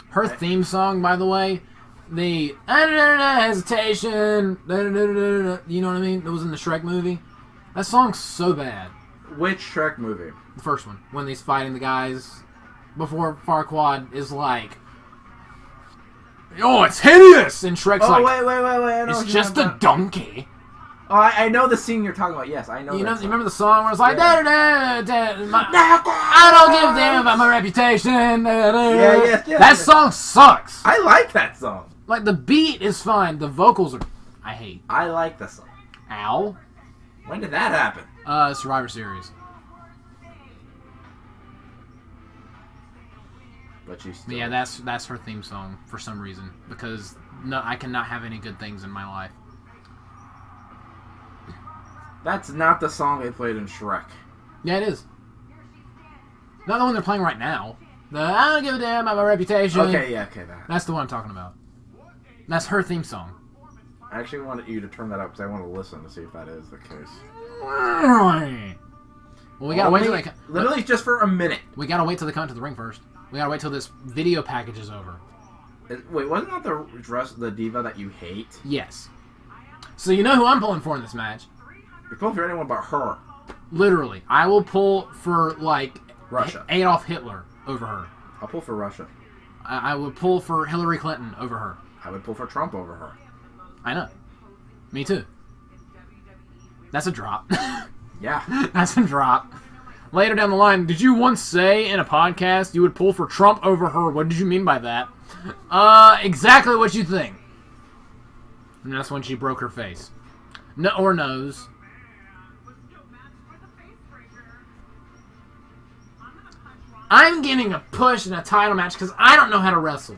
Her theme song, by the way, the hesitation, you know what I mean? It was in the Shrek movie. That song's so bad. Which Shrek movie? The first one, when he's fighting the guys before Farquaad is like, "Oh, it's hideous!" And Shrek's like, wait. I know "It's what just you're a donkey." Oh, I know the scene you're talking about. Yes, I know. You that song. remember the song where it's like, Yeah. I don't give a damn about my reputation. Yes. That song sucks. I like that song. Like, the beat is fine. The vocals are... I hate. I like the song. Ow. When did that happen? Survivor Series. But you still... But yeah, that's her theme song for some reason. Because no, I cannot have any good things in my life. That's not the song they played in Shrek. Yeah, it is. Not the one they're playing right now. The I don't give a damn about my reputation. Okay, that. That's the one I'm talking about. That's her theme song. I actually wanted you to turn that up because I want to listen to see if that is the case. Well, we gotta wait till they... Literally just for a minute. We gotta wait till they come to the ring first. We gotta wait till this video package is over. Wait, wasn't that the diva that you hate? Yes. So you know who I'm pulling for in this match? You're pulling for anyone but her. Literally. I will pull for, like... Russia. Adolf Hitler over her. I'll pull for Russia. I would pull for Hillary Clinton over her. I would pull for Trump over her. I know. Me too. That's a drop. Yeah. That's a drop. Later down the line, did you once say in a podcast you would pull for Trump over her? What did you mean by that? Exactly what you think. And that's when she broke her face. No, or nose. I'm getting a push in a title match because I don't know how to wrestle.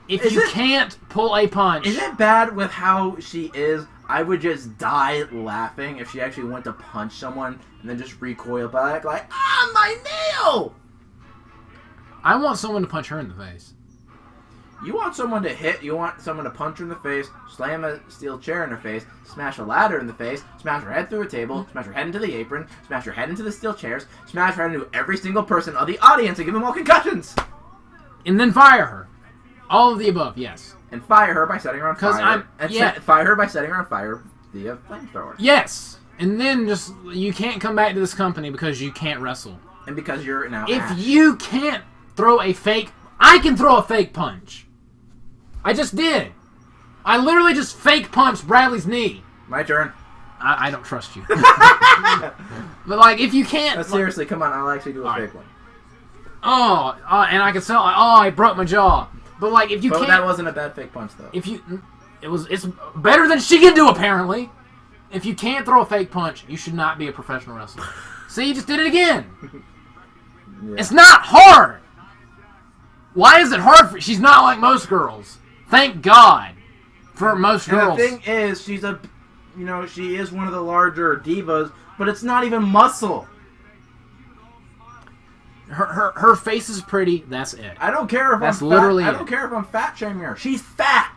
If you can't pull a punch... Is it bad with how she is? I would just die laughing if she actually went to punch someone and then just recoil back like, my nail! I want someone to punch her in the face. You want someone to hit, you want someone to punch her in the face, slam a steel chair in her face, smash a ladder in the face, smash her head through a table, smash her head into the apron, smash her head into the steel chairs, smash her head into every single person of the audience and give them all concussions! And then fire her. All of the above, yes. And fire her by setting her on fire. Fire her by setting her on fire via flamethrower. Yes! And then just, you can't come back to this company because you can't wrestle. And because you're now If Ash. you can't throw a fake... I can throw a fake punch. I just did. I literally just fake punched Bradley's knee. My turn. I don't trust you. But, like, if you can't... No, seriously, come on, I'll actually do a fake one. And I can sell... I broke my jaw. But, like, if you can't... that wasn't a bad fake punch, though. If you... It's better than she can do, apparently. If you can't throw a fake punch, you should not be a professional wrestler. See, you just did it again. Yeah. It's not hard. Why is it hard for... She's not like most girls. Thank God for most girls. And the thing is, she is one of the larger divas, but it's not even muscle. Her face is pretty. That's it. I don't care if That's I'm literally fat. it. I don't care if I'm fat shaming her. She's fat.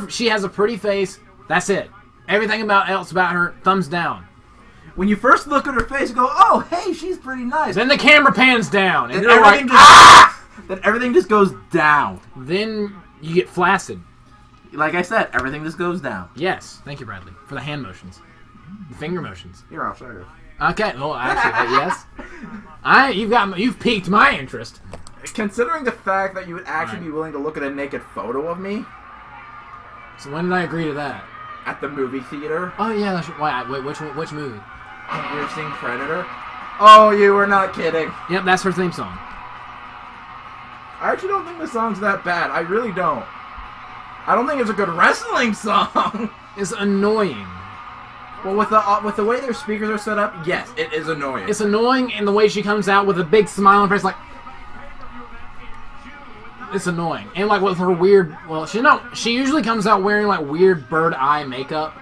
She has a pretty face. That's it. Everything else about her, thumbs down. When you first look at her face, you go, "Oh, hey, she's pretty nice." Then the camera pans down, and Then you're like, then everything just goes down. Then you get flaccid. Like I said, everything just goes down. Yes. Thank you, Bradley, for the hand motions. The finger motions. Here, I'll show you. Okay. Well, actually, yes. You've piqued my interest. Considering the fact that you would actually be willing to look at a naked photo of me So when did I agree to that? at the movie theater, Oh yeah. Wait. Which movie? you're seeing Predator. Oh, you were not kidding. Yep, that's her theme song. I actually don't think the song's that bad. I really don't. I don't think it's a good wrestling song. It's annoying. Well, with the way their speakers are set up, yes, it is annoying. It's annoying in the way she comes out with a big smile on her face, like... It's annoying. And, like, with her weird... Well, she usually comes out wearing, like, weird bird eye makeup.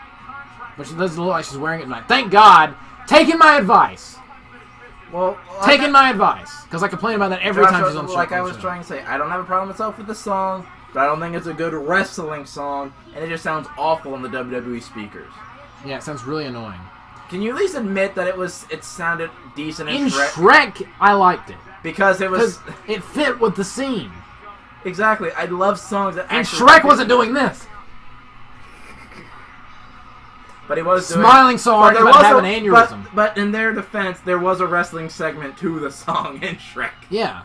But she doesn't look like she's wearing it tonight. Thank God! Taking my advice! Well, taking my advice. Because I complain about that every time she's on the show. Like I was trying to say, I don't have a problem myself with the song, but I don't think it's a good wrestling song, and it just sounds awful on the WWE speakers. Yeah, it sounds really annoying. Can you at least admit that it sounded decent in Shrek? Shrek, I liked it. Because it fit with the scene. Exactly. I love songs that and Shrek wasn't doing this. But he was smiling so hard he would have an aneurysm. But in their defense, there was a wrestling segment to the song in Shrek. Yeah.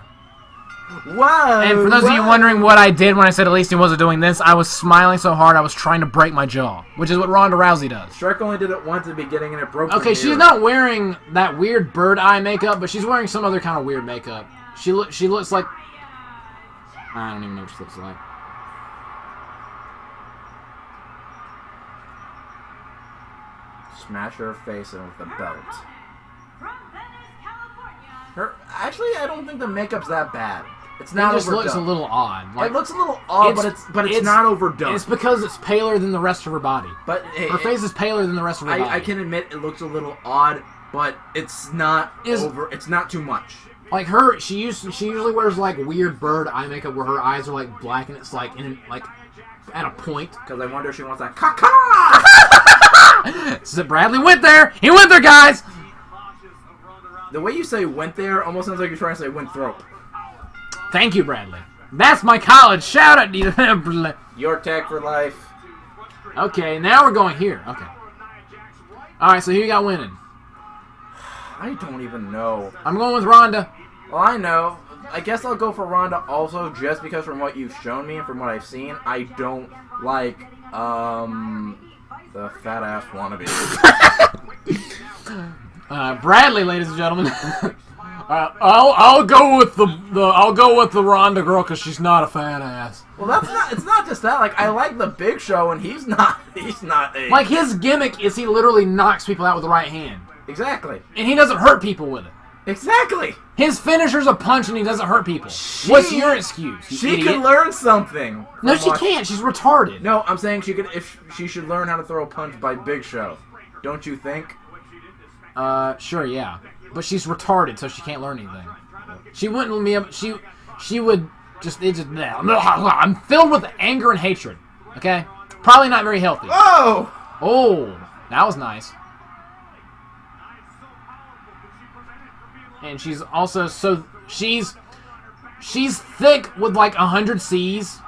Whoa! And for those of you wondering what I did when I said at least he wasn't doing this, I was smiling so hard I was trying to break my jaw, which is what Ronda Rousey does. Shrek only did it once at the beginning and it broke. Okay, she's not wearing that weird bird eye makeup, but she's wearing some other kind of weird makeup. She looks like... I don't even know what she looks like. Smash her face in with a belt. From Venice, California. Actually, I don't think the makeup's that bad. It's not overdone. It just looks a little odd. Like, it looks a little odd, but it's not overdone. It's because it's paler than the rest of her body. But her face is paler than the rest of her body. I can admit it looks a little odd, but it's not over. It's not too much. Like her, she usually wears like weird bird eye makeup where her eyes are like black and it's like at a point. Because I wonder if she wants that caca. So Bradley went there. He went there, guys. The way you say "went there" almost sounds like you're trying to say "Winthrop." Thank you, Bradley. That's my college. Shout out to you. Your tech for life. Okay, now we're going here. Okay. All right, so who you got winning? I don't even know. I'm going with Ronda. Well, I know. I guess I'll go for Ronda also, just because from what you've shown me and from what I've seen, I don't like the fat ass wannabe. Bradley, ladies and gentlemen. I'll go with the Ronda girl because she's not a fat ass. Well, it's not just that. Like, I like the Big Show, and he's not a... Like, his gimmick is he literally knocks people out with the right hand. Exactly. And he doesn't hurt people with it. Exactly. His finisher's a punch and he doesn't hurt people. What's your excuse? She could learn something. No, she can't. She's retarded. No, I'm saying she should learn how to throw a punch by Big Show. Don't you think? Sure, yeah. But she's retarded, so she can't learn anything. She wouldn't be able... She would just... I'm filled with anger and hatred. Okay? Probably not very healthy. Oh! Oh, that was nice. And she's also she's thick with like 100 C's.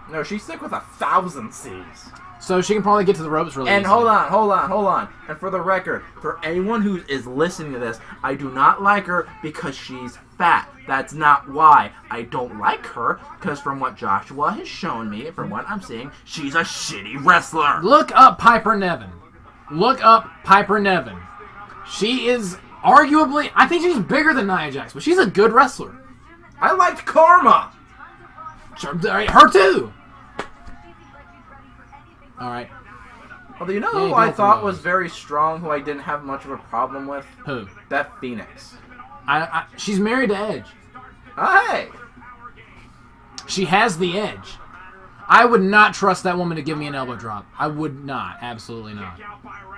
No, she's thick with 1,000 C's. So she can probably get to the ropes really easily. Hold on. And for the record, for anyone who is listening to this, I do not like her because she's fat. That's not why. I don't like her because from what Joshua has shown me, from what I'm seeing, she's a shitty wrestler. Look up Piper Niven. She is arguably, I think she's bigger than Nia Jax, but she's a good wrestler. I liked Karma. Her too. All right. Well, you know who I thought was very strong, who I didn't have much of a problem with? Who? Beth Phoenix. She's married to Edge. Hey! She has the edge. I would not trust that woman to give me an elbow drop. I would not. Absolutely not.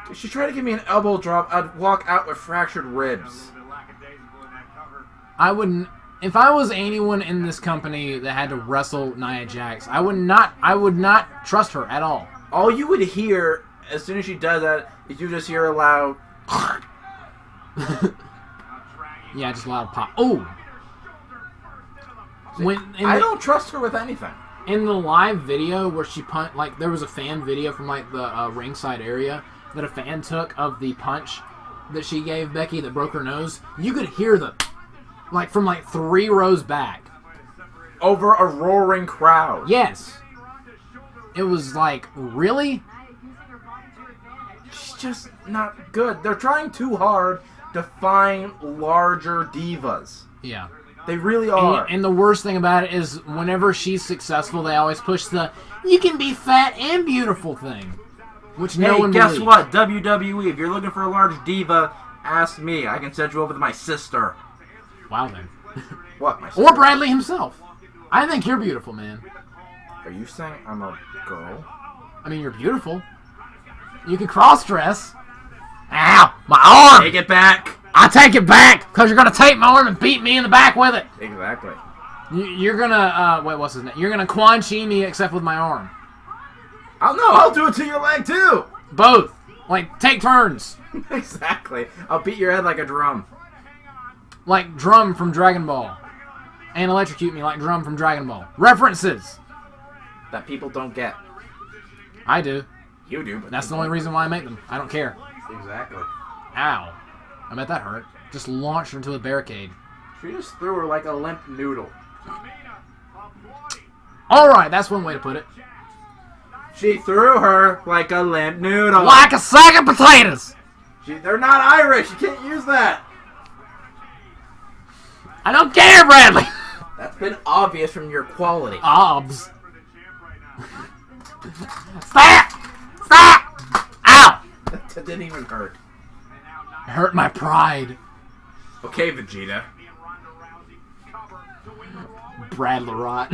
If she tried to give me an elbow drop, I'd walk out with fractured ribs. I wouldn't. If I was anyone in this company that had to wrestle Nia Jax, I would not trust her at all. All you would hear as soon as she does that is you just hear a loud. Yeah, just a loud pop. Oh. I don't trust her with anything. In the live video where she punched, like there was a fan video from like the ringside area that a fan took of the punch that she gave Becky that broke her nose. You could hear like from like 3 rows back. Over a roaring crowd. Yes. It was like, really? She's just not good. They're trying too hard to find larger divas. Yeah. They really are. And the worst thing about it is whenever she's successful, they always push the "you can be fat and beautiful" thing, which no one guess believes. what? WWE, if you're looking for a large diva, ask me. I can set you up with my sister. Wow, then. What, my sister? Or Bradley himself. I think you're beautiful, man. Are you saying I'm a girl? I mean, you're beautiful. You can cross-dress. Ow! My arm! Take it back. I take it back, because you're going to take my arm and beat me in the back with it. Exactly. You're going to, wait, what's his name? You're going to Quan Chi me except with my arm. I'll do it to your leg, too. Both. Like, take turns. Exactly. I'll beat your head like a drum. Like Drum from Dragon Ball. And electrocute me like Drum from Dragon Ball. References. That people don't get. I do. You do, but That's the only reason why I make them. I don't care. Exactly. Ow. I bet that hurt. Just launched her into a barricade. She just threw her like a limp noodle. Alright, that's one way to put it. She threw her like a limp noodle. Like a sack of potatoes! They're not Irish. You can't use that. I don't care, Bradley! That's been obvious from your quality. Obs. Stop! Stop! Ow! That didn't even hurt. It hurt my pride. Okay, Vegeta. Brad Larot.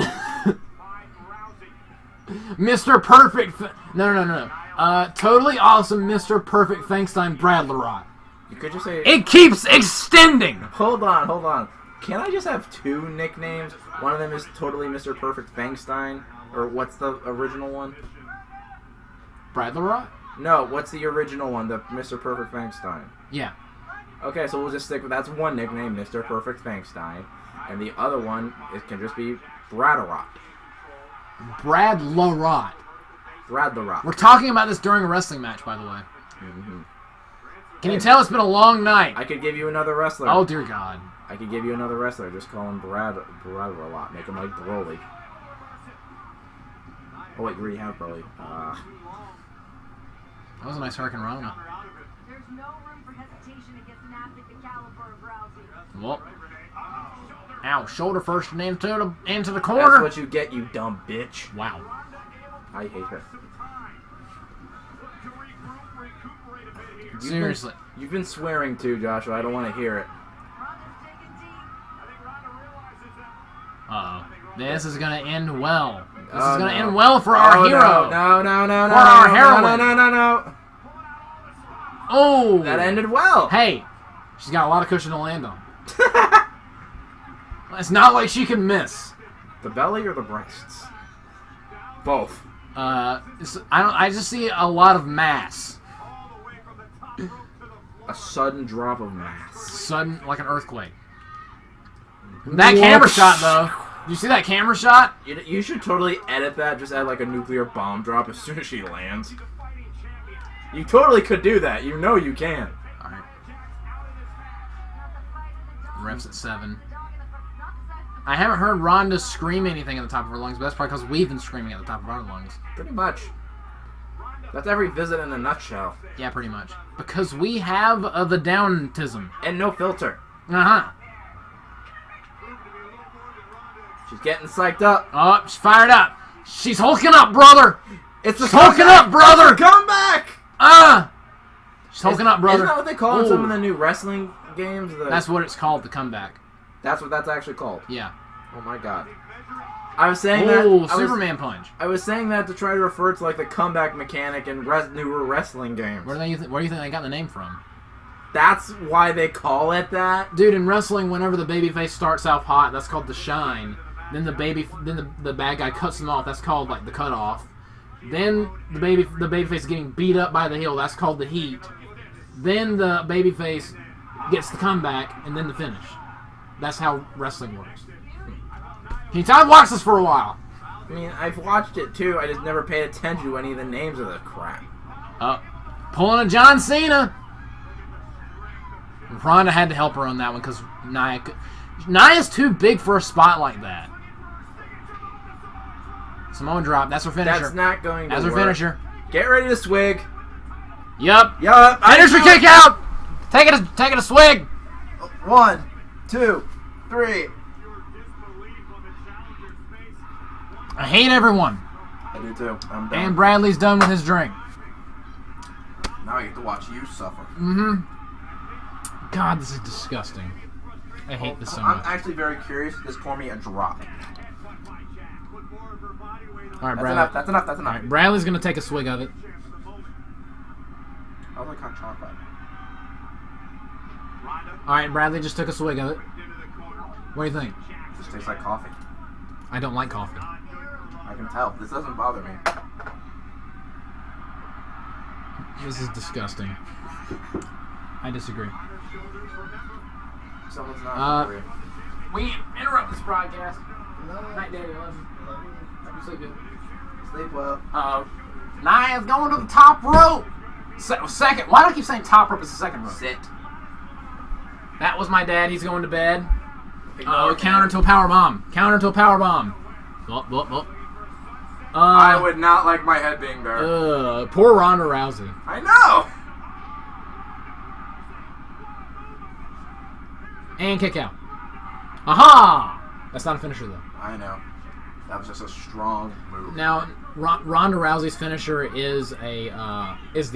Mr. Perfect. No. Totally awesome Mr. Perfect Fangstein Brad Larot. You could just say... It keeps extending! Hold on. Can I just have two nicknames? One of them is totally Mr. Perfect Fangstein. Or what's the original one? Brad Larot? No, what's the original one? The Mr. Perfect Fangstein. Yeah. Okay, so we'll just stick with... That's one nickname, Mr. Perfect Fangstein. And the other one, it can just be Bradarot. Brad Larot. Brad the Rock. We're talking about this during a wrestling match, by the way. Mm-hmm. Can you tell it's been a long night? I could give you another wrestler. Oh, dear God. I could give you another wrestler. Just call him Brad a lot. Make him like Broly. Oh, wait, you already have Broly. That was a nice Hurricane Rana. There's no room for hesitation against an athlete the caliber of Rousey. Well. Ow, shoulder first and into the That's corner. what you get, you dumb bitch. Wow. I hate her. Seriously. You've been swearing too, Joshua. I don't want to hear it. Uh-oh. This is going to end well. This Oh, is going to no. end well for our hero. No. For our heroine. No. Oh. That ended well. Hey, she's got a lot of cushion to land on. It's not like she can miss. The belly or the breasts? Both. I just see a lot of mass. A sudden drop of mass. Sudden, like an earthquake. That camera shot, though. Did you see that camera shot? You should totally edit that. Just add like a nuclear bomb drop as soon as she lands. You totally could do that. You know you can. Alright. Refs at 7. I haven't heard Rhonda scream anything at the top of her lungs, but that's probably because we've been screaming at the top of our lungs. Pretty much. That's every visit in a nutshell. Yeah, pretty much. Because we have the downism. And no filter. Uh-huh. She's getting psyched up. Oh, she's fired up. She's hulking up, brother. It's She's hulking up, brother. Come back! She's hulking up, brother. Isn't that what they call in some Ooh. of the new wrestling games? That's what it's called, the comeback. That's what that's actually called. Yeah. Oh my god. I was saying that. Oh, Superman punch. I was saying that to try to refer to like the comeback mechanic in newer wrestling games. Where do you think they got the name from? That's why they call it that. Dude, in wrestling, whenever the babyface starts off hot, that's called the shine. Then the bad guy cuts him off. That's called like the cut off. Then the babyface is getting beat up by the heel. That's called the heat. Then the babyface gets the comeback, and then the finish. That's how wrestling works. Can you tell I've watched this for a while? I mean, I've watched it too. I just never paid attention to any of the names of the crap. Pulling a John Cena. Ronda had to help her on that one because Nia's too big for a spot like that. Samoan drop. That's her finisher. That's not going to That's work. her finisher. Get ready to swig. Yup. Finisher Kick out. Take it a swig. 1, 2, 3. I hate everyone. I do too. I'm done. And Bradley's done with his drink. Now I get to watch you suffer. Mm-hmm. God, this is disgusting. I hate this so I'm much. actually very curious. Just pour me a drop. All right, That's Bradley. enough. That's enough. That's All enough. right, Bradley's gonna take a swig of it. I like hot chocolate. All right, Bradley just took a swig of it. What do you think? Just tastes like coffee. I don't like coffee. I can tell. This doesn't bother me. This is disgusting. I disagree. Someone's not for you. We interrupt this broadcast. Night, Daddy. Love you. Hope you sleep good. Sleep well. Nia's going to the top rope. Second. Why do I keep saying top rope? It's the second rope. Sit. That was my dad. He's going to bed. Ignore Counter him. to a power bomb. Counter to a power bomb. Oh. I would not like my head being there. Poor Ronda Rousey. I know. And kick out. Aha! That's not a finisher though. I know. That was just a strong move. Now, Ronda Rousey's finisher is the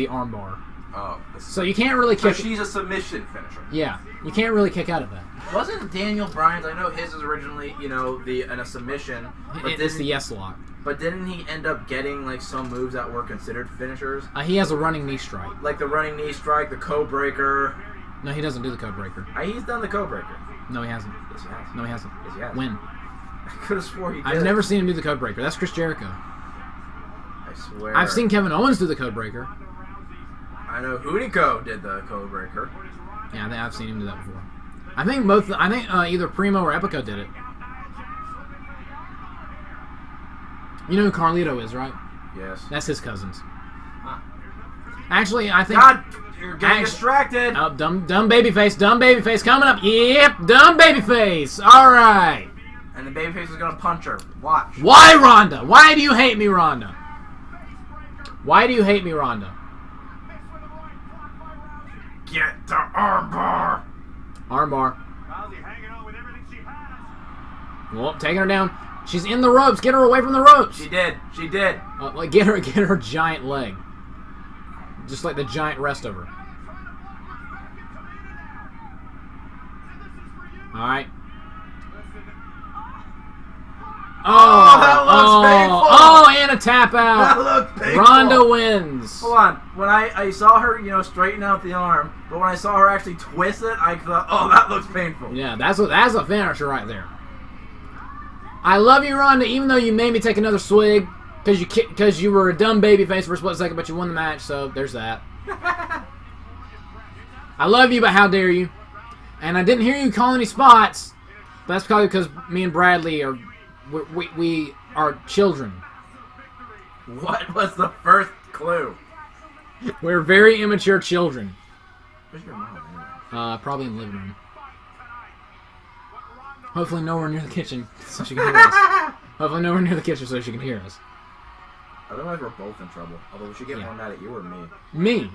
armbar. Oh. So you can't really So kick. she's a submission finisher. Yeah, you can't really kick out of that. Wasn't Daniel Bryan's? I know his is originally, in a submission, but It's the yes lock. But didn't he end up getting like some moves that were considered finishers, He has a running knee strike. like the running knee strike, the code breaker? No, he doesn't do the code breaker. He's done the code breaker. No, he hasn't. Yes, he has. No, he hasn't. Yes, he has. When? I could have swore he did. I've never seen him do the code breaker. That's Chris Jericho. I swear. I've seen Kevin Owens do the code breaker. I know Hunico did the code breaker. Yeah, I've seen him do that before. I think both. I think either Primo or Epico did it. You know who Carlito is, right? Yes. That's his cousins. Actually, I think. God, you're getting distracted. Oh, dumb babyface coming up. Yep, dumb babyface. All right. And the babyface is gonna punch her. Watch. Why, Rhonda? Why do you hate me, Rhonda? Why do you hate me, Rhonda? Get the armbar. Armbar. Rousey hanging on with everything she has. Well, taking her down. She's in the ropes. Get her away from the ropes. She did. She did. Like get her giant leg. Just like the giant rest of her. All right. Oh, that looks painful. Oh, and a tap out. That looked painful. Ronda wins. Hold on. When I saw her, straighten out the arm, but when I saw her actually twist it, I thought, oh, that looks painful. Yeah, that's a finisher right there. I love you, Ronda, even though you made me take another swig because you were a dumb babyface for a split second, but you won the match, so there's that. I love you, but how dare you? And I didn't hear you call any spots, but that's probably because me and Bradley we are children. What was the first clue? We're very immature children. Where's your mom anyway? Probably in the living room. Hopefully nowhere near the kitchen so she can hear us. Hopefully nowhere near the kitchen so she can hear us. Otherwise, we're both in trouble. Although we should get more mad at you or me. Me?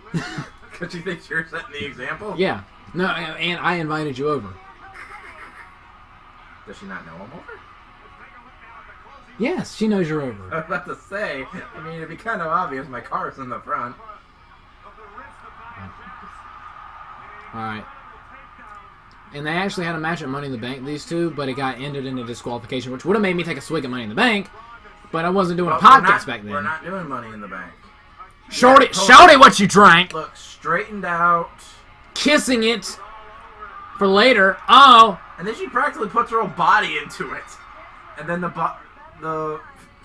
Because she thinks you're setting the example? Yeah. No, and I invited you over. Does she not know I'm over? Yes, she knows you're over. I was about to say, it'd be kind of obvious my car's in the front. Alright. And they actually had a match at Money in the Bank, these two, but it got ended in a disqualification, which would have made me take a swig at Money in the Bank, but I wasn't doing a podcast back then. We're not doing Money in the Bank. Shorty, what you drank! Look, straightened out. Kissing it for later. Oh! And then she practically puts her whole body into it. And then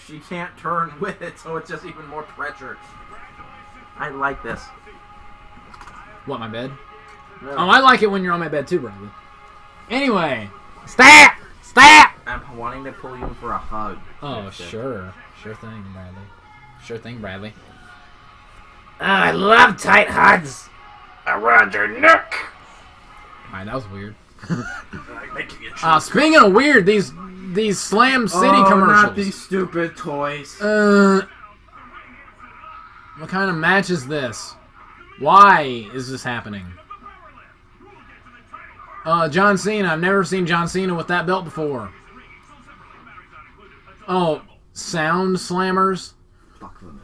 she can't turn with it, so it's just even more pressure. I like this. What, my bed? No. Oh, I like it when you're on my bed too, Bradley. Anyway. Stop! I'm wanting to pull you in for a hug. Oh, sure. Sure thing, Bradley. Sure thing, Bradley. I love tight hugs around your neck. Alright, that was weird. Speaking of weird, these Slam City commercials. Not these stupid toys. What kind of match is this? Why is this happening? John Cena. I've never seen John Cena with that belt before. Oh, sound slammers. Fuck them.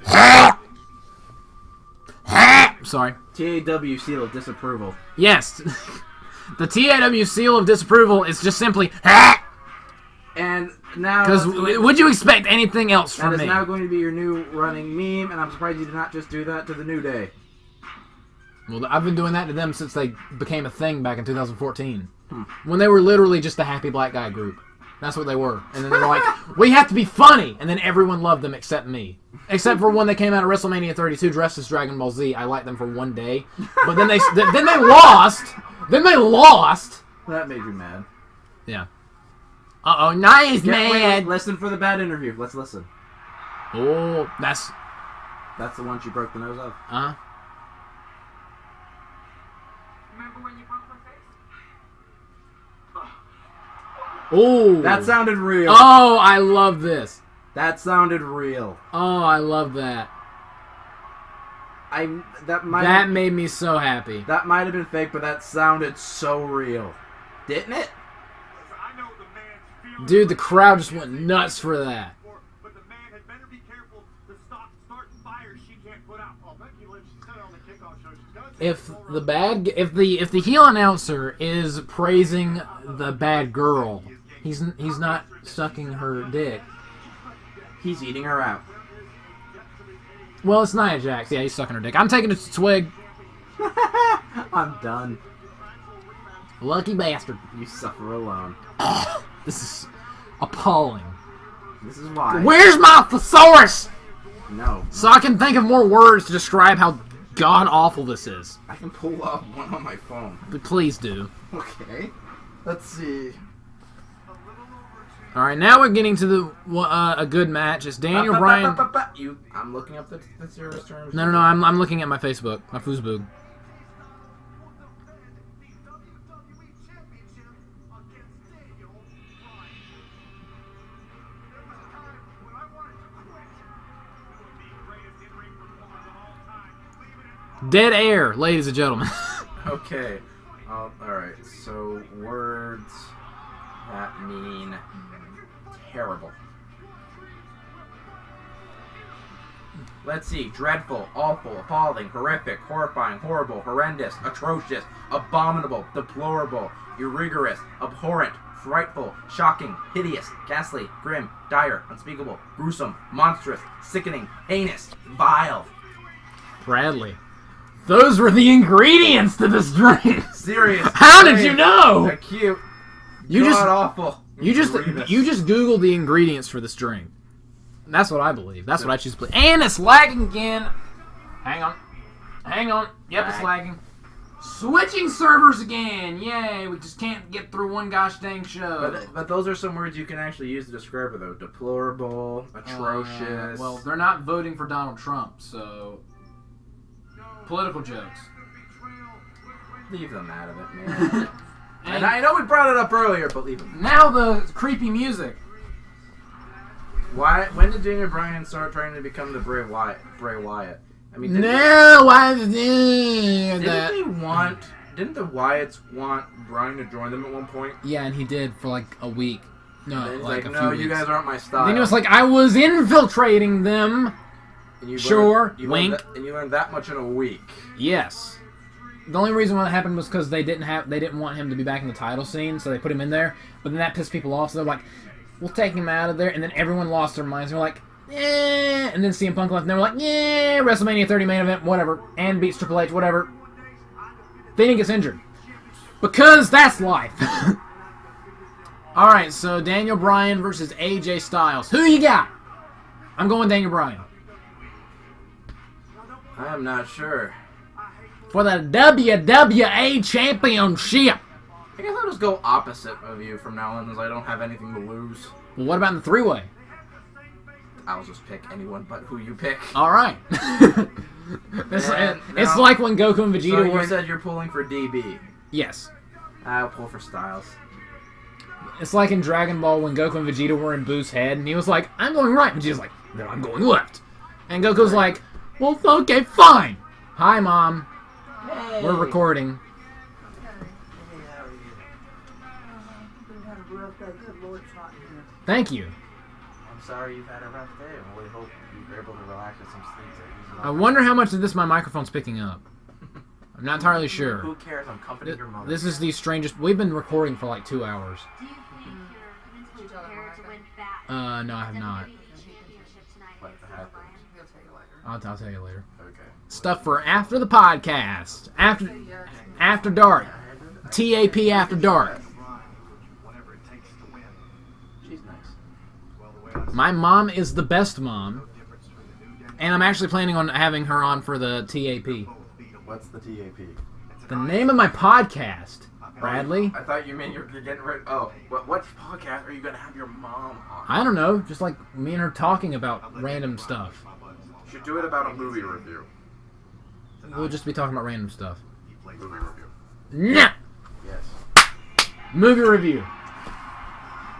Sorry. TAW seal of disapproval. Yes. The TAW seal of disapproval is just simply And now... because would you expect anything else from That me? is now going to be your new running meme, and I'm surprised you did not just do that to the New Day. Well, I've been doing that to them since they became a thing back in 2014. When they were literally just a happy black guy group. That's what they were. And then they were like, we have to be funny! And then everyone loved them except me. Except for when they came out of WrestleMania 32 dressed as Dragon Ball Z. I liked them for one day. But then they lost! Then they lost! That made you mad. Yeah. Uh-oh, nice, man! Wait, listen for the bad interview. Let's listen. Oh, that's... That's the one she broke the nose of. Uh-huh. Remember when you broke my face? Oh! That sounded real. Oh, I love this. That sounded real. Oh, I love that. That Made me so happy. That might have been fake, but that sounded so real. Didn't it? I know the man's feeling. Dude, the crowd just went nuts for that. But the man had better be careful to stop starting fires she can't put out. Oh, Becky Lynch, she said on the kickoff show she's gonna take If the heel announcer is praising the bad girl, he's not sucking her dick. He's eating her out. Well, it's Nia Jax. Yeah, he's sucking her dick. I'm taking a swig. I'm done. Lucky bastard. You suffer alone. This is appalling. This is why. Where's my thesaurus? No. So I can think of more words to describe how god-awful this is. I can pull up one on my phone. But please do. Okay. Let's see. Alright, now we're getting to the a good match. It's Daniel Bryan... I'm looking up the serious terms. No, I'm looking at my Facebook. My Foosboog. Dead air, ladies and gentlemen. Okay. Alright, so words that mean terrible. Let's see. Dreadful, awful, appalling, horrific, horrifying, horrible, horrendous, atrocious, abominable, deplorable, irrigorous, abhorrent, frightful, shocking, hideous, ghastly, grim, dire, unspeakable, gruesome, monstrous, sickening, heinous, vile. Bradley. Those were the ingredients to this drink. Serious. How did you know? Acute. You just awful. you just Googled the ingredients for this drink. That's what I believe. That's what I choose to believe. And it's lagging again. Hang on. Yep, it's lagging. Switching servers again. Yay! We just can't get through one gosh dang show. But those are some words you can actually use to describe it, though. Deplorable, atrocious. Well, they're not voting for Donald Trump, so political jokes. Leave them out of it, man. And I know we brought it up earlier, but leave them. Now the creepy music. Why? When did Daniel Bryan start trying to become the Bray Wyatt? I mean, Didn't the Wyatts want Bryan to join them at one point? Yeah, and he did for like a week. No, And he's like a no, few you weeks. guys aren't my style. Then he was like, I was infiltrating them. And you Sure, you wink. and you learned that much in a week. Yes. The only reason why that happened was because they didn't want him to be back in the title scene, so they put him in there. But then that pissed people off, so they're like, we'll take him out of there. And then everyone lost their minds. They're like, eh. And then CM Punk left, and they were like, yeah, WrestleMania 30 main event, whatever. And beats Triple H, whatever. Then he gets injured. Because that's life. Alright, so Daniel Bryan versus AJ Styles. Who you got? I'm going Daniel Bryan. I'm not sure. For the WWE Championship. I guess I'll just go opposite of you from now on, since I don't have anything to lose. Well, what about in the three-way? I'll just pick anyone but who you pick. Alright. It's no. like when Goku and Vegeta So were... you said you're pulling for DB. Yes. I'll pull for Styles. It's like in Dragon Ball when Goku and Vegeta were in Boo's head, and he was like, I'm going right. And Vegeta's like, then I'm going left. And Goku's like, well, okay, fine. Hi, Mom. Hey. We're recording. Thank you. sorry you've had a rough day, and we hope you're able to relax with some sleep. I wonder how much of this my microphone's picking up. I'm not entirely sure. Who cares? I'm comforting your mother. This is the strangest. We've been recording for like 2 hours. Do you think you're mentally prepared to win that? No, I have not. What happened? I'll tell you later. Okay. Stuff for after the podcast. After dark. TAP after dark. She's nice. My mom is the best mom. And I'm actually planning on having her on for the TAP. What's the TAP? The name of my podcast, Bradley. I thought you meant you're getting ready. Oh, what podcast are you going to have your mom on? I don't know. Just like me and her talking about random stuff. You should do it about a movie review. We'll just be talking about random stuff. Movie review. Nah! Yes. Movie review.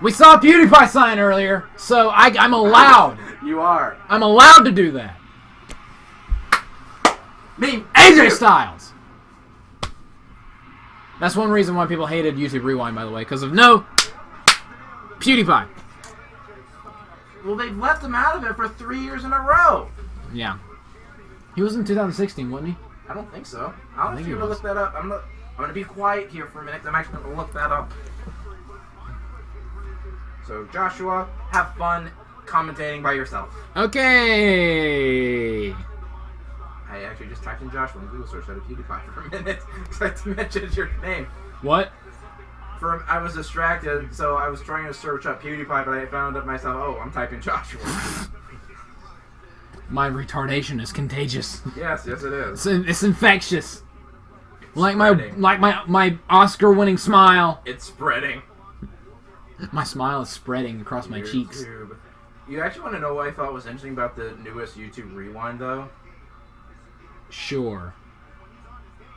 We saw a PewDiePie sign earlier, so I'm allowed. You are. I'm allowed to do that. Me. AJ Styles. That's one reason why people hated YouTube Rewind, by the way, because of no PewDiePie. Well, they've left him out of it for 3 years in a row. Yeah. He was in 2016, wasn't he? I don't think so. I'll think have he to was. look that up. I'm gonna be quiet here for a minute. I'm actually gonna look that up. So Joshua, have fun commentating by yourself. Okay. I actually just typed in Joshua and Google search out of PewDiePie for a minute because I mentioned your name. What? I was distracted, so I was trying to search up PewDiePie, but I found out myself. Oh, I'm typing Joshua. My retardation is contagious. Yes, it is. It's infectious. Like Spreading. my Oscar-winning smile. It's spreading. My smile is spreading across my cheeks. YouTube. You actually want to know what I thought was interesting about the newest YouTube Rewind, though? Sure.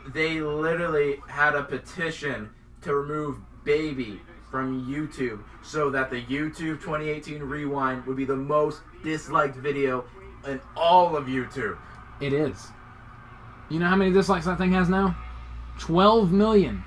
They literally had a petition to remove Baby from YouTube so that the YouTube 2018 Rewind would be the most disliked video in all of YouTube. It is. You know how many dislikes that thing has now? 12 million.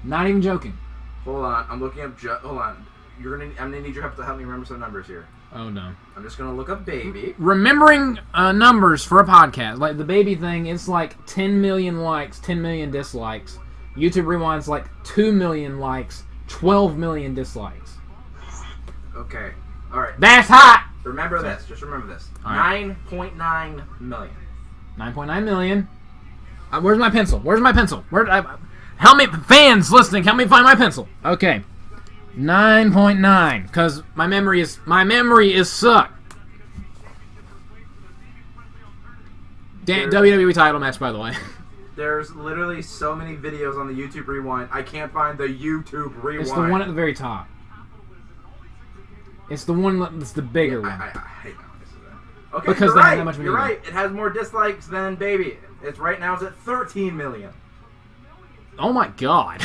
Not even joking. Hold on, I'm looking up. Hold on, I'm gonna need your help to help me remember some numbers here. Oh no. I'm just gonna look up Baby. Remembering numbers for a podcast, like the Baby thing, it's like 10 million likes, 10 million dislikes. YouTube Rewind's like 2 million likes, 12 million dislikes. Okay, all right. That's hot. Remember this. Just remember this. All right. 9.9 million. 9.9 million. Where's my pencil? Where's my pencil? Help me, fans listening. Help me find my pencil. Okay, 9.9. Because my memory is suck. WWE title match, by the way. There's literally so many videos on the YouTube Rewind. I can't find the YouTube Rewind. It's the one at the very top. It's the one that's the bigger one. I hate how this is that. Okay, Because you're they have right. that much You're money. right. It has more dislikes than Baby. It's right now. It's at 13 million. Oh my god.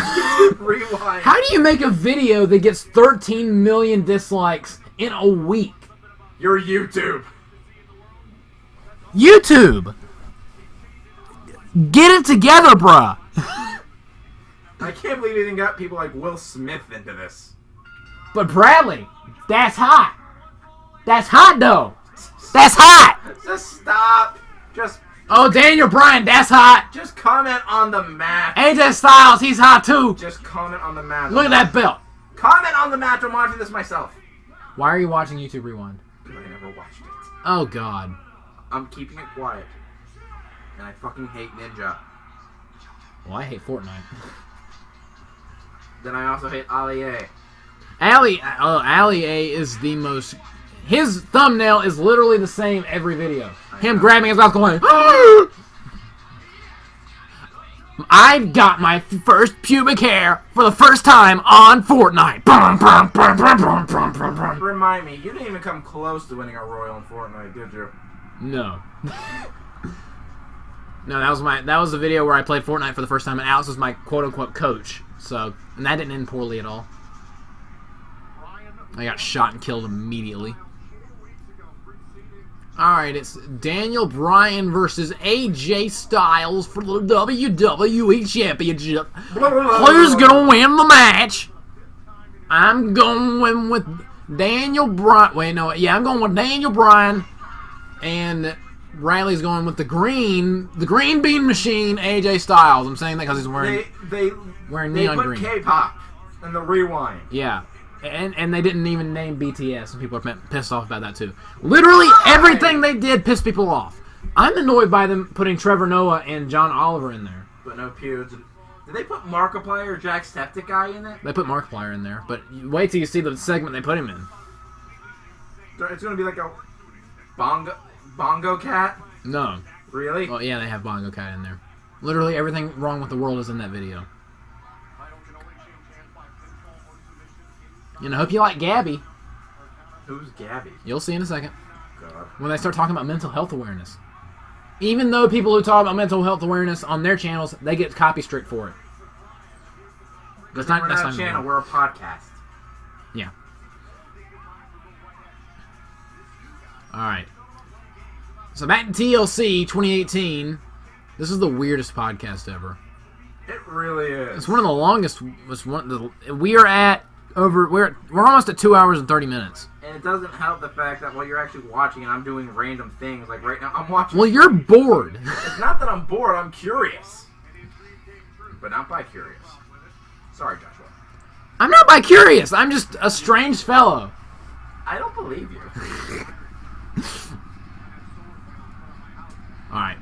Rewind. How do you make a video that gets 13 million dislikes in a week? Your YouTube. YouTube! Get it together, bruh! I can't believe you even got people like Will Smith into this. But Bradley, that's hot. That's hot, though. That's hot! Just stop. Oh, Daniel Bryan, that's hot. Just comment on the match. AJ Styles, he's hot, too. Just comment on the match. Look at that belt. Comment on the match. I'm watching this myself. Why are you watching YouTube Rewind? Because I never watched it. Oh, God. I'm keeping it quiet. And I fucking hate Ninja. Well, I hate Fortnite. Then I also hate Ali A. Ali A is the most... His thumbnail is literally the same every video. Him grabbing his mouth going... I've got my first pubic hair for the first time on Fortnite. Remind me, you didn't even come close to winning a Royal in Fortnite, did you? No. No, that was the video where I played Fortnite for the first time, and Alex was my quote-unquote coach. So, and that didn't end poorly at all. I got shot and killed immediately. Alright, it's Daniel Bryan versus AJ Styles for the WWE Championship. Who's gonna win the match? I'm going with Daniel Bryan. Wait, no. Yeah, I'm going with Daniel Bryan. And Riley's going with the green bean machine, AJ Styles. I'm saying that because he's wearing neon put green. K-pop in the rewind. Yeah. And they didn't even name BTS, and people are pissed off about that too. Literally everything they did pissed people off. I'm annoyed by them putting Trevor Noah and John Oliver in there. But no Pews. Did they put Markiplier or Jacksepticeye in it? They put Markiplier in there, but wait till you see the segment they put him in. It's going to be like a bongo cat? No. Really? Well, yeah, they have Bongo Cat in there. Literally everything wrong with the world is in that video. And I hope you like Gabby. Who's Gabby? You'll see in a second. God. When they start talking about mental health awareness. Even though people who talk about mental health awareness on their channels, they get copy strict for it. We're not a channel, we're a podcast. Yeah. Alright. So back to TLC 2018. This is the weirdest podcast ever. It really is. It's one of the longest. We're almost at 2 hours and 30 minutes. And it doesn't help the fact that while you're actually watching and I'm doing random things, like right now I'm watching... Well, you're bored. It's not that I'm bored, I'm curious. But not bi-curious. Sorry, Joshua. I'm not bi-curious. I'm just a strange fellow. I don't believe you. Alright.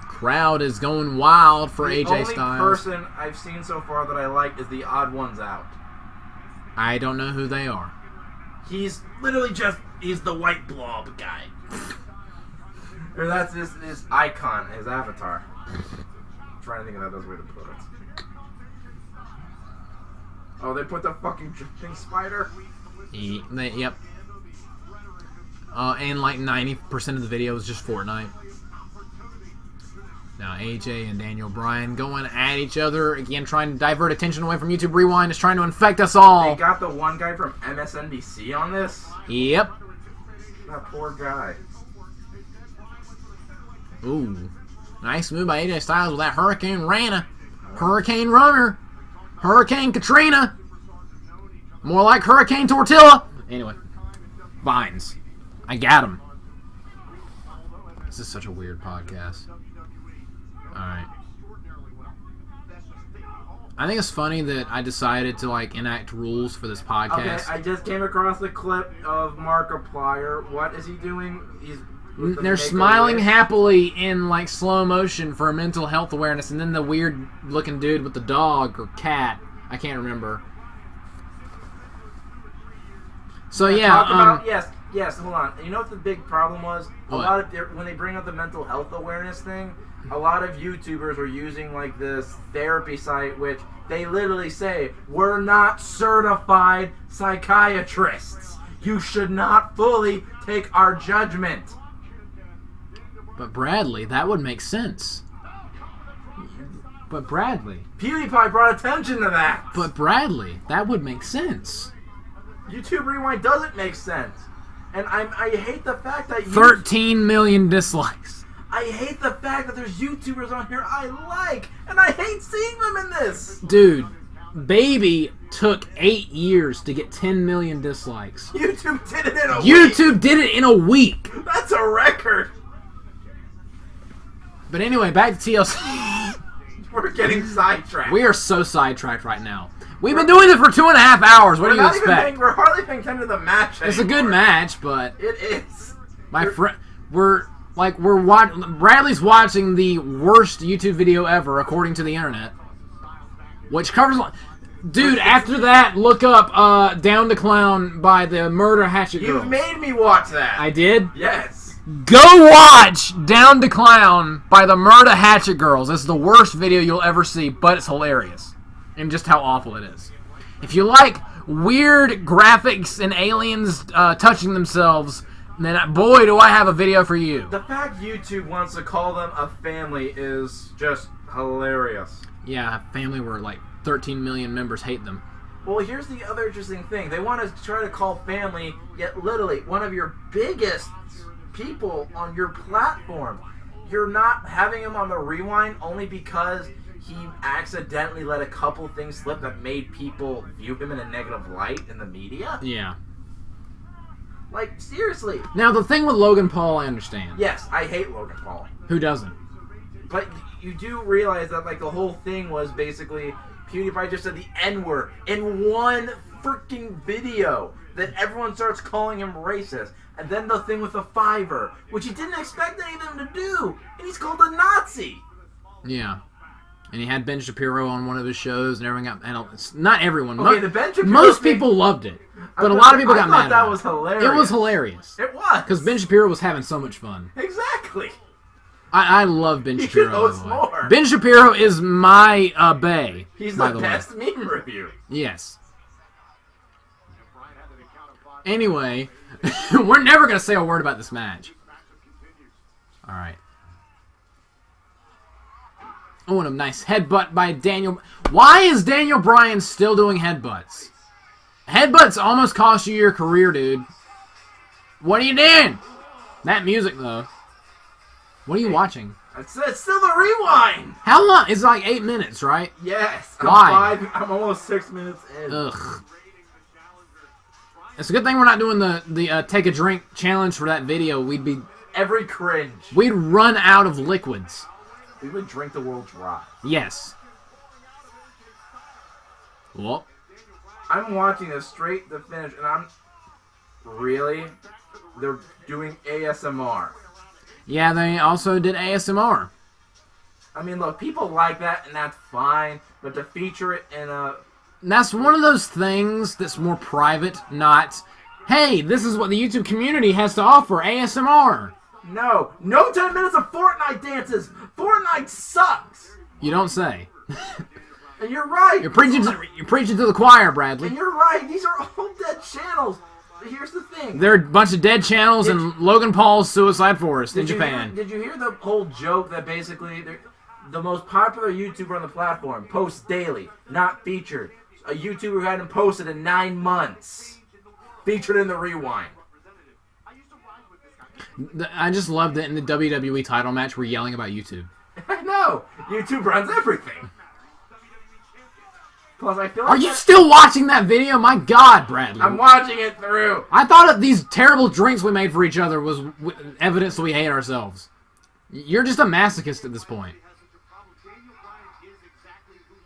Crowd is going wild for AJ Styles. The only person I've seen so far that I like is the Odd Ones Out. I don't know who they are. He's literally he's the white blob guy. Or that's his icon, his avatar. I'm trying to think of another way to put it. Oh, they put the fucking drifting spider? Yep. And like 90% of the video is just Fortnite. Now AJ and Daniel Bryan going at each other again, trying to divert attention away from YouTube Rewind, is trying to infect us all. They got the one guy from MSNBC on this? Yep. That poor guy. Ooh. Nice move by AJ Styles with that Hurricane Rana. Hurricane Runner. Hurricane Katrina. More like Hurricane Tortilla. Anyway. Vines. I got him. This is such a weird podcast. Alright. I think it's funny that I decided to enact rules for this podcast. Okay, I just came across the clip of Markiplier. What is he doing? They're smiling happily in slow motion for mental health awareness, and then the weird looking dude with the dog or cat, I can't remember. So yeah, yes, hold on. You know what the big problem was? What? When they bring up the mental health awareness thing, a lot of YouTubers are using this therapy site, which they literally say, we're not certified psychiatrists. You should not fully take our judgment. But Bradley, that would make sense. But Bradley. PewDiePie brought attention to that. But Bradley, that would make sense. YouTube Rewind doesn't make sense. And I hate the fact that 13 million dislikes. I hate the fact that there's YouTubers on here I like, and I hate seeing them in this. Dude, Baby took 8 years to get 10 million dislikes. YouTube did it in a week. YouTube did it in a week. That's a record. But anyway, back to TLC. We're getting sidetracked. We are so sidetracked right now. We've been doing this for 2.5 hours. What do you expect? We're hardly paying attention to the match anymore. It's a good match, but it is. My friend, we're watching. Bradley's watching the worst YouTube video ever, according to the internet, which covers. Dude, after that, look up "Down to Clown" by the Murder Hatchet Girls. You made me watch that. I did. Yes. Go watch "Down to Clown" by the Murder Hatchet Girls. It's the worst video you'll ever see, but it's hilarious. And just how awful it is. If you like weird graphics and aliens touching themselves, then boy, do I have a video for you. The fact YouTube wants to call them a family is just hilarious. Yeah, a family where 13 million members hate them. Well, here's the other interesting thing. They want to try to call family, yet literally one of your biggest people on your platform. You're not having him on the Rewind only because he accidentally let a couple things slip that made people view him in a negative light in the media. Yeah. Like, seriously. Now, the thing with Logan Paul, I understand. Yes, I hate Logan Paul. Who doesn't? But you do realize that, like, the whole thing was basically PewDiePie just said the N-word in one freaking video that everyone starts calling him racist. And then the thing with the Fiverr, which he didn't expect any of them to do. And he's called a Nazi. Yeah. And he had Ben Shapiro on one of his shows, and everyone got... And it's not everyone. Okay, the Ben Shapiro most thing, people loved it. But a lot of people got mad at it. I thought that was hilarious. It was hilarious. It was. Because Ben Shapiro was having so much fun. Exactly. I love Ben Shapiro. He knows more. Ben Shapiro is my bae. He's by the best meme review. Yes. Anyway, we're never going to say a word about this match. Alright. Oh, and a nice headbutt by Daniel. Why is Daniel Bryan still doing headbutts? Headbutts almost cost you your career, dude. What are you doing? That music, though. What are you watching? It's still the rewind. How long? It's like 8 minutes, right? Yes. Why? I'm almost 6 minutes in. Ugh. It's a good thing we're not doing the take a drink challenge for that video. We'd be... Every cringe. We'd run out of liquids. We would drink the world dry. Yes. Well... I'm watching this straight to finish, and I'm... Really? They're doing ASMR. Yeah, they also did ASMR. I mean, look, people like that, and that's fine, but to feature it in a... That's one of those things that's more private, not, hey, this is what the YouTube community has to offer, ASMR. No 10 minutes of Fortnite dances! Fortnite sucks! You don't say. And you're right! You're preaching to the choir, Bradley. And you're right, these are all dead channels. But here's the thing. There are a bunch of dead channels in Logan Paul's Suicide Forest in Japan. Did you hear the whole joke that basically the most popular YouTuber on the platform posts daily, not featured? A YouTuber who hadn't posted in 9 months. Featured in the rewind. I just loved it in the WWE title match. We're yelling about YouTube. I know. YouTube runs everything. Plus, I feel like... Are you still watching that video? My God, Bradley. I'm watching it through. I thought that these terrible drinks we made for each other was evidence that we hate ourselves. You're just a masochist at this point.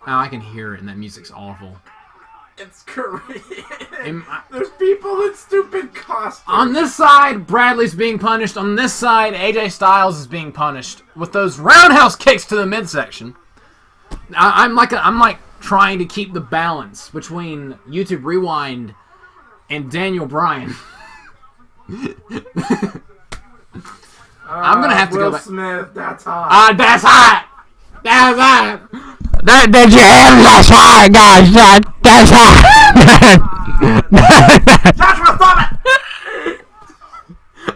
Oh, I can hear it, and that music's awful. It's Korean. There's people in stupid costumes. On this side, Bradley's being punished. On this side, AJ Styles is being punished with those roundhouse kicks to the midsection. I'm like trying to keep the balance between YouTube Rewind and Daniel Bryan. I'm gonna have to Will go back. Smith, that's hot. That's hot. That's hot. Did you hear that's hot, guys? That's hot. Joshua, stop it!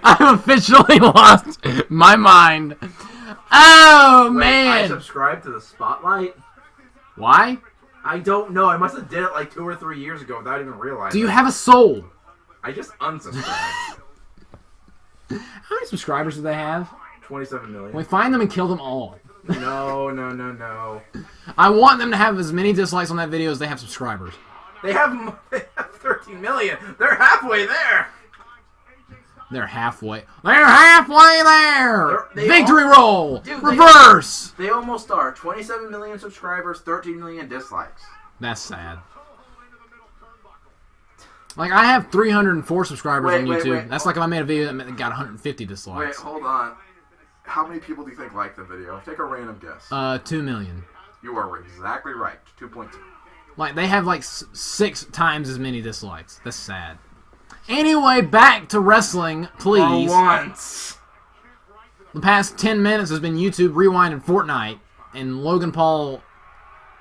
I've officially lost my mind. Oh, Wait, man. I subscribed to the Spotlight? Why? I don't know. I must have did it like 2 or 3 years ago without even realizing. Do you have a soul? I just unsubscribed. How many subscribers do they have? 27 million. We find them and kill them all. No. I want them to have as many dislikes on that video as they have subscribers. They have 13 million. They're halfway there. They're halfway. They're halfway there. Victory roll. Dude, Reverse. They almost are. 27 million subscribers, 13 million dislikes. That's sad. Like, I have 304 subscribers on YouTube. Wait. That's like if I made a video that got 150 dislikes. Wait, hold on. How many people do you think liked the video? Take a random guess. 2 million. You are exactly right. 2.2. Like, they have like 6 times as many dislikes. That's sad. Anyway, back to wrestling, please. For once. The past 10 minutes has been YouTube Rewind and Fortnite and Logan Paul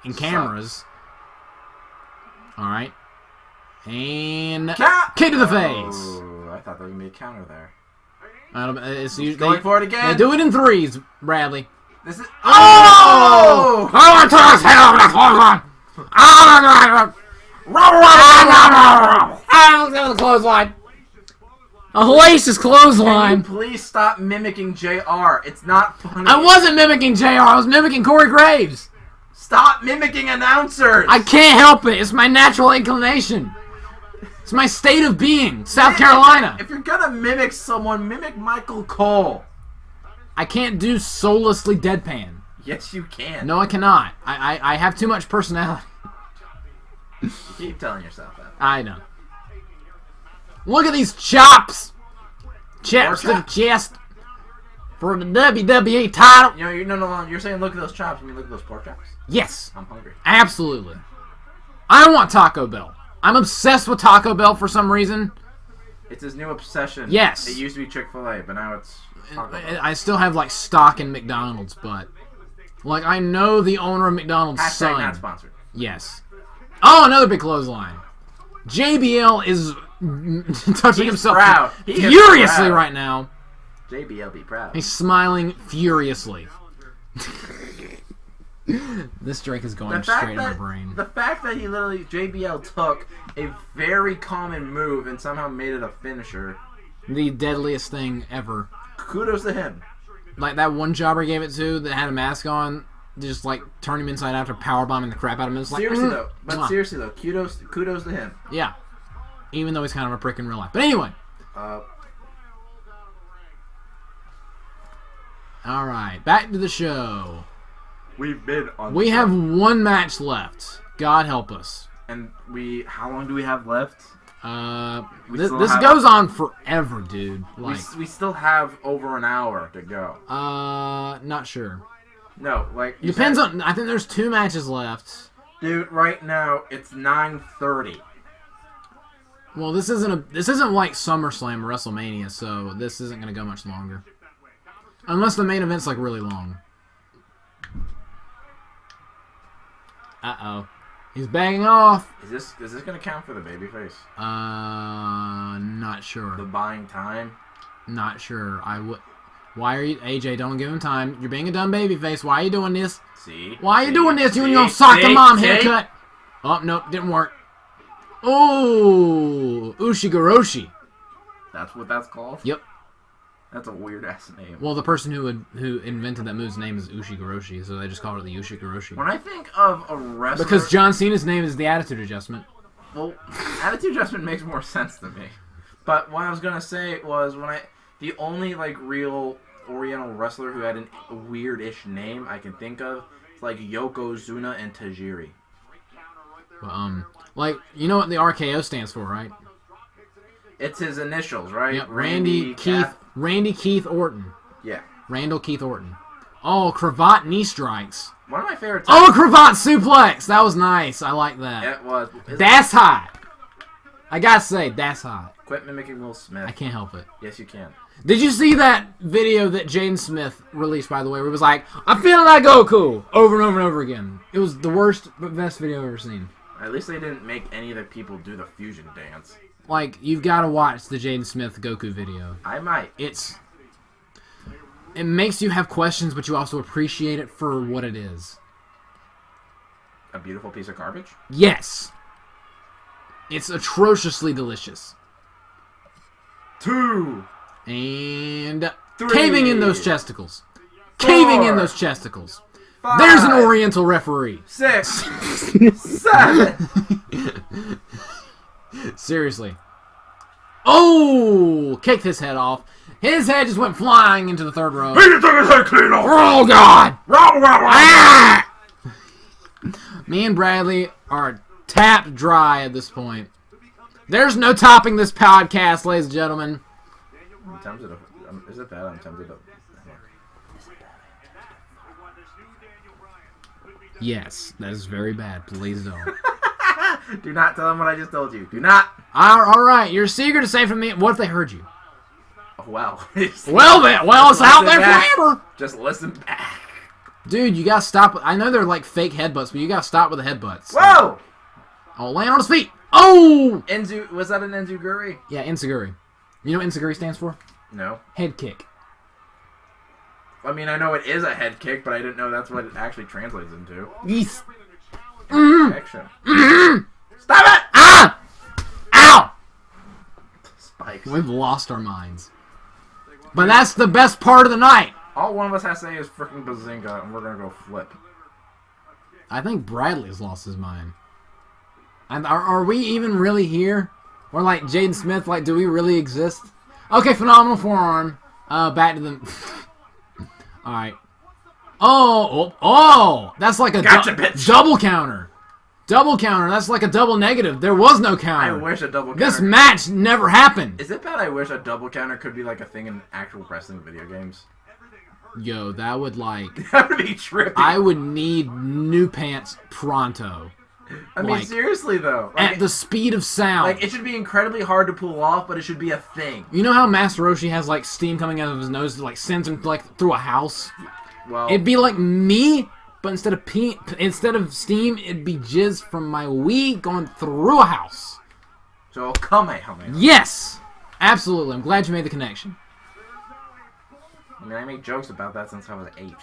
and cameras. Alright. And kick to the face. Oh, I thought there was going to be a counter there. It's Going for it again. They do it in threes, Bradley. This is... Oh! I want to turn his head over the clothesline. The clothesline. A hellacious clothesline. Can you please stop mimicking JR? It's not funny. I wasn't mimicking JR. I was mimicking Corey Graves. Stop mimicking announcers. I can't help it. It's my natural inclination. It's my state of being. South Carolina. If you're gonna mimic someone, mimic Michael Cole. I can't do soullessly deadpan. Yes, you can. No, I cannot. I have too much personality. You keep telling yourself that. I know. Look at these chops. Chaps to the chops? chest. For the WWE title. You know, no, you're saying look at those chops. You mean look at those pork chops? Yes. I'm hungry. Absolutely. I want Taco Bell. I'm obsessed with Taco Bell for some reason. It's his new obsession. Yes. It used to be Chick-fil-A, but now it's Taco Bell. I still have like stock in McDonald's, but like I know the owner of McDonald's Hashtag son. not sponsored. Yes. Oh, another big clothesline. JBL is touching himself proud. He is furiously proud. right now. JBL be proud. He's smiling furiously. This drink is going straight in my brain. The fact that he literally, JBL took a very common move and somehow made it a finisher. The deadliest thing ever. Kudos to him. Like that one jobber gave it to that had a mask on, just like turn him inside out after powerbombing the crap out of him. It's like, Seriously though, kudos to him. Yeah. Even though he's kind of a prick in real life. But anyway. Alright, back to the show. We've been on. We have one match left. God help us. And how long do we have left? This goes on forever, dude. Like, we still have over an hour to go. not sure. No, like Depends on. I think there's 2 matches left. Dude, right now it's 9:30. Well, this isn't like SummerSlam or WrestleMania, so this isn't gonna go much longer. Unless the main event's like really long. Uh-oh. He's banging off. Is this gonna count for the babyface? Not sure. The buying time? Not sure. Why are you... AJ, don't give him time. You're being a dumb babyface. Why are you doing this? See? Why are you doing this? You and your sock the mom haircut. Oh, nope. Didn't work. Oh, Ushigoroshi. That's what that's called? Yep. That's a weird-ass name. Well, the person who invented that move's name is Ushigoroshi, so they just called it the Ushigoroshi. When I think of a wrestler... Because John Cena's name is the Attitude Adjustment. Well, Attitude Adjustment makes more sense to me. But what I was going to say was the only, like, real Oriental wrestler who had a weird-ish name I can think of is, like, Yokozuna and Tajiri. Like, you know what the RKO stands for, right? It's his initials, right? Yep, Randy Keith Orton. Yeah. Randall Keith Orton. Oh, cravat knee strikes. One of my favorites. Oh, cravat suplex. That was nice. I like that. Yeah, it was. That's hot. I gotta say, that's hot. Quit mimicking Will Smith. I can't help it. Yes, you can. Did you see that video that Jaden Smith released, by the way, where it was like, I'm feeling like Goku, over and over and over again? It was the worst but best video I've ever seen. At least they didn't make any of the people do the fusion dance. Like, you've got to watch the Jaden Smith Goku video. I might. It makes you have questions, but you also appreciate it for what it is. A beautiful piece of garbage? Yes. It's atrociously delicious. 2. And 3. Caving in those chesticles. 4. Caving in those chesticles. 5. There's an Oriental referee. 6. 7. Seriously. Oh! Kicked his head off. His head just went flying into the third row. He took his head clean off. Oh, God! Ah! Me and Bradley are tapped dry at this point. There's no topping this podcast, ladies and gentlemen. Is it bad? I'm tempted to... Yes, that is very bad. Please don't. Do not tell them what I just told you. Do not. All right, your secret is safe from me. What if they heard you? Well. Well, then. Well, it's out there back. forever. Just listen back. Dude, you gotta stop. I know they're like fake headbutts, but you gotta stop with the headbutts. Whoa! Oh, land on his feet. Oh! Was that an enziguri? Yeah, enziguri. You know what enziguri stands for? No. Head kick. I mean, I know it is a head kick, but I didn't know that's what it actually translates into. Yes. Action. Stop it! Ah! Ow! Spikes. We've lost our minds. But that's the best part of the night. All one of us has to say is freaking bazinga, and we're gonna go flip. I think Bradley's lost his mind. And are we even really here? Or like Jaden Smith, like, do we really exist? Okay, phenomenal forearm. Back to the... Alright. Oh! That's like a Gotcha, bitch. double counter. Double counter. That's like a double negative. There was no I counter. wish a double counter. This match never happened. Is it bad I wish a double counter could be like a thing in actual wrestling video games? Yo, that would like... That would be trippy. I would need new pants pronto. I mean, like, seriously though. Like, At the speed of sound. like, it should be incredibly hard to pull off, but it should be a thing. You know how Master Roshi has like steam coming out of his nose that like sends him like through a house? Well, It'd be like me, but instead of steam, it'd be jizz from my Wii going through a house. so Kamehameha. Yes! Absolutely. I'm glad you made the connection. I mean, I make jokes about that since I was 8.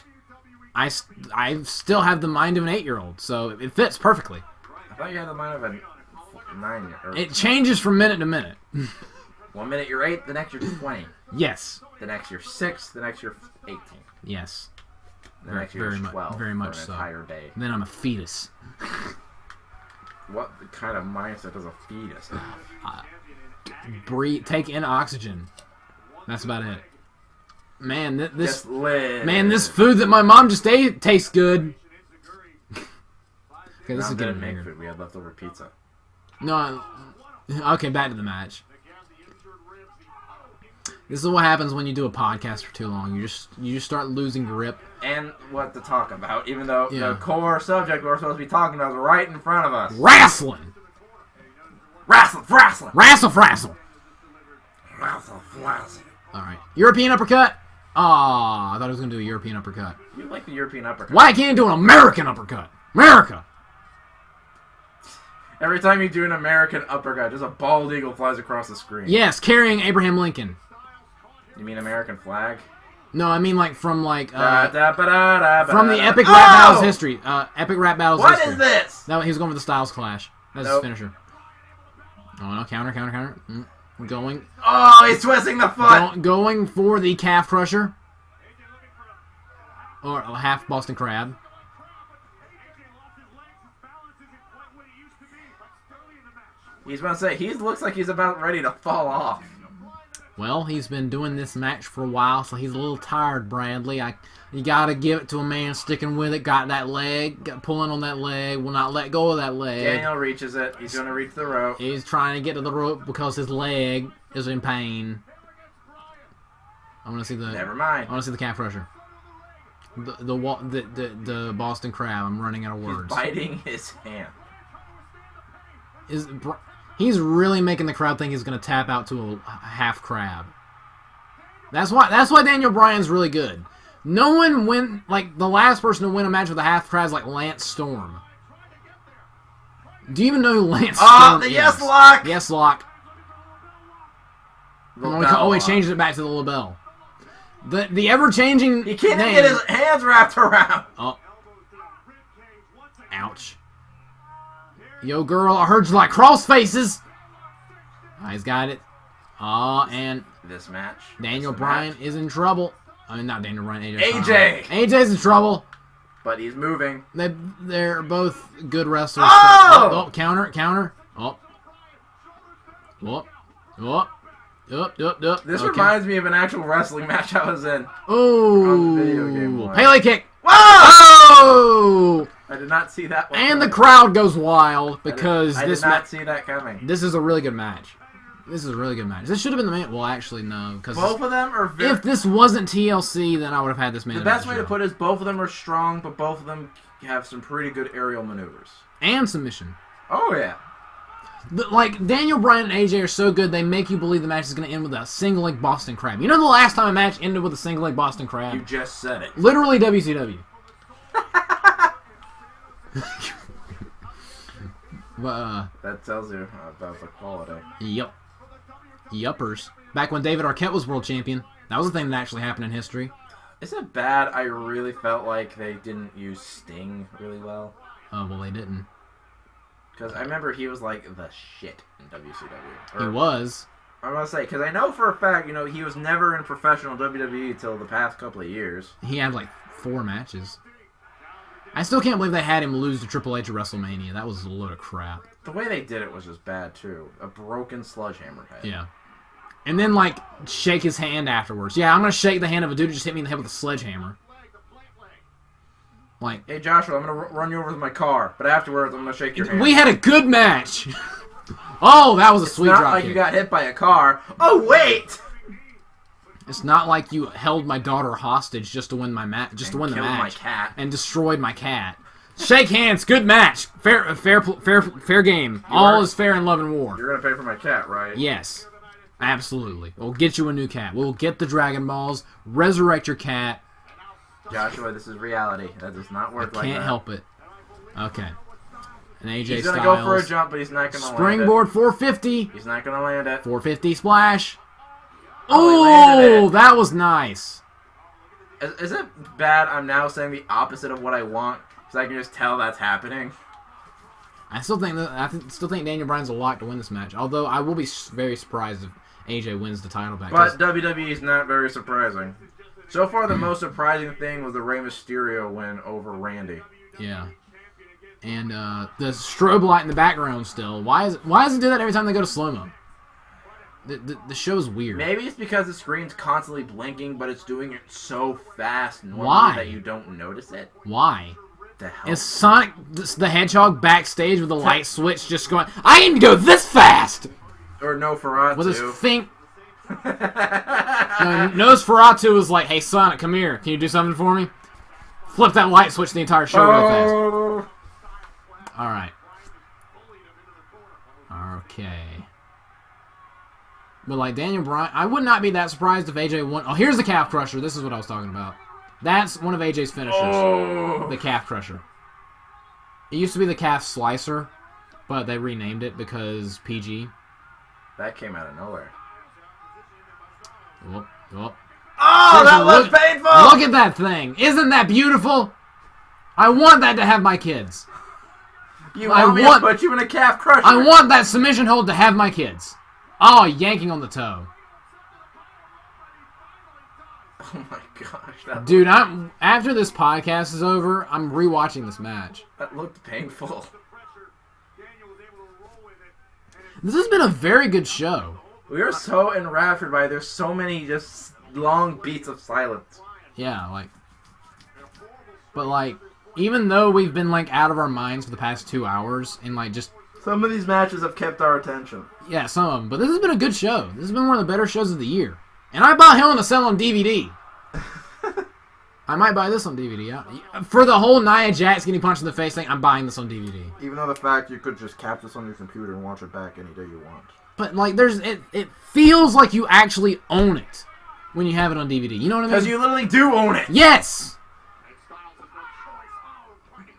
I still have the mind of an 8-year-old, so it fits perfectly. I thought you had the mind of a 9-year-old. It changes from minute to minute. 1 minute you're 8, the next you're 20. Yes. The next you're 6, the next you're 18. Yes. The next you're 12. very much for an so. entire day. Then I'm a fetus. What kind of mindset does a fetus have? Breathe, take in oxygen. That's about it. Man, this Just live. man, this food that my mom just ate tastes good. Okay, this Mom is getting didn't make weird. food. We had leftover pizza. No, okay, back to the match. This is what happens when you do a podcast for too long. You just start losing grip. And what to talk about, even though Yeah. the core subject we're supposed to be talking about is right in front of us. Wrestling, Wrestling. wrestle. All right, European uppercut. Ah, I thought I was gonna do a European uppercut. You like the European uppercut. Why can't you do an American uppercut? America. Every time you do an American uppercut, just a bald eagle flies across the screen. Yes, carrying Abraham Lincoln. You mean American flag? No, I mean like from the epic From rap battles history. Epic rap battles What history. is this? No, he was going for the Styles Clash. That's Nope. his finisher. Oh no, counter. Going Oh, he's twisting the foot. going for the calf crusher. Or a half Boston Crab. He's about to say, he looks like he's about ready to fall off. Well, he's been doing this match for a while, so he's a little tired, Bradley. You gotta give it to a man sticking with it. Got that leg, pulling on that leg, will not let go of that leg. Daniel reaches it. He's going to reach the rope. He's trying to get to the rope because his leg is in pain. I want to see the. Never mind. I want to see the calf crusher. The Boston Crab. I'm running out of words. He's biting his hand. He's really making the crowd think he's going to tap out to a half crab. That's why Daniel Bryan's really good. No one win like the last person to win a match with a half crab is like Lance Storm. Do you even know who Lance Storm the is? yes lock. Yes lock. LaBelle He lock. changed it back to the LaBelle. The ever changing. He can't even get his hands wrapped around. Oh. Ouch. Yo, girl, I heard you like cross faces. He's got it. And This match. Daniel This Bryan match. is in trouble. I mean, not Daniel Bryan, AJ. AJ. AJ's in trouble. But he's moving. They're both good wrestlers. Oh! Oh, counter. Oh. This Okay. reminds me of an actual wrestling match I was in. Oh. on the video game one. Pele kick. Whoa! Oh! I did not see that one. And the coming. crowd goes wild because I did this not match. see that coming. This is a really good match. This is a really good match. This should have been the main. Well, actually, no, because Both of them are very. if this wasn't TLC, then I would have had this man. The best way to put it is both of them are strong, but both of them have some pretty good aerial maneuvers. and submission. Oh yeah. Like Daniel Bryan and AJ are so good, they make you believe the match is going to end with a single leg Boston Crab. You know the last time a match ended with a single leg Boston Crab? You just said it. Literally WCW. But, That tells you about the quality. yep. Yuppers. Back when David Arquette was world champion, that was a thing that actually happened in history. Is it bad? I really felt like they didn't use Sting really well. Oh, well, they didn't. Because I remember he was like the shit in WCW. He was. I'm going to say, because I know for a fact, he was never in professional WWE until the past couple of years. He had like 4 matches. I still can't believe they had him lose to Triple H at WrestleMania. That was a load of crap. The way they did it was just bad, too. A broken sledgehammer head. Yeah. And then, like, shake his hand afterwards. Yeah, I'm going to shake the hand of a dude who just hit me in the head with a sledgehammer. Like, hey, Joshua, I'm going to run you over with my car, but afterwards I'm going to shake your hand. we had a good match. Oh, that was a sweet It's not drop like kick. you got hit by a car. Oh, wait! It's not like you held my daughter hostage just to win my just to win the killed match. my cat. And destroyed my cat. Shake hands. Good match. Fair game. All is fair in love and war. You're going to pay for my cat, right? Yes. Absolutely. We'll get you a new cat. We'll get the Dragon Balls, resurrect your cat. Joshua, this is reality. That does not work like that. Can't help it. Okay. And AJ He's going to Styles. go for a jump, but he's not going to land it. Springboard 450. He's not going to land it. 450 splash. Oh, he landed Oh, it. that was nice. Is it bad I'm now saying the opposite of what I want? Because I can just tell that's happening. I still think Daniel Bryan's a lock to win this match. Although I will be very surprised if AJ wins the title back. But WWE is not very surprising. So far, the most surprising thing was the Rey Mysterio win over Randy. Yeah. And the strobe light in the background still. Why does it do that every time they go to slow-mo? The show's weird. Maybe it's because the screen's constantly blinking, but it's doing it so fast normally Why? that you don't notice it. Why? The hell? Is Sonic the Hedgehog backstage with the light switch just going, I need to go this fast! Or Nosferatu. With his think. Nosferatu was like, hey Sonic, come here. Can you do something for me? Flip that light switch the entire show real fast. Oh. Alright. Okay. But like Daniel Bryan, I would not be that surprised if AJ won. Oh, here's the calf crusher. This is what I was talking about. That's one of AJ's finishers. Oh. The calf crusher. It used to be the calf slicer, but they renamed it because PG. That came out of nowhere. Whoop, whoop. Oh, that was Look painful! at that thing. Isn't that beautiful? I want that to have my kids. You want me to put you in a calf crusher? I want that submission hold to have my kids. Oh, yanking on the toe. Oh my gosh. Dude, after this podcast is over, I'm rewatching this match. That looked painful. This has been a very good show. We are so enraptured by there's so many just long beats of silence. Yeah, like... But, like, even though we've been, like, out of our minds for the past 2 hours and, like, just... Some of these matches have kept our attention. Yeah, some of them. But this has been a good show. This has been one of the better shows of the year. And I bought Hell in a Cell on DVD. I might buy this on DVD. For the whole Nia Jax getting punched in the face thing, I'm buying this on DVD. Even though the fact you could just cap this on your computer and watch it back any day you want. But, like, it feels like you actually own it when you have it on DVD. You know what I mean? Because you literally do own it. Yes!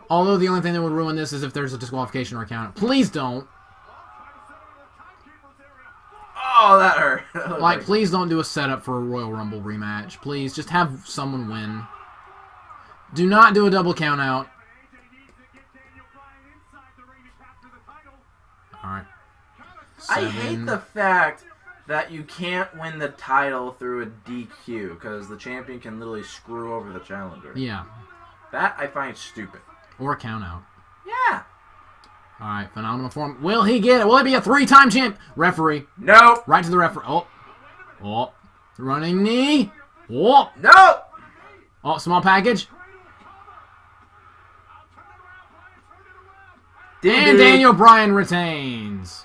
Although the only thing that would ruin this is if there's a disqualification or a count. Please don't. Oh, that hurt. Like, please don't do a setup for a Royal Rumble rematch. Please, just have someone win. Do not do a double count out. Alright. I hate the fact that you can't win the title through a DQ because the champion can literally screw over the challenger. Yeah. That I find stupid. Or a count out. Yeah. Alright, phenomenal form. Will he get it? Will it be a 3-time champ? Referee. No. Right to the referee. Oh. Oh. Running knee. Oh. No. Oh, small package. And Daniel Bryan retains.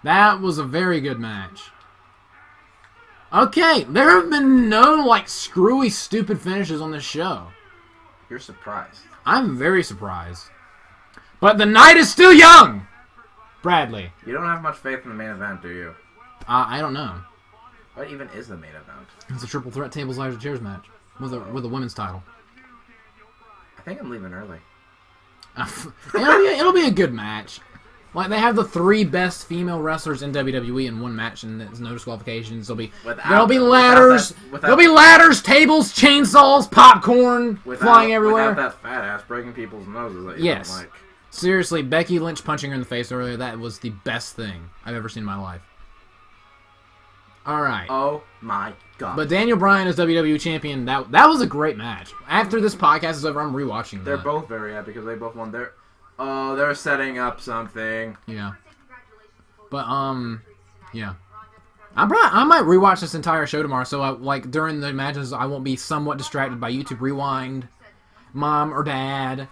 That was a very good match. Okay, there have been no, like, screwy, stupid finishes on this show. You're surprised. I'm very surprised. But the night is still young! Bradley. You don't have much faith in the main event, do you? I don't know. What even is the main event? It's a triple threat tables, ladders, and chairs match. With a women's title. I think I'm leaving early. It'll be a good match. Like, they have the 3 best female wrestlers in WWE in one match, and there's no disqualifications. There'll be ladders. There'll be ladders, tables, chainsaws, popcorn flying everywhere. Without that fat ass breaking people's noses that you Yes. don't like. Seriously, Becky Lynch punching her in the face earlier, that was the best thing I've ever seen in my life. All right. Oh my god. But Daniel Bryan is WWE champion. That was a great match. After this podcast is over, I'm rewatching They're that. both very happy because they both won their... Oh, they're setting up something. Yeah. But, yeah. I might rewatch this entire show tomorrow, so during the matches, I won't be somewhat distracted by YouTube Rewind, Mom or Dad,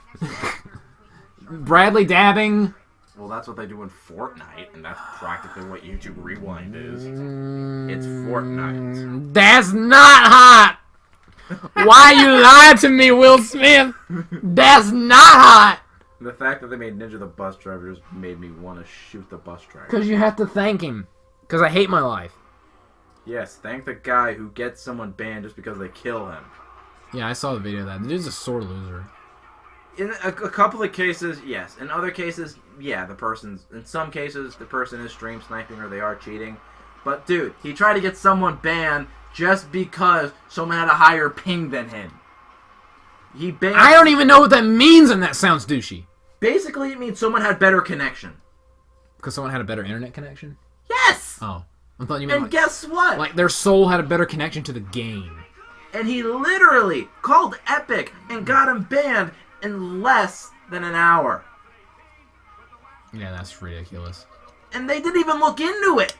Bradley dabbing. Well, that's what they do in Fortnite, and that's practically what YouTube Rewind is. It's Fortnite. That's not hot! Why you lied to me, Will Smith? That's not hot! The fact that they made Ninja the bus driver just made me want to shoot the bus driver. Because you have to thank him. Because I hate my life. Yes, thank the guy who gets someone banned just because they kill him. Yeah, I saw the video of that. The dude's a sore loser. In a couple of cases, yes. In other cases, yeah, in some cases, the person is stream sniping or they are cheating. But, dude, he tried to get someone banned just because someone had a higher ping than him. He banned... I don't even know what that means, and that sounds douchey. Basically, it means someone had better connection. Because someone had a better internet connection? Yes! Oh. I thought you meant And guess what? like their soul had a better connection to the game. And he literally called Epic and got him banned in less than an hour. Yeah, that's ridiculous. And they didn't even look into it.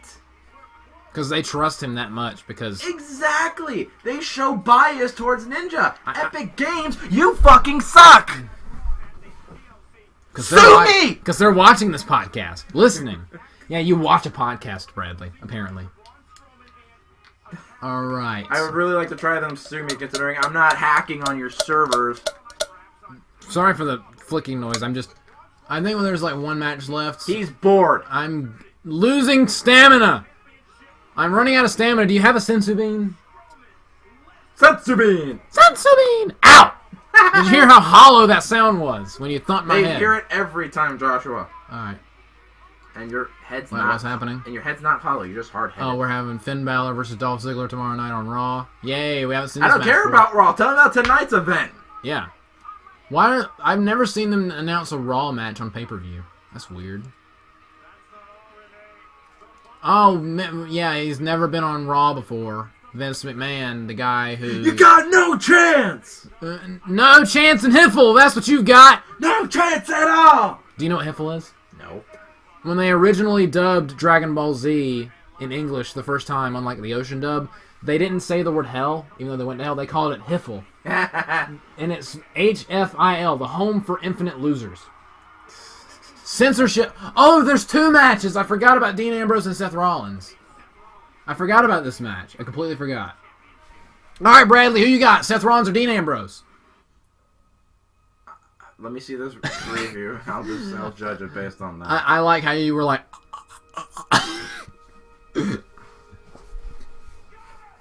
Because they trust him that much, because... Exactly. They show bias towards Ninja. Epic Games, you fucking suck. Sue me! Because they're watching this podcast. Listening. Yeah, you watch a podcast, Bradley, apparently. Alright. I would really like to try them sue me, considering I'm not hacking on your servers. Sorry for the flicking noise. I think when there's like one match left... He's bored. I'm losing stamina. I'm running out of stamina. Do you have a sensu bean? Sensu bean! Sensu bean! Ow! Did you hear how hollow that sound was when you thumped my They head? hear it every time, Joshua. Alright. And your head's Wait, not... what's happening? And your head's not hollow, you're just hard-headed. Oh, we're having Finn Balor versus Dolph Ziggler tomorrow night on Raw. Yay, we haven't seen this I don't match care before. about Raw. Tell me about tonight's event. Yeah. I've never seen them announce a Raw match on pay-per-view. That's weird. Oh, yeah, he's never been on Raw before. Vince McMahon, the guy who... You got no chance! No chance in Hiffle, that's what you've got! No chance at all! Do you know what Hiffle is? No. When they originally dubbed Dragon Ball Z in English the first time on like the Ocean dub, they didn't say the word hell, even though they went to hell, they called it Hiffle. And it's HFIL, the home for infinite losers. Censorship. Oh, there's two matches. I forgot about Dean Ambrose and Seth Rollins. I forgot about this match. I completely forgot. All right, Bradley, who you got? Seth Rollins or Dean Ambrose? Let me see this review. I'll judge it based on that. I like how you were like...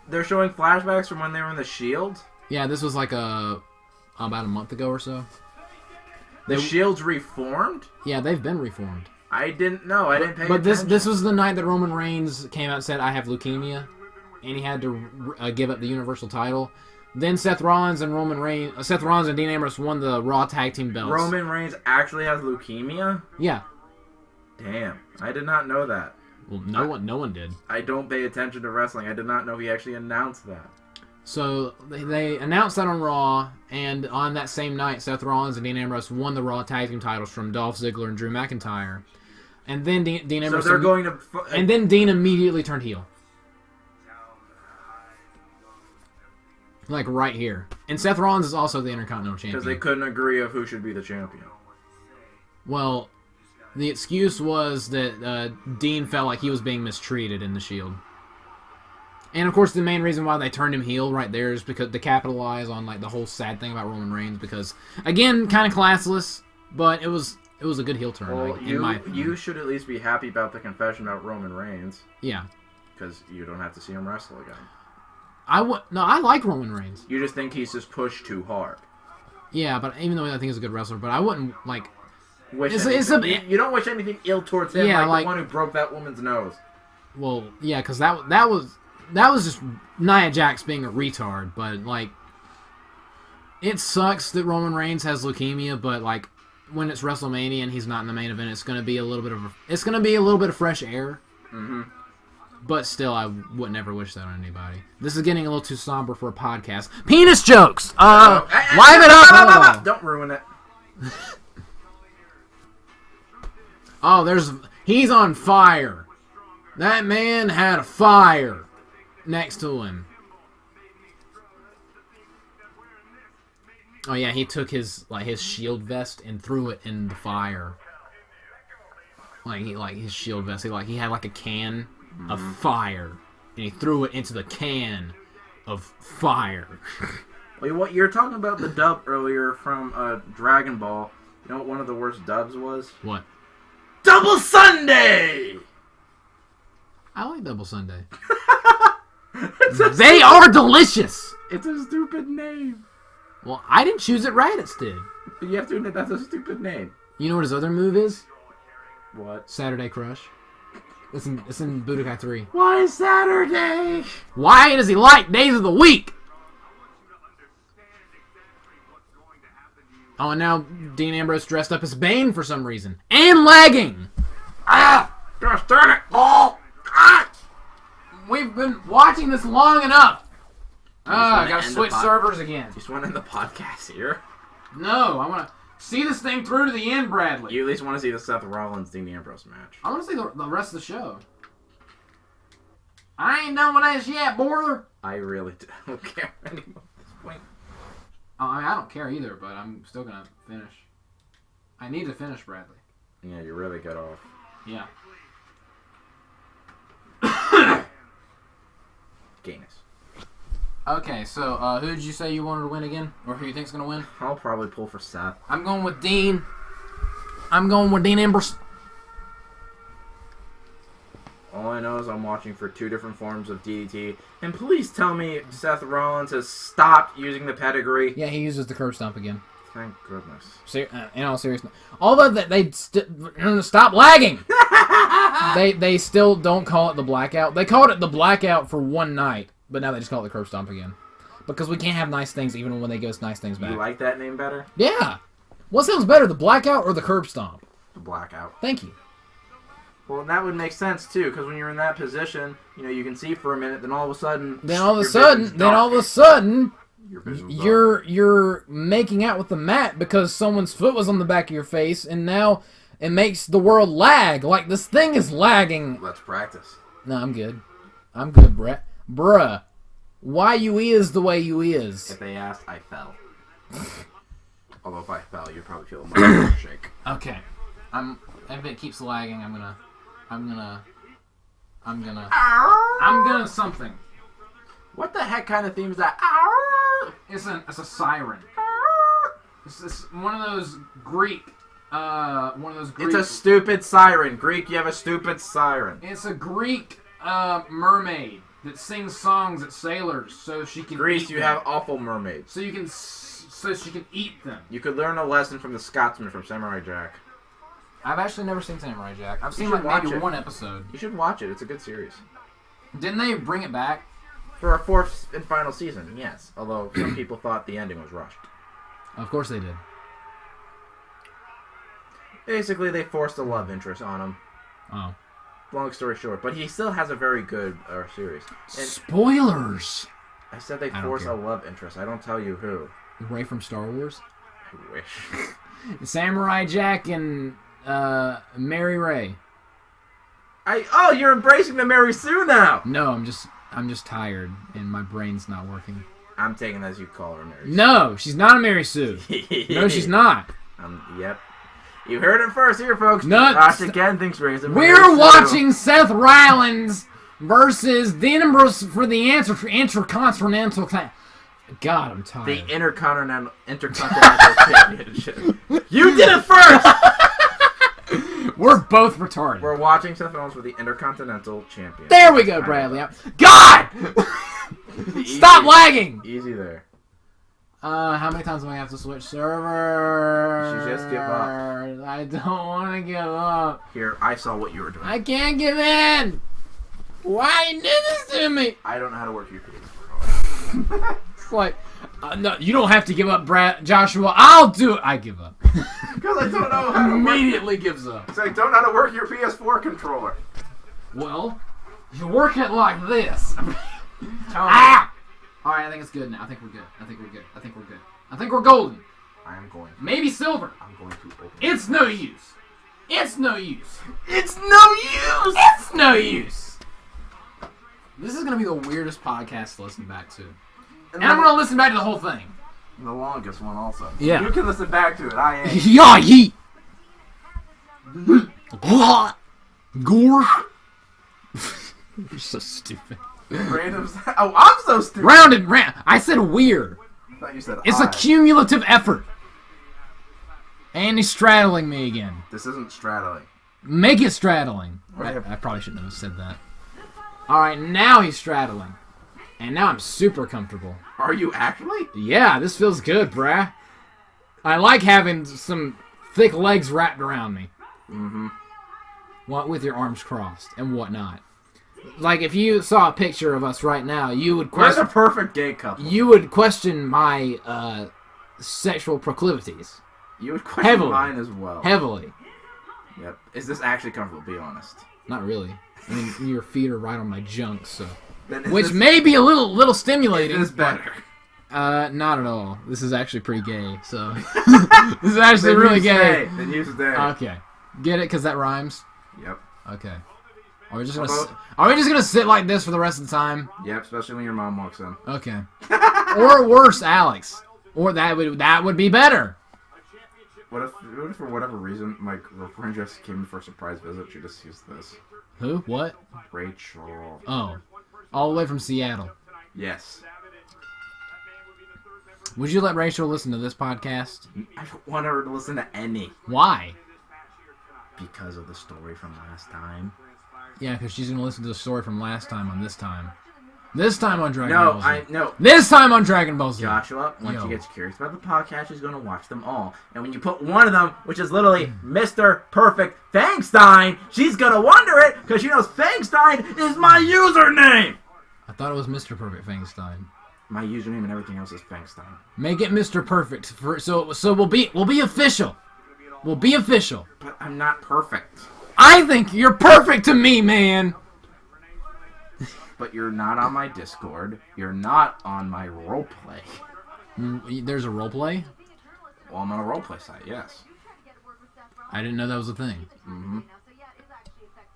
They're showing flashbacks from when they were in the Shield? Yeah, this was like about a month ago or so. The Shield's reformed? Yeah, they've been reformed. I didn't know. I didn't pay But attention. this was the night that Roman Reigns came out and said, I have leukemia. And he had to give up the Universal title. Then Seth Rollins and Dean Ambrose won the Raw Tag Team belts. Roman Reigns actually has leukemia? Yeah. Damn. I did not know that. Well, no one did. I don't pay attention to wrestling. I did not know he actually announced that. So they announced that on Raw, and on that same night, Seth Rollins and Dean Ambrose won the Raw Tag Team titles from Dolph Ziggler and Drew McIntyre. And then Dean Ambrose... So they're going to... And then Dean immediately turned heel. Like right here. And Seth Rollins is also the Intercontinental Champion. Because they couldn't agree of who should be the champion. Well, the excuse was that Dean felt like he was being mistreated in the Shield. And of course, the main reason why they turned him heel right there is because to capitalize on like the whole sad thing about Roman Reigns. Because again, kind of classless, but it was a good heel turn. Well, like, in my opinion. you should at least be happy about the confession about Roman Reigns. Yeah. Because you don't have to see him wrestle again. I like Roman Reigns. You just think he's just pushed too hard. Yeah, but even though I think he's a good wrestler, but I wouldn't like. You don't wish anything ill towards him, Yeah, like the one who broke that woman's nose. Well, yeah, because that was just Nia Jax being a retard. But like, it sucks that Roman Reigns has leukemia. But like, when it's WrestleMania and he's not in the main event, it's gonna be a little bit of fresh air. Mm-hmm. But still, I would never wish that on anybody. This is getting a little too somber for a podcast. Penis jokes! Live it up! Don't ruin it. Oh, he's on fire. That man had a fire next to him. Oh yeah, he took his shield vest and threw it in the fire. His shield vest. He had like a can of fire, and he threw it into the can of fire. Wait, what? You were talking about the dub earlier from Dragon Ball. You know what one of the worst dubs was? What? Double Sunday! I like Double Sunday. They are delicious! It's a stupid name. Well, I didn't choose it, Raditz did. But you have to admit that's a stupid name. You know what his other move is? What? Saturday Crush. It's in Budokai 3. Why Saturday? Why does he like days of the week? Oh, and now Dean Ambrose dressed up as Bane for some reason. And lagging! Ah! Gosh darn it! Oh! Ah! We've been watching this long enough. I gotta end switch the servers again. You just want to end the podcast here? No, I want to see this thing through to the end, Bradley. You at least want to see the Seth Rollins Dean Ambrose match. I want to see the rest of the show. I ain't done with this yet, boy. I really don't care anymore at this point. I don't care either, but I'm still gonna finish. I need to finish, Bradley. Yeah, you're really good off. Yeah. Gayness. Okay, so who did you say you wanted to win again? Or who you think's going to win? I'll probably pull for Seth. I'm going with Dean. I'm going with Dean Ambrose. All I know is I'm watching for 2 different forms of DDT. And please tell me Seth Rollins has stopped using the pedigree. Yeah, he uses the curb stomp again. Thank goodness. In all seriousness. Although they stop lagging. They still don't call it the blackout. They called it the blackout for one night. But now they just call it the curb stomp again. Because we can't have nice things even when they give us nice things back. You like that name better? Yeah. What sounds better, the blackout or the curb stomp? The blackout. Thank you. Well, that would make sense too, because when you're in that position, you can see for a minute, then all of a sudden, you're making out with the mat because someone's foot was on the back of your face, and now it makes the world lag. Like this thing is lagging. Let's practice. No, I'm good. I'm good, Brett. Bruh, why you is the way you is? If they asked, I fell. Although if I fell, you'd probably feel a much more shake. Okay, if it keeps lagging, I'm gonna something. What the heck kind of theme is that? It's a siren. It's one of those Greek. It's a stupid siren. Greek, you have a stupid siren. It's a Greek mermaid that sings songs at sailors so she can. Greece, eat you them. have awful mermaids. So she can eat them. You could learn a lesson from the Scotsman from Samurai Jack. I've actually never seen Samurai Jack. I've seen should maybe watch it. one episode. You should watch it. It's a good series. Didn't they bring it back? For a 4th and final season, yes. Although some people thought the ending was rushed. Of course they did. Basically, they forced a love interest on him. Oh. Long story short. But he still has a very good series. And Spoilers! I said they force a love interest. I don't tell you who. Ray from Star Wars? I wish. Samurai Jack and Mary Ray. You're embracing the Mary Sue now! No, I'm just tired and my brain's not working. I'm taking it as you call her Mary Sue. No, she's not a Mary Sue. No, she's not. Yep. You heard it first here, folks. No, JoshAgeddon thinks Ray's a Mary We're Sue. watching Seth Rollins versus Dean Ambrose for the Intercontinental. God, I'm tired. The Intercontinental Championship. You did it first! We're both retarded. We're watching Seth Rollins for the Intercontinental Champion. There we go, Bradley. God! Stop lagging! Easy there. How many times do I have to switch servers? You should just give up. I don't want to give up. Here, I saw what you were doing. I can't give in! Why you did this to me? I don't know how to work your PS4. It's like, no, you don't have to give up, Joshua. I'll do it. I give up. Because I don't know how to Immediately gives up. Because I don't know how to work your PS4 controller. Well, You work it like this. Tell me. Ah! Alright, I think it's good now. I think we're good. I think we're golden. I am going. Maybe silver. I'm going to open. It's no use. It's no use. It's no use. It's no use. This is going to be the weirdest podcast to listen back to. And I'm going to listen back to the whole thing. The longest one also. Yeah. You can listen back to it. I ain't. Yeah, yeet. Gore. You're so stupid. Random. Oh, I'm so stupid. Rounded, I said weird. I thought you said It's a cumulative effort. And he's straddling me again. This isn't straddling. Make it straddling. Okay. I probably shouldn't have said that. Alright, now he's straddling. And now I'm super comfortable. Are you actually? Yeah, this feels good, bruh. I like having some thick legs wrapped around me. Mm-hmm. What with your arms crossed and whatnot. Like if you saw a picture of us right now, you would We're the question. perfect gay couple. You would question my sexual proclivities You would question Heavily. mine as well. heavily. Yep. Is this actually comfortable? Be honest. Not really. I mean, your feet are right on my junk, so Then is which this, may be a little stimulating. is this better? Not at all. This is actually pretty gay. So this is actually Then really you gay. stay. Then you stay. Okay, get it? Because that rhymes. Yep. Okay. Are we just gonna sit like this for the rest of the time? Yep. Especially when your mom walks in. Okay. Or worse, Alex. Or that would be better. What if for whatever reason my girlfriend just came in for a surprise visit? She just used this. Who? What? Rachel. Oh, all the way from Seattle. Yes. Would you let Rachel listen to this podcast? I don't want her to listen to any Why? because of the story from last time. Yeah, because she's gonna listen to the story from last time on this time. This time on Dragon No, Ball Z. no. This time on Dragon Ball Z. Joshua, once Yo. she gets curious about the podcast, she's going to watch them all. And when you put one of them, which is literally Mr. Perfect Fangstein, she's going to wonder it because she knows Fangstein is my username. I thought it was Mr. Perfect Fangstein. My username and everything else is Fangstein. Make it Mr. Perfect. So we'll be official. We'll be official. But I'm not perfect. I think you're perfect to me, man. But you're not on my Discord. You're not on my roleplay. There's a roleplay? Well, I'm on a roleplay site, yes. I didn't know that was a thing. Mm-hmm.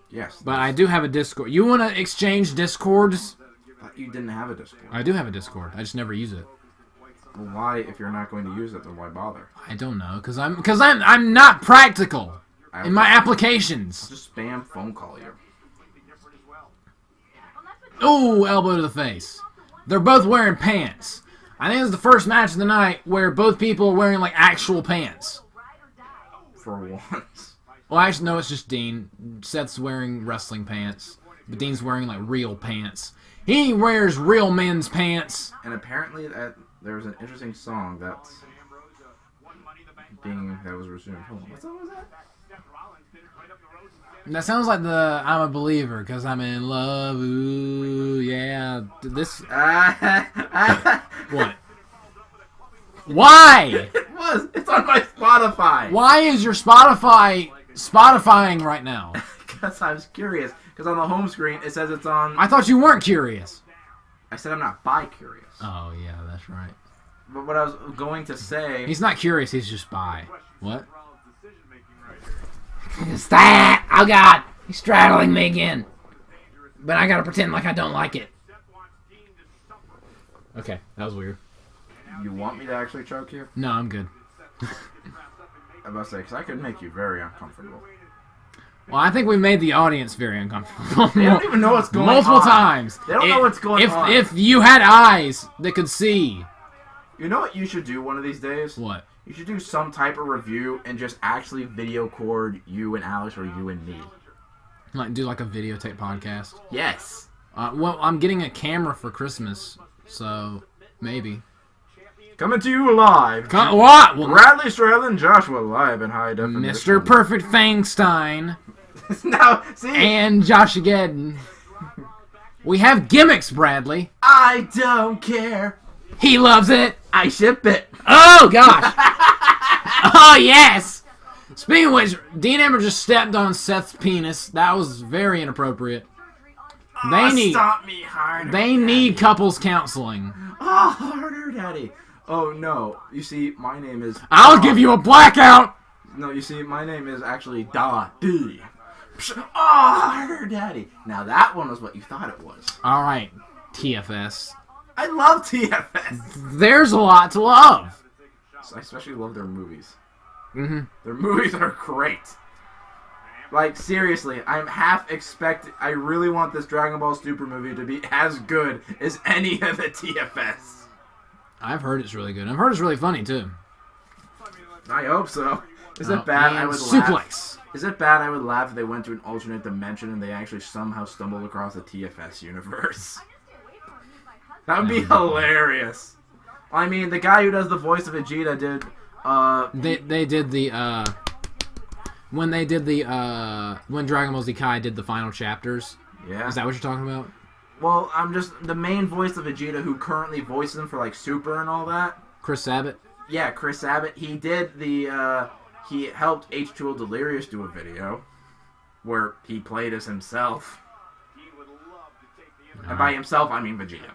Yes. But I do have a Discord. You want to exchange Discords? But you didn't have a Discord. I do have a Discord. I just never use it. Well, why, if you're not going to use it, then why bother? I don't know, cause I'm not practical in my applications. Just spam phone call you. Ooh, elbow to the face. They're both wearing pants. I think it's the first match of the night where both people are wearing like actual pants. For once. Well, actually, no, it's just Dean. Seth's wearing wrestling pants, but Dean's wearing like real pants. He wears real men's pants. And apparently there was an interesting song that was resumed. Hold on, what song was that? That sounds like the I'm a believer because I'm in love. Ooh, yeah. This. What? Why? It was. It's on my Spotify. Why is your Spotifying right now? Because I was curious. Because on the home screen it says it's on. I thought you weren't curious. I said I'm not bi-curious. Oh, yeah, that's right. But what I was going to say. He's not curious, he's just bi. What? Stop! Oh, God! He's straddling me again. But I gotta pretend like I don't like it. Okay, that was weird. You want me to actually choke you? No, I'm good. I'm about to say, because I could make you very uncomfortable. Well, I think we made the audience very uncomfortable. They don't even know what's going on. Multiple times. They don't know what's going on. If you had eyes that could see. You know what you should do one of these days? What? You should do some type of review and just actually video record you and Alex or you and me. Like do like a videotape podcast? Yes. Well, I'm getting a camera for Christmas, so maybe. Coming to you live. What? Well, Bradley Stralin, Joshua live in high definition. Mr. Perfect Fangstein Now, see? and JoshAgeddon. We have gimmicks, Bradley. I don't care. He loves it. I ship it. Oh, gosh. Oh, yes. Speaking of which, Dean Amber just stepped on Seth's penis. That was very inappropriate. They need Stop me harder. they need couples counseling. Oh, harder, Daddy. Oh no. You see, my name is. I'll give you a blackout. No, you see, my name is actually Daddy. Oh, harder, Daddy. Now that one was what you thought it was. All right, TFS. I love TFS. There's a lot to love. I especially love their movies. Mm-hmm. Their movies are great. Like, seriously, I'm half expecting... I really want this Dragon Ball Super movie to be as good as any of the TFS. I've heard it's really good. I've heard it's really funny, too. I hope so. Is it bad I would suplex. laugh? Is it bad I would laugh if they went to an alternate dimension and they actually somehow stumbled across the TFS universe? That would be hilarious. I mean, the guy who does the voice of Vegeta did... They did the, when they did the, when Dragon Ball Z Kai did the final chapters. Yeah. Is that what you're talking about? Well, I'm just... The main voice of Vegeta who currently voices him for, like, Super and all that. Chris Sabat? Yeah, Chris Sabat. He did the, he helped H2O Delirious do a video where he played as himself. And by himself, I mean Vegeta.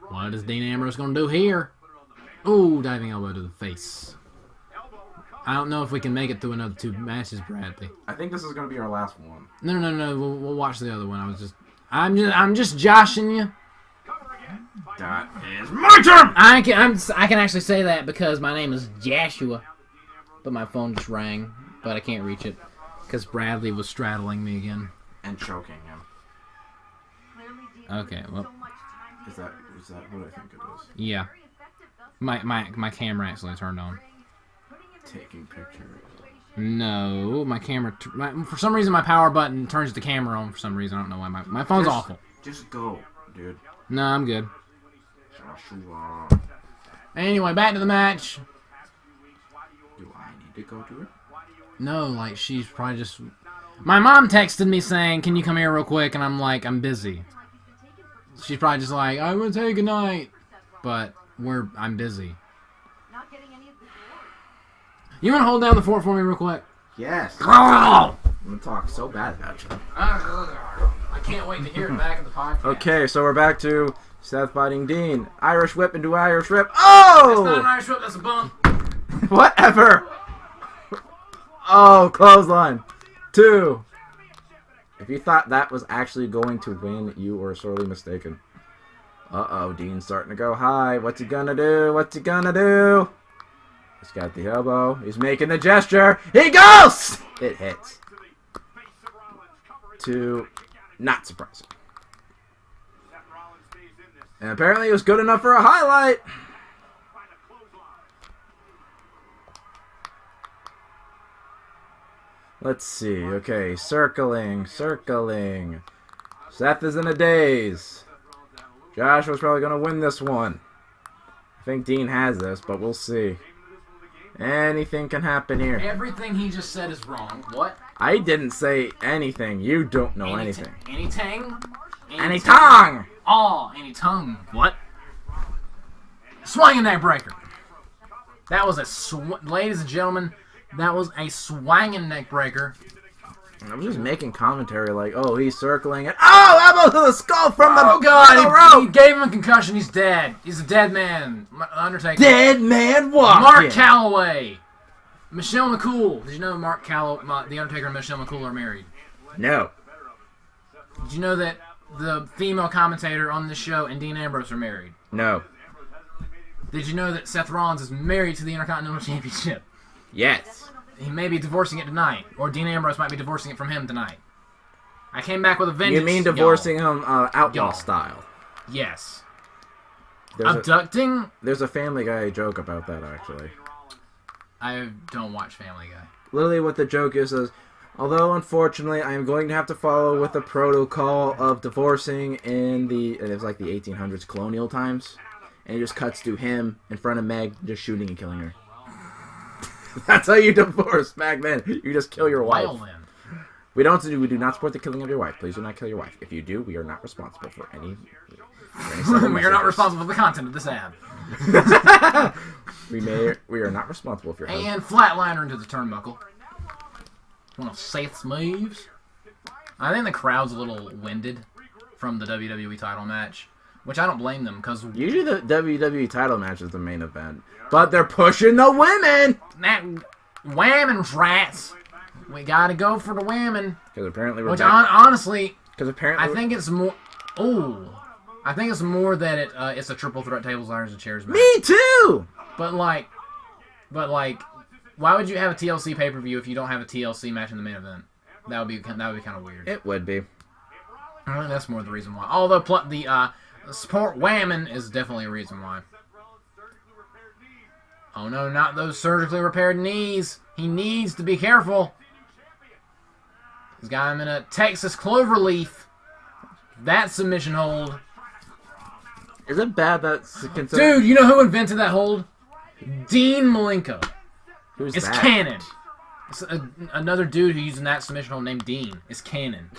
What is Dean Ambrose going to do here? Ooh, diving elbow to the face. I don't know if we can make it through another 2 matches, Bradley. I think this is going to be our last one. No. We'll watch the other one. I'm just joshing you. That is my turn! I can actually say that because my name is Joshua. But my phone just rang, but I can't reach it. Because Bradley was straddling me again. And choking him. Okay, well. Is that what I think it is? Yeah. My camera actually turned on. Taking pictures. No, my camera... for some reason, my power button turns the camera on for some reason. I don't know why. My phone's awful. Just go, dude. No, I'm good. Joshua. Anyway, back to the match. Do I need to go to it? No, like, she's probably just... My mom texted me saying, can you come here real quick? And I'm like, I'm busy. She's probably just like, I'm going to take a night. But I'm busy. You want to hold down the fort for me real quick? Yes. I'm going to talk so bad about you. I can't wait to hear it back in the podcast. Okay, so we're back to Seth fighting Dean. Irish whip into Irish whip. Oh! That's not an Irish whip, that's a bump. Whatever. Oh, clothesline. 2. If you thought that was actually going to win, you were sorely mistaken. Uh-oh, Dean's starting to go high. What's he gonna do? What's he gonna do? He's got the elbow. He's making the gesture. He goes! It hits. 2. Not surprising. And apparently it was good enough for a highlight. Let's see. Okay, circling. Seth is in a daze. Joshua's probably going to win this one. I think Dean has this, but we'll see. Anything can happen here. Everything he just said is wrong. What? I didn't say anything. You don't know anything. Anytang? Any tongue! Oh, any tongue. What? Swinging neck breaker. That was ladies and gentlemen, that was a swinging neck breaker. I'm just making commentary like, oh, he's circling it. Oh, elbow to the skull from the God, he gave him a concussion. He's dead. He's a dead man. Undertaker. Dead man walking. Mark Calloway. Michelle McCool. Did you know The Undertaker and Michelle McCool are married? No. Did you know that the female commentator on this show and Dean Ambrose are married? No. Did you know that Seth Rollins is married to the Intercontinental Championship? Yes. He may be divorcing it tonight, or Dean Ambrose might be divorcing it from him tonight. I came back with a vengeance. You mean divorcing him outlaw style? Yes. There's Abducting? There's a Family Guy joke about that, actually. I don't watch Family Guy. Literally what the joke is, although unfortunately I am going to have to follow with the protocol of divorcing in it was like the 1800s colonial times, and it just cuts to him in front of Meg just shooting and killing her. That's how you divorce back then. You just kill your wife. Well, then. We do not support the killing of your wife. Please do not kill your wife. If you do, we are not responsible for any we are not responsible for the content of this ad. We are not responsible for your husband. And flatliner into the turnbuckle. One of Seth's moves. I think the crowd's a little winded. from the WWE title match, which I don't blame them because Usually the WWE title match is the main event, but they're pushing the women. that whamming rats. We gotta go for the women. Because apparently Which honestly, Because apparently I think it's more. Oh, I think it's more that it's a triple threat tables, ladders, and chairs match. Me too. But like, why would you have a TLC pay per view if you don't have a TLC match in the main event? That would be kind of weird. It would be. I think that's more the reason why. Although the support whammon is definitely a reason why. Oh no, not those surgically repaired knees. He needs to be careful. He's got him in a Texas cloverleaf. That submission hold. Is it bad that Dude, you know who invented that hold? Dean Malenko. Who's It's that? canon. It's another dude who's using that submission hold named Dean. It's canon.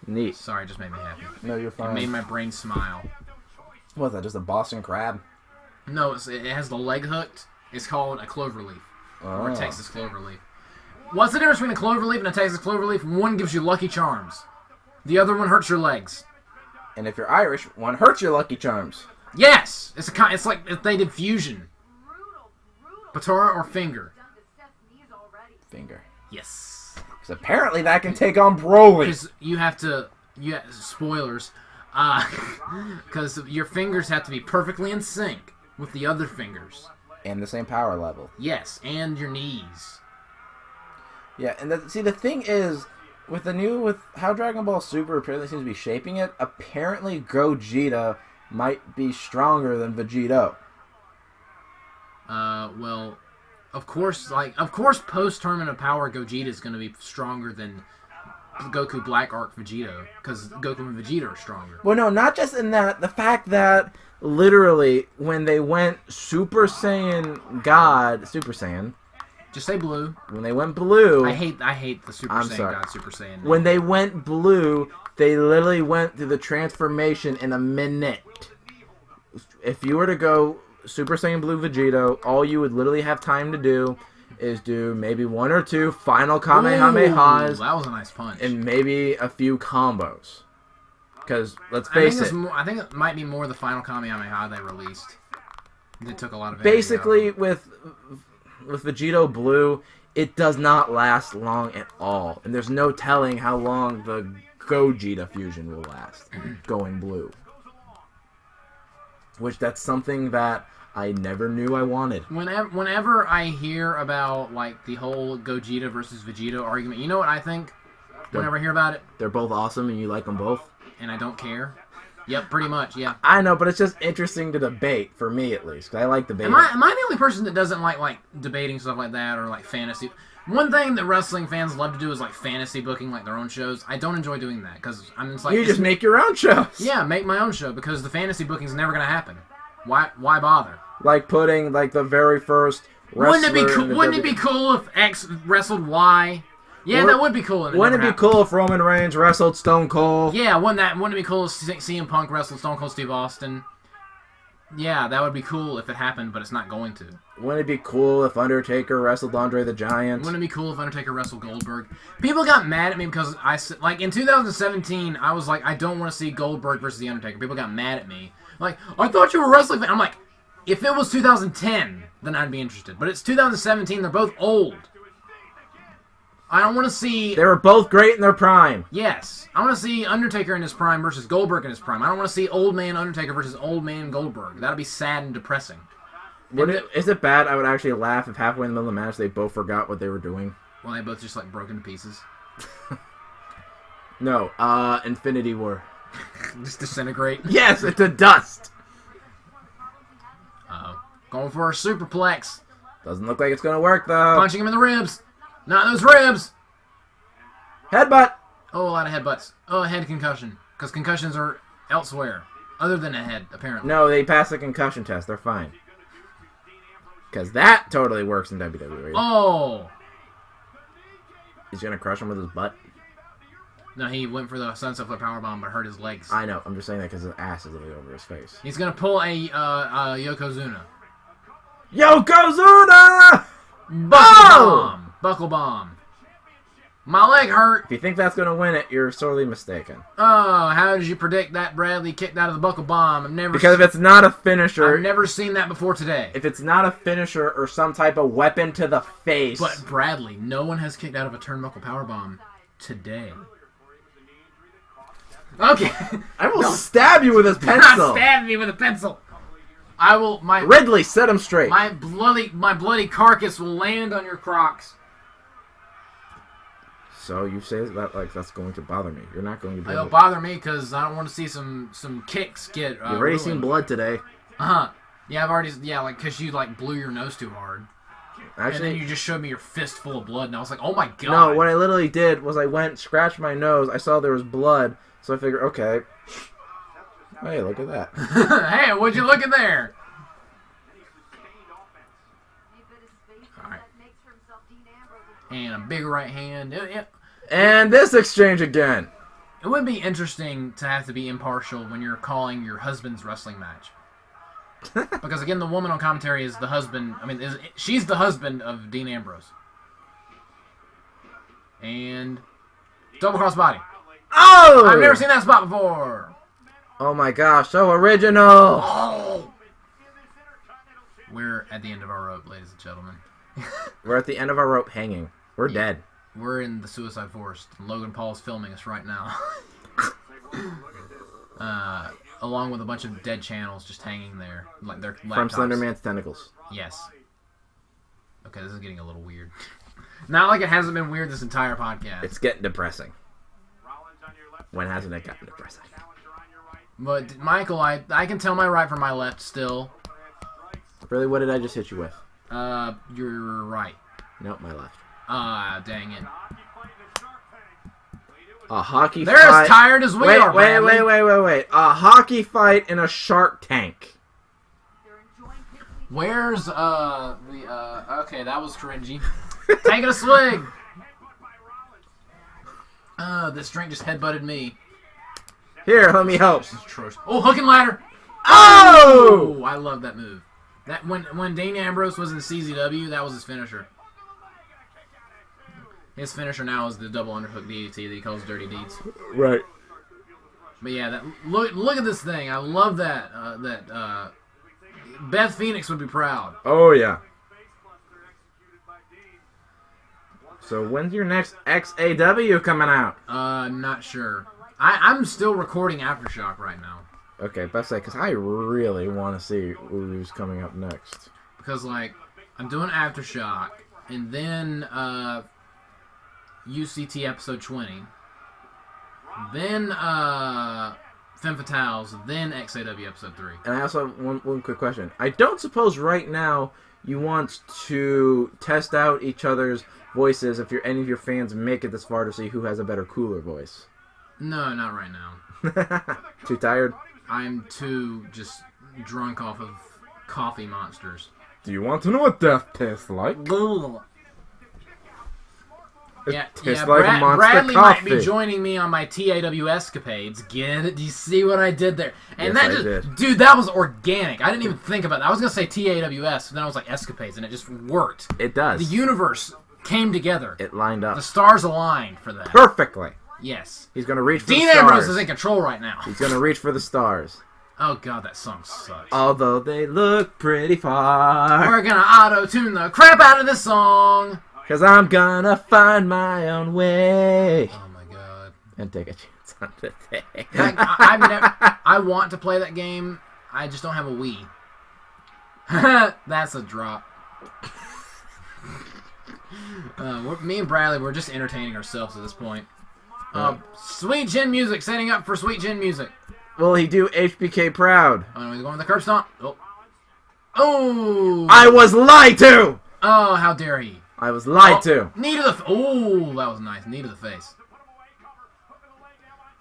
Neat. Sorry, it just made me happy. No, you're It fine. made my brain smile. What's that? Just a Boston crab? No, it has the leg hooked. It's called a cloverleaf. Or a Oh. Texas cloverleaf. What's the difference between a cloverleaf and a Texas cloverleaf? One gives you Lucky Charms. The other one hurts your legs. And if you're Irish, one hurts your Lucky Charms. Yes! It's like if they did fusion. Patara or finger. Finger. Yes. Because apparently that can take on Broly. Because you have to... spoilers. Because your fingers have to be perfectly in sync with the other fingers. And the same power level. Yes, and your knees. Yeah, and the thing is, with how Dragon Ball Super apparently seems to be shaping it, apparently Gogeta might be stronger than Vegito. Well, of course, post-Tournament of Power, Gogeta is going to be stronger than Goku Black Arc Vegito, because Goku and Vegeta are stronger. Well, no, not just in that. The fact that, literally, when they went Super Saiyan God, Super Saiyan... Just say blue. When they went blue... I hate the Super I'm Saiyan sorry. God Super Saiyan. When they went blue, they literally went through the transformation in a minute. If you were to go Super Saiyan Blue Vegito, all you would literally have time to do is do maybe one or two final Kamehamehas. Ooh, that was a nice punch. And maybe a few combos. Because, let's face it. I think it might be more the final Kamehameha they released. They took a lot of Basically, with Vegito Blue, it does not last long at all. And there's no telling how long the Gogeta fusion will last, going blue. Which, that's something that I never knew I wanted. Whenever I hear about, like, the whole Gogeta versus Vegito argument, you know what I think? Whenever I hear about it? They're both awesome and you like them both? And I don't care? Yep, pretty much, yeah. I know, but it's just interesting to debate, for me at least. 'Cause I like debating. Am I the only person that doesn't like debating stuff like that, or like fantasy? One thing that wrestling fans love to do is like fantasy booking, like their own shows. I don't enjoy doing that because I'm just like You just make your own shows. Yeah, make my own show because the fantasy booking's never gonna happen. Why bother? Like putting like the very first wrestler. Wouldn't it be cool if X wrestled Y? Yeah, that would be cool. Wouldn't it be cool if Roman Reigns wrestled Stone Cold? Yeah, wouldn't it be cool if CM Punk wrestled Stone Cold Steve Austin? Yeah, that would be cool if it happened, but it's not going to. Wouldn't it be cool if Undertaker wrestled Andre the Giant? Wouldn't it be cool if Undertaker wrestled Goldberg? People got mad at me because in 2017, I was like, I don't want to see Goldberg versus The Undertaker. People got mad at me. Like, I thought you were a wrestling fan. I'm like, if it was 2010, then I'd be interested. But it's 2017, they're both old. I don't want to see... They were both great in their prime. Yes. I want to see Undertaker in his prime versus Goldberg in his prime. I don't want to see old man Undertaker versus old man Goldberg. That'll be sad and depressing. Is it bad? I would actually laugh if halfway in the middle of the match they both forgot what they were doing. Well, they both just like broke into pieces. No, Infinity War. Just disintegrate. Yes, it's a dust. Uh-oh. Going for a superplex. Doesn't look like it's gonna work though. Punching him in the ribs. Not those ribs. Headbutt. Oh, a lot of headbutts. Oh, a head concussion. Because concussions are elsewhere. Other than a head, apparently. No, they passed the concussion test. They're fine. Because that totally works in WWE. Oh. He's gonna crush him with his butt. No, he went for the Sunset Flip Powerbomb but hurt his legs. I know. I'm just saying that because his ass is literally over his face. He's going to pull a Yokozuna. Yokozuna! Buckle bomb. Buckle bomb. My leg hurt. If you think that's going to win it, you're sorely mistaken. Oh, how did you predict that Bradley kicked out of the buckle bomb? Because if it's not a finisher... I've never seen that before today. If it's not a finisher or some type of weapon to the face... But Bradley, no one has kicked out of a turnbuckle powerbomb today. Okay. I will stab you with a pencil. Stab me with a pencil. I will... Ridley, set him straight. My bloody carcass will land on your Crocs. So you say that like that's going to bother me. You're not going to be It'll bother me because I don't want to see some kicks get You've already seen blood today. Uh-huh. Yeah, I've already... Yeah, like, because you, like, blew your nose too hard. Actually, and then you just showed me your fist full of blood, and I was like, oh my god. No, what I literally did was I went, scratched my nose, I saw there was blood, so I figured, okay. Hey, look at that. Hey, what'd you look at there? Alright. And a big right hand. And this exchange again. It would be interesting to have to be impartial when you're calling your husband's wrestling match. Because, again, the woman on commentary is the husband... I mean, she's the husband of Dean Ambrose. And... double cross body. Oh! I've never seen that spot before. Oh my gosh, so original! Oh! We're at the end of our rope, ladies and gentlemen. We're at the end of our rope hanging. We're dead. We're in the Suicide Forest. Logan Paul's filming us right now. Along with a bunch of dead channels just hanging there. Like their laptops. From Slender Man's tentacles. Yes. Okay, this is getting a little weird. Not like it hasn't been weird this entire podcast. It's getting depressing. When hasn't it gotten depressing? But, Michael, I can tell my right from my left still. Really, what did I just hit you with? You're right. Nope, my left. Dang it. A hockey They're fight. as tired as we are, Bradley. Wait. A hockey fight in a Shark Tank. Where's, okay, that was cringy. Taking a swig. This drink just headbutted me. Here, let me help. Oh, hook and ladder. Oh! I love that move. That when Dean Ambrose was in CZW, that was his finisher. His finisher now is the double underhook DDT that he calls Dirty Deeds. Right. But yeah, look at this thing. I love that. Beth Phoenix would be proud. Oh yeah. So when's your next XAW coming out? I'm not sure. I'm still recording Aftershock right now. Okay, best say because I really want to see who's coming up next. Because like I'm doing Aftershock and then UCT episode 20, then Femme Fatales, then XAW episode 3. And I also have one quick question. I don't suppose right now you want to test out each other's voices if any of your fans make it this far to see who has a better, cooler voice. No, not right now. Too tired? I'm too just drunk off of coffee monsters. Do you want to know what death tastes like? Bradley might be joining me on my TAW escapades. Get it? Do you see what I did there? And yes, that dude, that was organic. I didn't even think about that. I was gonna say TAWS, but then I was like escapades, and it just worked. It does. The universe came together. It lined up. The stars aligned for that. Perfectly. Yes. He's gonna reach for the Dean stars. Ambrose is in control right now. He's gonna reach for the stars. Oh god, that song sucks. Although they look pretty far. We're gonna auto-tune the crap out of this song. 'Cause I'm gonna find my own way. Oh my god. And take a chance on the day. I want to play that game. I just don't have a Wii. That's a drop. Me and Bradley, we're just entertaining ourselves at this point. Sweet Chin Music, setting up for Sweet Chin Music. Will he do HBK proud? Oh, no, he's going with the curb stomp. Oh! I was lied to! Oh, how dare he. I was lied to. Knee to the... Oh, that was nice. Knee to the face.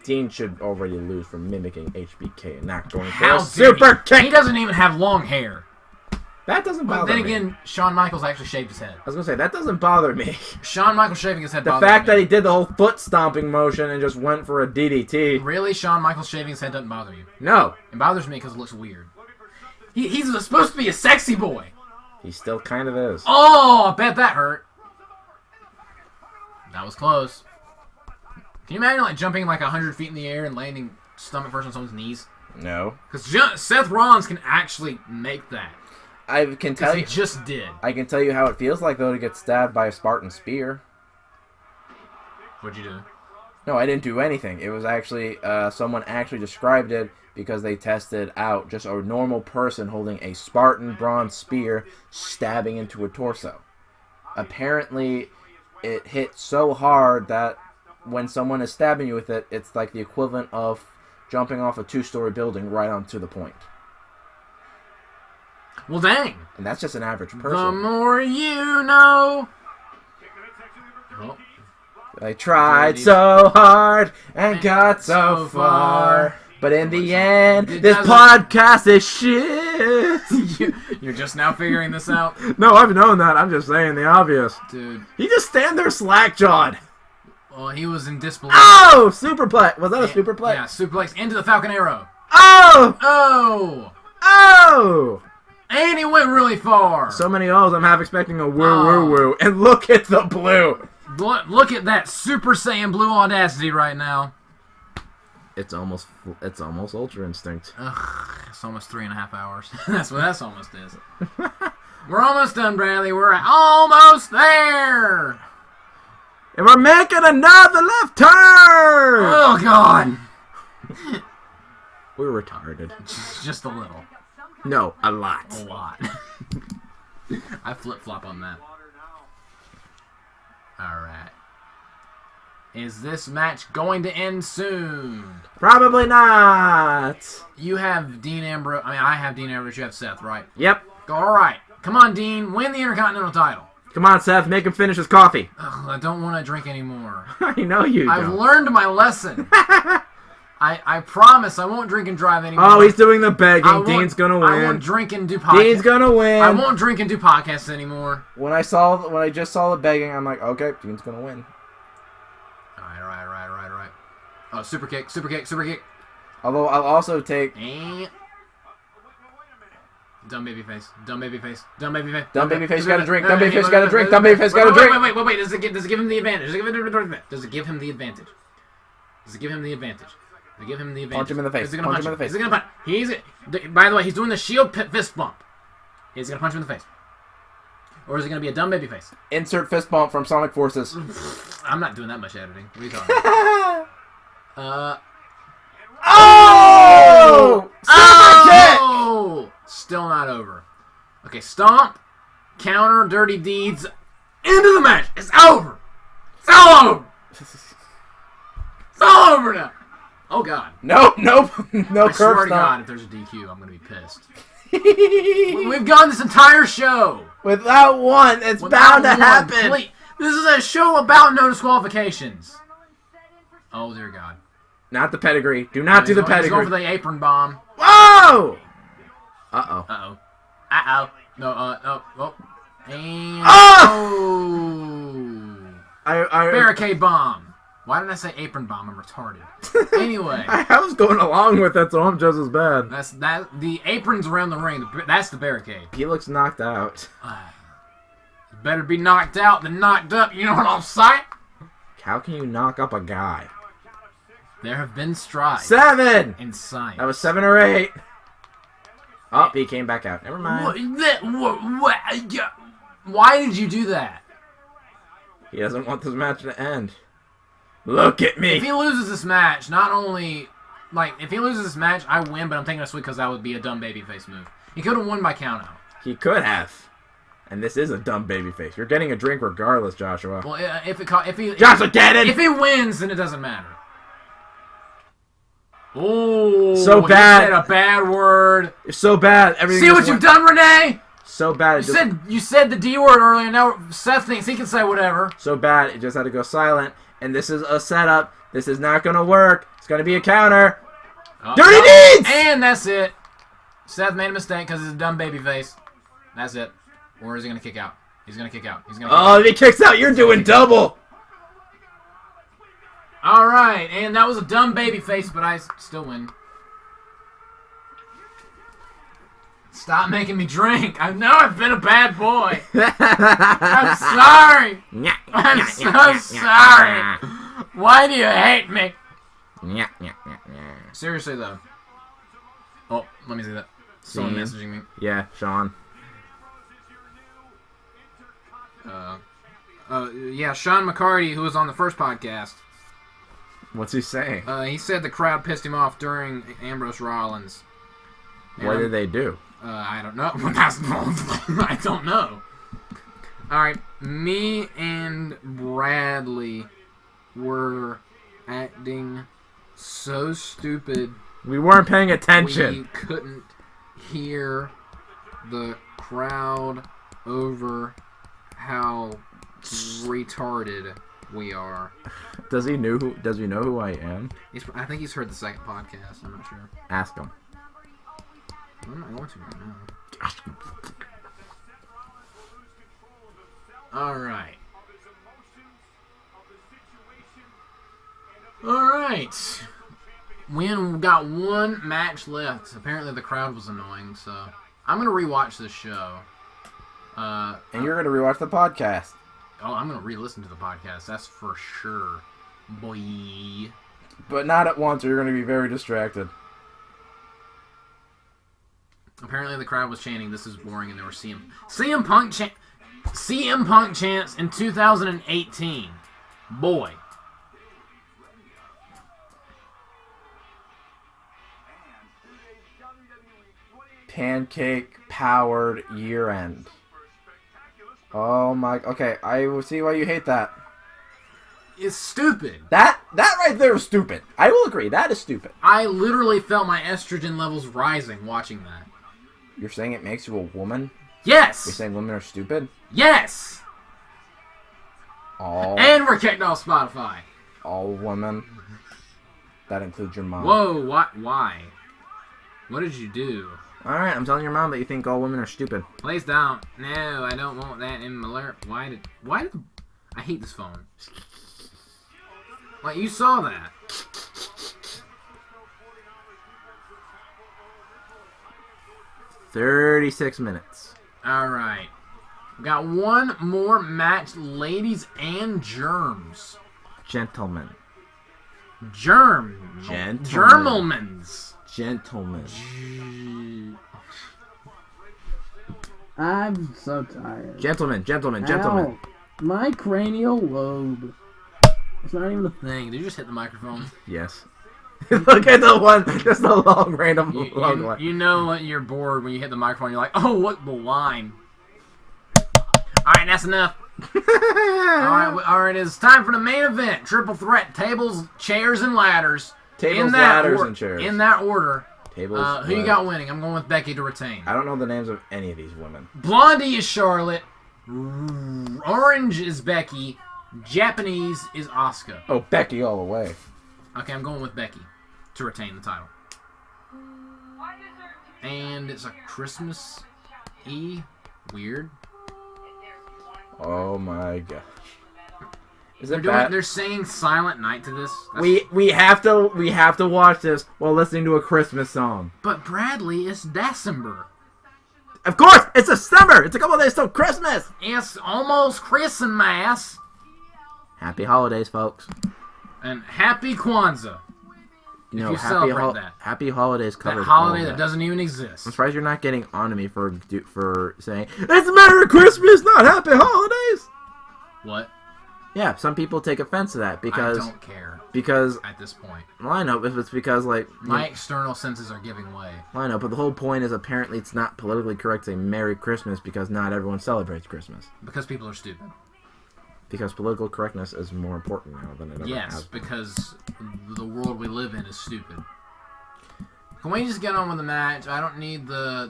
Dean should already lose for mimicking HBK and not going for How a super kick. He doesn't even have long hair. That doesn't bother me. But then again, Shawn Michaels actually shaved his head. I was going to say, that doesn't bother me. Shawn Michaels shaving his head The bothers me. fact that he did the whole foot stomping motion and just went for a DDT. Really? Shawn Michaels shaving his head doesn't bother you? No. It bothers me because it looks weird. He's supposed to be a sexy boy. He still kind of is. Oh, I bet that hurt. That was close. Can you imagine like jumping like 100 feet in the air and landing stomach first on someone's knees? No. Because Seth Rollins can actually make that. I can tell He you. just did. I can tell you how it feels like though to get stabbed by a Spartan spear. What'd you do? No, I didn't do anything. It was actually someone actually described it because they tested out just a normal person holding a Spartan bronze spear stabbing into a torso. Apparently, it hit so hard that when someone is stabbing you with it, it's like the equivalent of jumping off a 2-story building right onto the point. Well, dang. And that's just an average The person. more you know. Oh. I tried so hard and got so far. But in the end, It this doesn't- podcast is shit. You're just now figuring this out? No, I've known that. I'm just saying the obvious. Dude. He just stand there slack-jawed. Well, he was in disbelief. Oh! Superplex. Was that a superplex? Yeah, suplex into the Falcon Arrow. Oh! Oh! Oh! And he went really far. So many O's, I'm half expecting a woo Oh. woo woo. And look at the blue. Look at that Super Saiyan Blue Audacity right now. It's almost Ultra Instinct. Ugh, it's almost 3.5 hours. That's what that's almost is. We're almost done, Bradley. We're almost there. And we're making another left turn! Oh, God. We're retarded. Just a little. No, a lot. A lot. I flip-flop on that. Alright. Is this match going to end soon? Probably not. You have Dean Ambrose. I mean, I have Dean Ambrose. You have Seth, right? Yep. Alright. Come on, Dean. Win the Intercontinental title. Come on, Seth. Make him finish his coffee. Ugh, I don't want to drink anymore. I know you I've don't. learned my lesson. I promise I won't drink and drive anymore. Oh, he's doing the begging. I won't- Dean's gonna I win. won't drink and do podcasts. Dean's gonna win. I won't drink and do podcasts anymore. When I just saw the begging, I'm like, okay, Dean's gonna win. Alright. Oh, super kick. Although I'll also take And... Dumb babyface. Dumb babyface got a drink. Dumb babyface Wait, got a drink. Dumb babyface got a drink. Wait. Does it give him the advantage? Does it give him the advantage? Punch him in the face. Is he gonna Punch punch him in the face. Is he gonna punch? By the way, he's doing the shield fist bump. Is he gonna punch him in the face? Or is it gonna be a dumb baby face? Insert fist bump from Sonic Forces. I'm not doing that much editing. What are you talking about? Oh! Super kick! Oh! Still not over. Okay, stomp, counter, dirty deeds, into the match. It's over. It's all over. It's all over now. Oh, God. No I curb swear to God, stomp. if there's a DQ, I'm going to be pissed. We've gone this entire show. Without one, it's without bound to one. happen. Please. This is a show about no disqualifications. Oh, dear God. Not the pedigree. Do not do the He's going pedigree. for the apron bomb. Whoa! Uh-oh. Uh-oh. No, oh. And... I Barricade bomb. Why did I say apron bomb? I'm retarded. Anyway. I was going along with it, so I'm just as bad. The aprons around the ring. That's the barricade. He looks knocked out. Better be knocked out than knocked up. You know what I'm saying? How can you knock up a guy? There have been strides 7! in science. That was 7 or 8. Oh, he came back out. Never mind. Why did you do that? He doesn't want this match to end. Look at me. If he loses this match, not only... if he loses this match, I win, but I'm taking a swing because that would be a dumb babyface move. He could have won by countout. He could have. And this is a dumb babyface. You're getting a drink regardless, Joshua. Well, if he JoshAgeddon! if he wins, then it doesn't matter. Oh, So he bad. said a bad word. It's so bad. Everything See just what you've went- done, Renee? So bad. You said the D word earlier. Now Seth thinks he can say whatever. So bad. It just had to go silent. And this is a setup. This is not going to work. It's going to be a counter. Dirty deeds! And that's it. Seth made a mistake because it's a dumb baby face. That's it. Or is he going to kick out? He's going to kick out. Oh, if he kicks out, you're doing double. All right, and that was a dumb baby face, but I still win. Stop making me drink. I know I've been a bad boy. I'm sorry. I'm so sorry. Why do you hate me? Seriously, though. Oh, let me see that. Someone messaging me. Yeah, Sean. Yeah, Sean McCarty, who was on the first podcast. What's he saying? He said the crowd pissed him off during Ambrose Rollins. What did they do? I don't know. I don't know. Alright, me and Bradley were acting so stupid. We weren't paying attention. We couldn't hear the crowd over how retarded we are. Does he know who I am? I think he's heard the second podcast. I'm not sure. Ask him. I'm not going to right now. Alright. Alright. We got one match left. Apparently the crowd was annoying, so I'm going to rewatch this show. And you're going to rewatch the podcast. Oh, I'm going to re-listen to the podcast. That's for sure. Boy. But not at once, or you're going to be very distracted. Apparently the crowd was chanting, "This is boring," and they were CM Punk chants in 2018. Boy. Pancake-powered year-end. Oh my... Okay, I will see why you hate that. It's stupid. That right there is stupid. I will agree, that is stupid. I literally felt my estrogen levels rising watching that. You're saying it makes you a woman? Yes! You're saying women are stupid? Yes! And we're kicked off Spotify. All women? That includes your mom. Whoa, why? What did you do? Alright, I'm telling your mom that you think all women are stupid. Please don't. No, I don't want that in my alert. Why did I hate this phone. Like, you saw that. $36 minutes. Alright. We got one more match, ladies and germs. Gentlemen. Germans. Gentlemen. I'm so tired. Gentlemen. Ow. My cranial lobe. It's not even a thing. Did you just hit the microphone? Yes. Look at the one, just the long random long one. You know when you're bored when you hit the microphone, you're like, oh, what the line? Alright, that's enough. Alright, it's time for the main event. Triple threat, tables, chairs, and ladders. Tables, ladders, and chairs. In that order. Tables, who you got winning? I'm going with Becky to retain. I don't know the names of any of these women. Blondie is Charlotte. Orange is Becky. Japanese is Asuka. Oh, Becky all the way. Okay, I'm going with Becky to retain the title. And it's a Christmas E. Weird. Oh my gosh. They're saying Silent Night to this. We have to watch this while listening to a Christmas song. But Bradley, it's December. Of course, it's December. It's a couple of days till Christmas. It's almost Christmas. Happy holidays, folks. And happy Kwanzaa. No, you celebrate that. Happy holidays covers that holiday all that doesn't even exist. I'm surprised you're not getting on to me for saying it's Merry Christmas, not Happy Holidays. What? Yeah, some people take offense to that because I don't care. Because at this point, well, I know if it's because like my external senses are giving way. Well, I know, but the whole point is apparently it's not politically correct to say Merry Christmas because not everyone celebrates Christmas. Because people are stupid. Because political correctness is more important now than it ever has. Yes, because the world we live in is stupid. Can we just get on with the match? I don't need the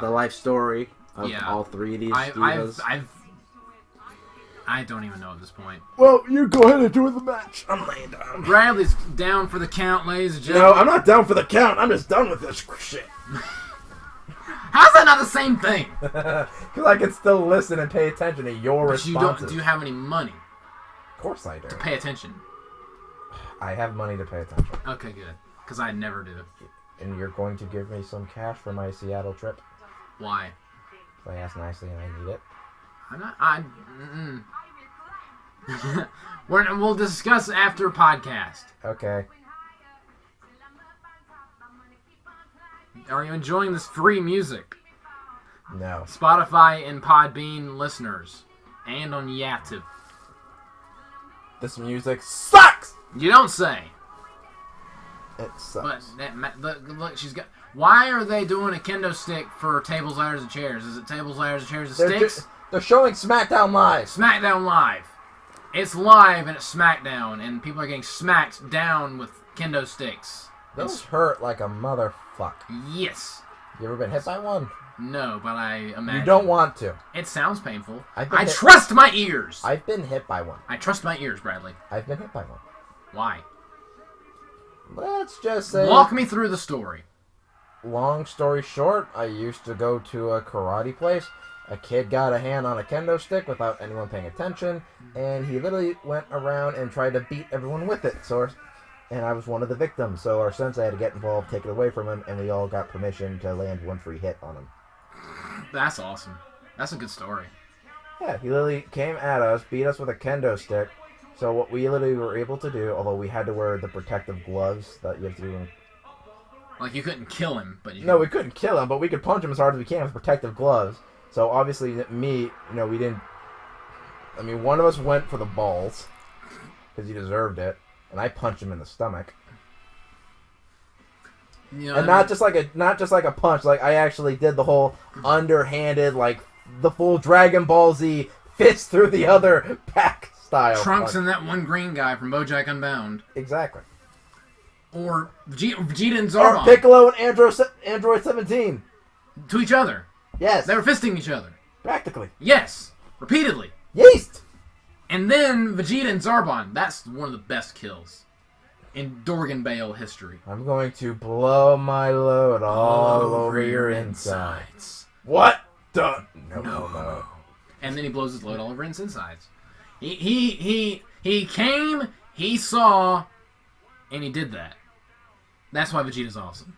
life story of all three of these divas. I don't even know at this point. Well, you go ahead and do the match. I'm laying down. Bradley's down for the count, ladies and gentlemen. No, I'm not down for the count. I'm just done with this shit. How's that not the same thing? Because I can still listen and pay attention to your responses. Do you have any money? Of course I do. To pay attention. I have money to pay attention. Okay, good. Because I never do. And you're going to give me some cash for my Seattle trip? Why? I asked nicely and I need it. I'm not. We'll discuss after podcast. Okay. Are you enjoying this free music? No. Spotify and Podbean listeners. And on Yativ. This music sucks! You don't say. It sucks. But look, she's got. Why are they doing a kendo stick for tables, ladders, and chairs? Is it tables, ladders, and chairs, and sticks? They're showing SmackDown Live. SmackDown Live. It's live and it's SmackDown, and people are getting smacked down with kendo sticks. Those hurt like a motherfuck. Yes. You ever been hit by one? No, but I imagine. You don't want to. It sounds painful. I trust my ears. I've been hit by one. I trust my ears, Bradley. I've been hit by one. Why? Let's just say... Walk me through the story. Long story short, I used to go to a karate place. A kid got a hand on a kendo stick without anyone paying attention, and he literally went around and tried to beat everyone with it. And I was one of the victims, so our sensei had to get involved, take it away from him, and we all got permission to land one free hit on him. That's awesome. That's a good story. Yeah, he literally came at us, beat us with a kendo stick. So what we literally were able to do, although we had to wear the protective gloves that you have to do. Like you couldn't kill him, but you No, we couldn't kill him, but we could punch him as hard as we can with protective gloves. So obviously, we didn't. I mean, one of us went for the balls because he deserved it, and I punched him in the stomach. You know And not just like a punch. Like I actually did the whole underhanded, like the full Dragon Ball Z fist through the other back style. Trunks punch. and that one green guy from BoJack Unbound. Exactly. Or Vegeta and Or Zarbon. Piccolo and Android 17. To each other. Yes. They were fisting each other. Practically. Yes. Repeatedly. Yeast. And then Vegeta and Zarbon. That's one of the best kills in Dorgan Bale history. I'm going to blow my load all over your insides. What? No. And then he blows his load all over his insides. He came, he saw, and he did that. That's why Vegeta's awesome.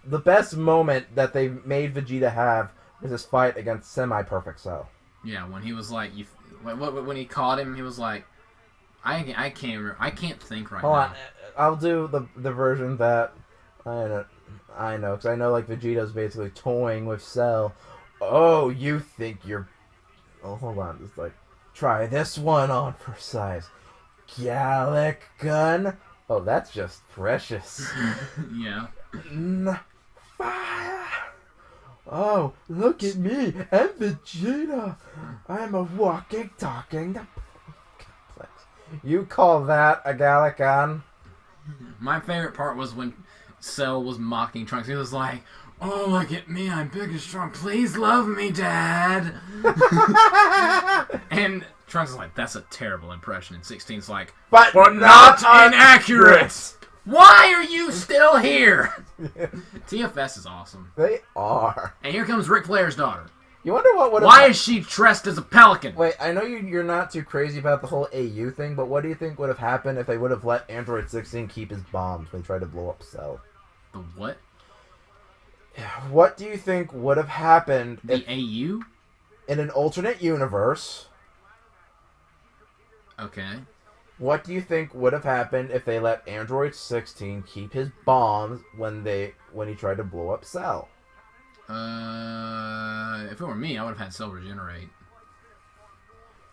The best moment that they made Vegeta have was his fight against Semi-Perfect Cell. Yeah, when he was like, when he caught him, he was like, I can't think right Hold now. on, I'll do the version that I know, because I know like Vegeta's basically toying with Cell. Oh, you think you're... Oh, hold on, just like, try this one on for size. Gallic gun? Oh, that's just precious. Yeah. Fire! Oh, look at me, I'm Vegeta. I'm a walking, talking complex. You call that a Gallic gun? My favorite part was when Cell was mocking Trunks. He was like, "Oh, look at me, I'm big and strong. Please love me, Dad." And Trunks is like, "That's a terrible impression." And 16's like, But not inaccurate. Why are you still here? TFS is awesome. They are. And here comes Ric Flair's daughter. You wonder what would have... Why is she dressed as a pelican? Wait, I know you're not too crazy about the whole AU thing, but what do you think would have happened if they would have let Android 16 keep his bombs when he tried to blow up Cell? The what? What do you think would have happened The AU? in an alternate universe? Okay. What do you think would have happened if they let Android 16 keep his bombs when he tried to blow up Cell? If it were me, I would have had Cell regenerate.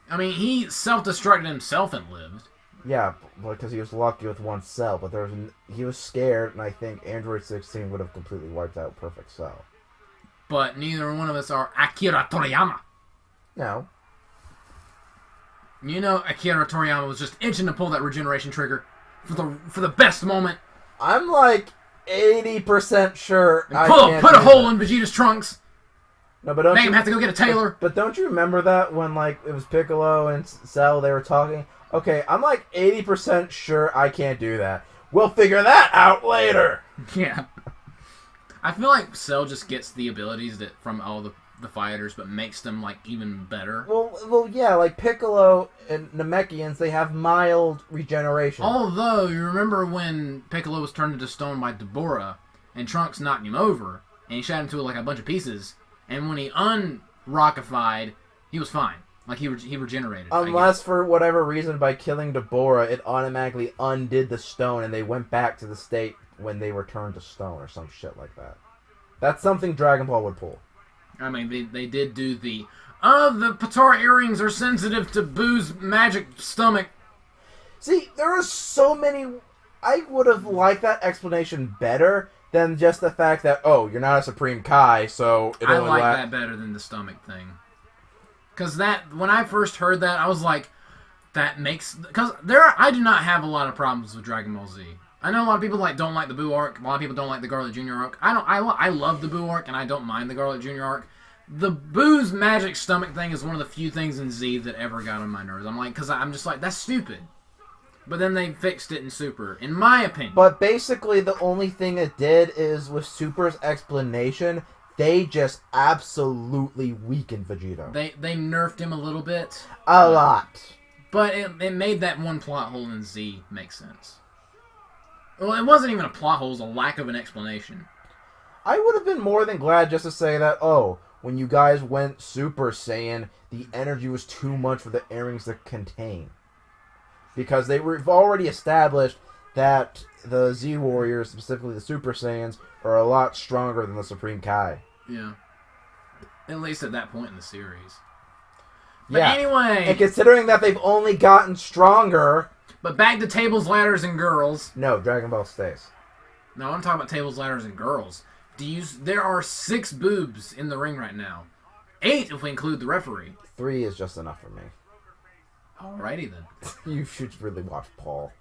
I mean, he self-destructed himself and lived. Yeah, because he was lucky with one Cell, but he was scared, and I think Android 16 would have completely wiped out Perfect Cell. But neither one of us are Akira Toriyama. No. You know, Akira Toriyama was just itching to pull that regeneration trigger for the best moment. I'm like 80% sure And put a hole in Vegeta's trunks. No, but don't Make you him have to go get a tailor. But don't you remember that when like it was Piccolo and Cell, they were talking? Okay, I'm like 80% sure I can't do that. We'll figure that out later. Yeah. I feel like Cell just gets the abilities that from all the fighters, but makes them like even better. Well, yeah, like Piccolo and Namekians, they have mild regeneration. Although, you remember when Piccolo was turned into stone by Deborah, and Trunks knocked him over, and he shot him to like a bunch of pieces. And when he unrockified, he was fine. Like he regenerated. Unless for whatever reason, by killing Deborah, it automatically undid the stone, and they went back to the state when they returned to stone, or some shit like that. That's something Dragon Ball would pull. I mean, they did do the Patara earrings are sensitive to Boo's magic stomach. See, there are so many. I would have liked that explanation better than just the fact that, oh, you're not a Supreme Kai, so it I only like that better than the stomach thing. Because when I first heard that, I was like, that makes... Because I do not have a lot of problems with Dragon Ball Z. I know a lot of people don't like the Boo arc. A lot of people don't like the Garlic Jr. arc. I love the Boo arc, and I don't mind the Garlic Jr. arc. The Boo's magic stomach thing is one of the few things in Z that ever got on my nerves. I'm just like, that's stupid. But then they fixed it in Super, in my opinion. But basically, the only thing it did is, with Super's explanation, they just absolutely weakened Vegito. They nerfed him a little bit. A lot. But it made that one plot hole in Z make sense. Well, it wasn't even a plot hole, it was a lack of an explanation. I would have been more than glad just to say that, oh, when you guys went Super Saiyan, the energy was too much for the earrings to contain. Because they've already established that the Z Warriors, specifically the Super Saiyans, are a lot stronger than the Supreme Kai. Yeah. At least at that point in the series. But yeah. Anyway... And considering that they've only gotten stronger... But back to tables, ladders, and girls. No, Dragon Ball stays. No, I'm talking about tables, ladders, and girls. There are 6 boobs in the ring right now. 8 if we include the referee. 3 is just enough for me. Alrighty then. You should really watch Paul.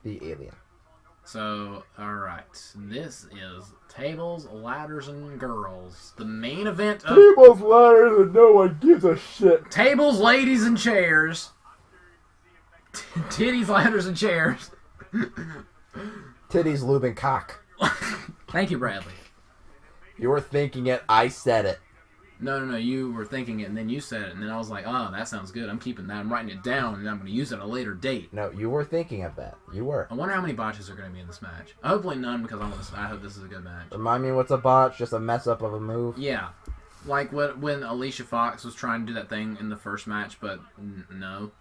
The alien. So, alright. This is tables, ladders, and girls. The main event of... Tables, ladders, and no one gives a shit. Tables, ladies, and chairs. Titties, ladders, and chairs. Titties, lube, and cock. Thank you, Bradley. You were thinking it, I said it. No, you were thinking it, and then you said it, and then I was like, oh, that sounds good. I'm keeping that. I'm writing it down, and I'm going to use it at a later date. No, you were thinking of that. You were. I wonder how many botches are going to be in this match. Hopefully none, because I hope this is a good match. Remind me what's a botch? Just a mess up of a move? Yeah. Like when Alicia Fox was trying to do that thing in the first match, but no.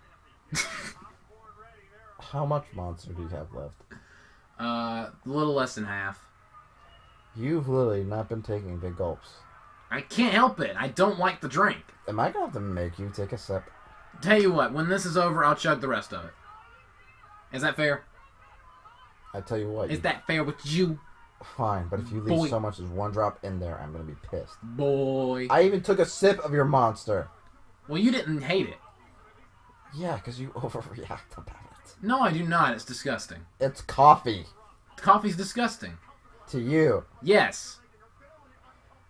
How much monster do you have left? A little less than half. You've literally not been taking big gulps. I can't help it. I don't like the drink. Am I going to have to make you take a sip? Tell you what, when this is over, I'll chug the rest of it. Is that fair? I tell you what. Is that fair with you? Fine, but if you leave so much as one drop in there, I'm going to be pissed. Boy. I even took a sip of your monster. Well, you didn't hate it. Yeah, because you overreact about it. No, I do not. It's disgusting. It's coffee. Coffee's disgusting. To you. Yes.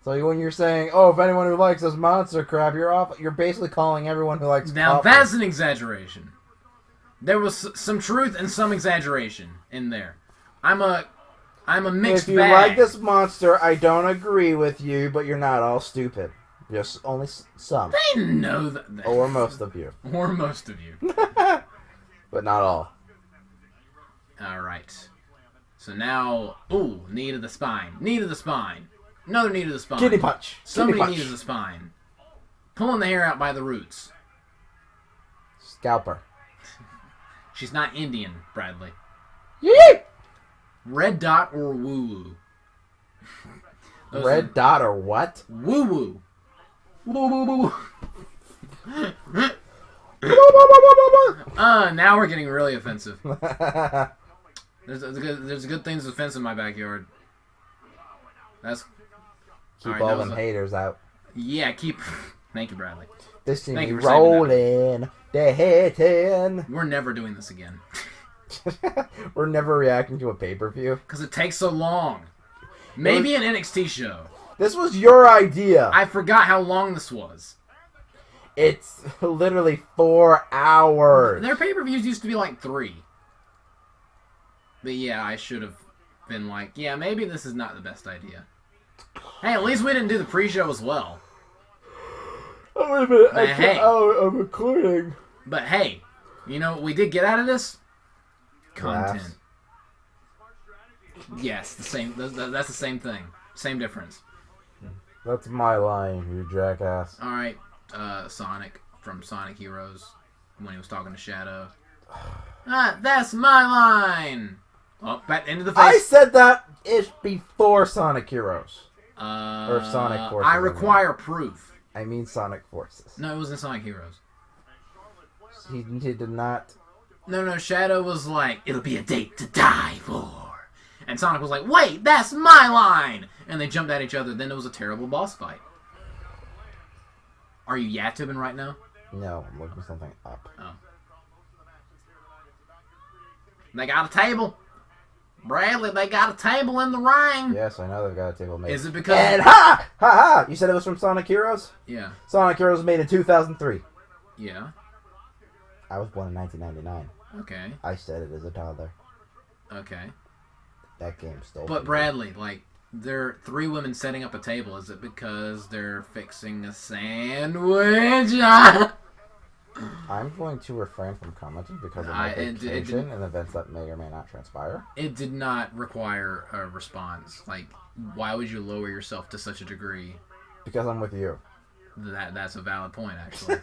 So when you're saying, oh, if anyone who likes this monster crap, you're basically calling everyone who likes Now coffee. that's an exaggeration. There was some truth and some exaggeration in there. I'm a mixed bag. If you like this monster, I don't agree with you, but you're not all stupid. Just only some. They know that. Or most of you. Or most of you. But not all. Alright. So now, knee to the spine. Knee to the spine. Another knee to the spine. Kitty punch. Somebody Kitty punch. knee to the spine. Pulling the hair out by the roots. Scalper. She's not Indian, Bradley. Yeet! Red dot or woo woo? Red dot or what? Woo woo. Now we're getting really offensive. There's good things to fence in my backyard. That's keep right, all them haters out. Yeah, keep. Thank you, Bradley. This team Thank be you for saving rolling, they hating. We're never doing this again. We're never reacting to a pay-per-view Because it takes so long. Maybe an NXT show. This was your idea. I forgot how long this was. It's literally 4 hours. Their pay-per-views used to be like 3. But yeah, I should have been like, yeah, maybe this is not the best idea. Hey, at least we didn't do the pre-show as well. Oh, wait a minute. But hey. I'm recording. But hey, you know what we did get out of this? Content. Yes, the same. That's the same thing. Same difference. That's my line, you jackass. All right, Sonic from Sonic Heroes when he was talking to Shadow. That's my line. Oh, back into the face. I said that ish before Sonic Heroes. Or Sonic Forces. I require proof. I mean Sonic Forces. No, it wasn't Sonic Heroes. He did not. No, Shadow was like, it'll be a date to die for. And Sonic was like, wait, that's my line! And they jumped at each other, then it was a terrible boss fight. Are you Yatubing right now? No, I'm looking something up. Oh. They got a table. Bradley, they got a table in the ring. Yes, I know they've got a table made. Is it because... And ha! Ha ha! You said it was from Sonic Heroes? Yeah. Sonic Heroes was made in 2003. Yeah. I was born in 1999. Okay. I said it as a toddler. Okay. That game stole. But Bradley, like, there are 3 women setting up a table. Is it because they're fixing a sandwich? I'm going to refrain from commenting because of my It vacation and events that may or may not transpire. It did not require a response. Like, why would you lower yourself to such a degree? Because I'm with you. That's a valid point, actually.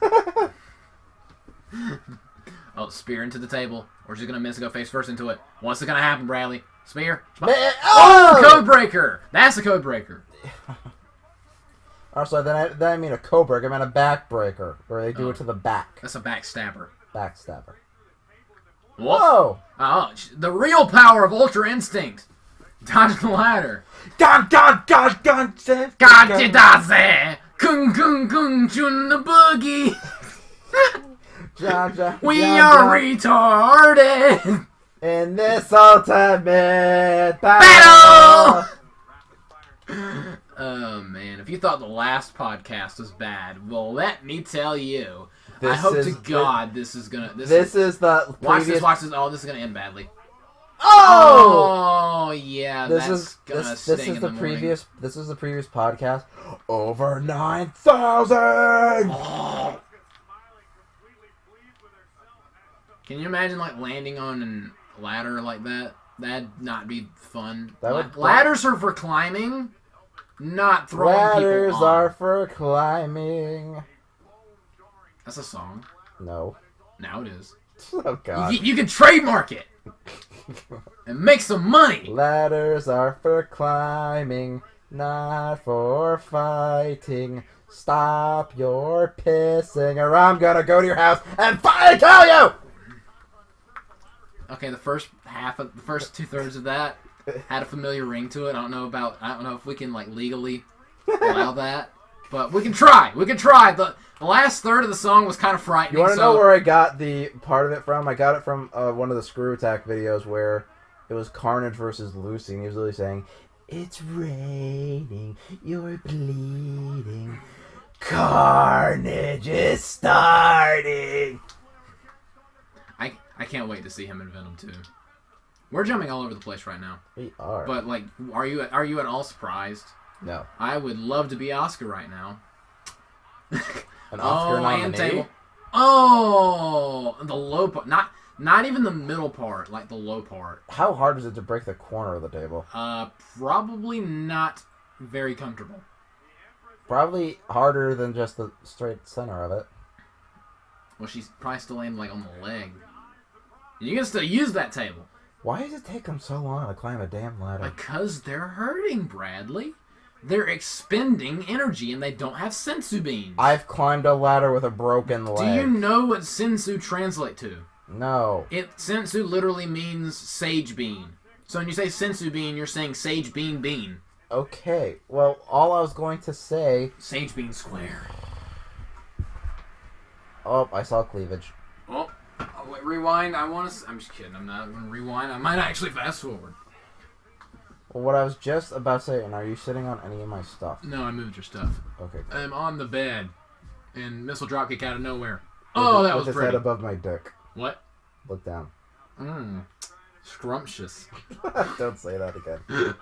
Oh, spear into the table. Or she's going to miss and go face first into it. What's it going to happen, Bradley? Spear? Oh! Code breaker! That's a code breaker. Also, then I mean a cobra. I meant a backbreaker, where they do it to the back. That's a backstabber. Backstabber. Whoa! Oh, the real power of Ultra Instinct. Dodge the ladder. God, Gajidase! Kung kung kung chun the boogie! We are retarded! In this ultimate Battle! Oh man, if you thought the last podcast was bad, well, let me tell you. I hope to God this is gonna. This is the watch this. Oh, this is gonna end badly. Oh! Oh yeah, This that's gonna is sting in the morning. previous. This is the previous podcast. Over 9,000. Can you imagine like landing on a ladder like that? That'd not be fun. Ladders are for climbing, not throwing Ladders people on. are for climbing. That's a song. No. Now it is. Oh God. You can trademark it and make some money. Ladders are for climbing, not for fighting. Stop your pissing, or I'm gonna go to your house and kill you. Okay, the first 2/3 of that had a familiar ring to it. I don't know if we can like legally allow that, but we can try. The last third of the song was kind of frightening. You want to know where I got the part of it from? I got it from one of the Screw Attack videos where it was Carnage versus Lucy, and he was literally saying, "It's raining, you're bleeding, Carnage is starting." I can't wait to see him in Venom 2. We're jumping all over the place right now. We are. But like, are you at all surprised? No. I would love to be Oscar right now. An Oscar nominee? Table. Oh, the low part. Not even the middle part, like the low part. How hard is it to break the corner of the table? Probably not very comfortable. Probably harder than just the straight center of it. Well, she's probably still aimed like on the leg. You can still use that table. Why does it take them so long to climb a damn ladder? Because they're hurting, Bradley. They're expending energy and they don't have sensu beans. I've climbed a ladder with a broken leg. Do you know what sensu translate to? No. Sensu literally means sage bean. So when you say sensu bean, you're saying sage bean. Okay. Well, all I was going to say... Sage bean square. Oh, I saw cleavage. Oh, wait, rewind. I'm just kidding. I'm not going to rewind. I might actually fast forward. Well, what I was just about to say, and are you sitting on any of my stuff? No, I moved your stuff. Okay. Good. I'm on the bed, and missile dropkick out of nowhere. Oh, that was with his pretty. head above my dick. What? Look down. Scrumptious. Don't say that again.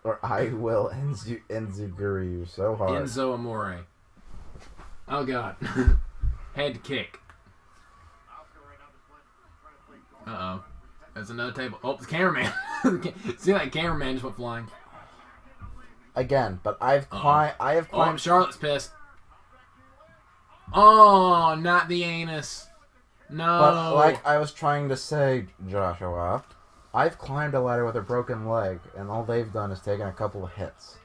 Or I will enzuguri you so hard. Enzo Amore. Oh, God. Head kick. Uh-oh. There's another table. Oh, the cameraman. See that cameraman just went flying. Again, but I have climbed. Oh, Charlotte's pissed. Oh, not the anus. No. But like I was trying to say, Joshua, I've climbed a ladder with a broken leg, and all they've done is taken a couple of hits.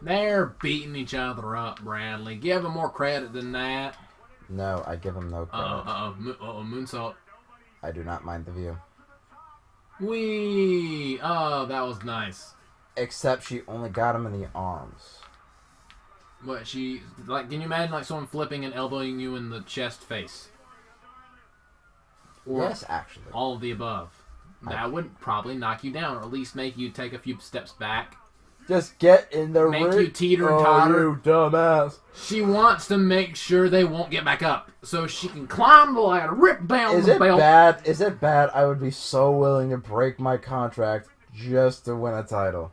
They're beating each other up, Bradley. Give them more credit than that. No, I give them no credit. Moonsault. I do not mind the view. Wee. Oh, that was nice. Except she only got him in the arms. What, can you imagine like someone flipping and elbowing you in the chest face? Or Yes, actually. all of the above. That would probably knock you down, or at least make you take a few steps back. Just get in the ring. Make you teeter and totter. Oh, you dumbass. She wants to make sure they won't get back up, so she can climb the ladder, rip down Is the it belt. bad? Is it bad? I would be so willing to break my contract just to win a title.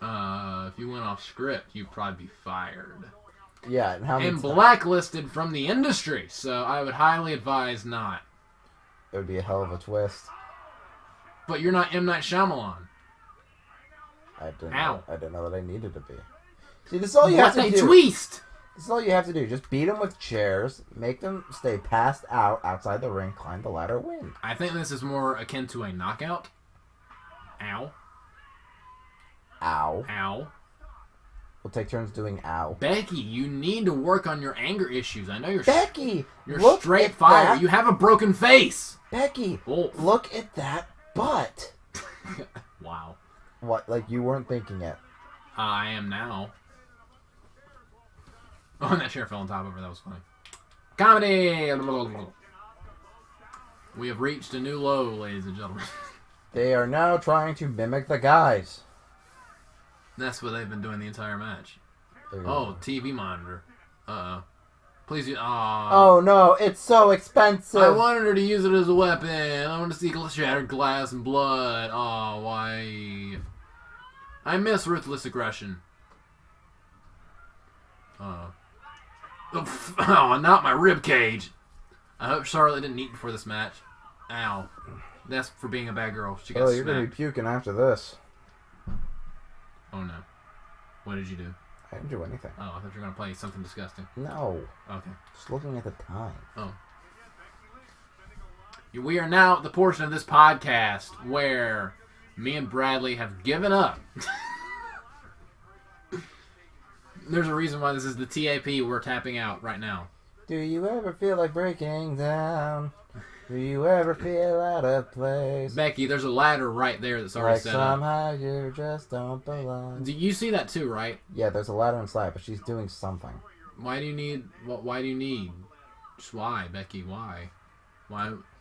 If you went off script, you'd probably be fired. Yeah, and how many And times? blacklisted from the industry, so I would highly advise not. It would be a hell of a twist. But you're not M. Night Shyamalan. I didn't. Ow. I didn't know that I needed to be. See, this is all you have What to a do. twist! This is all you have to do. Just beat them with chairs, make them stay passed out outside the ring, climb the ladder, win. I think this is more akin to a knockout. Ow. Ow. Ow. We'll take turns doing ow. Becky, you need to work on your anger issues. I know you're Becky, you're look straight at fire. that. You have a broken face. Becky, Oh. look at that butt. Wow. What? Like you weren't thinking it? I am now. Oh, and that chair fell on top of her. That was funny. Comedy! We have reached a new low, ladies and gentlemen. They are now trying to mimic the guys. That's what they've been doing the entire match. Oh, TV monitor. Uh-oh. Please use... Oh no, it's so expensive. I wanted her to use it as a weapon. I want to see shattered glass and blood. Oh, why? I miss ruthless aggression. Oh, not my rib cage. I hope Charlotte didn't eat before this match. Ow. That's for being a bad girl. She got Oh, you're gonna be smacked. puking after this. Oh no. What did you do? I didn't do anything. Oh, I thought you were gonna play something disgusting. No, Okay. just looking at the time. Oh. We are now at the portion of this podcast where me and Bradley have given up. There's a reason why this is the TAP we're tapping out right now. Do you ever feel like breaking down? Do you ever feel out of place? Becky, there's a ladder right there that's already Like set up. somehow you just don't belong. Do you see that too, right? Yeah, there's a ladder inside, but she's doing something. Why do you need? Why do you need? Just why, Becky? Why?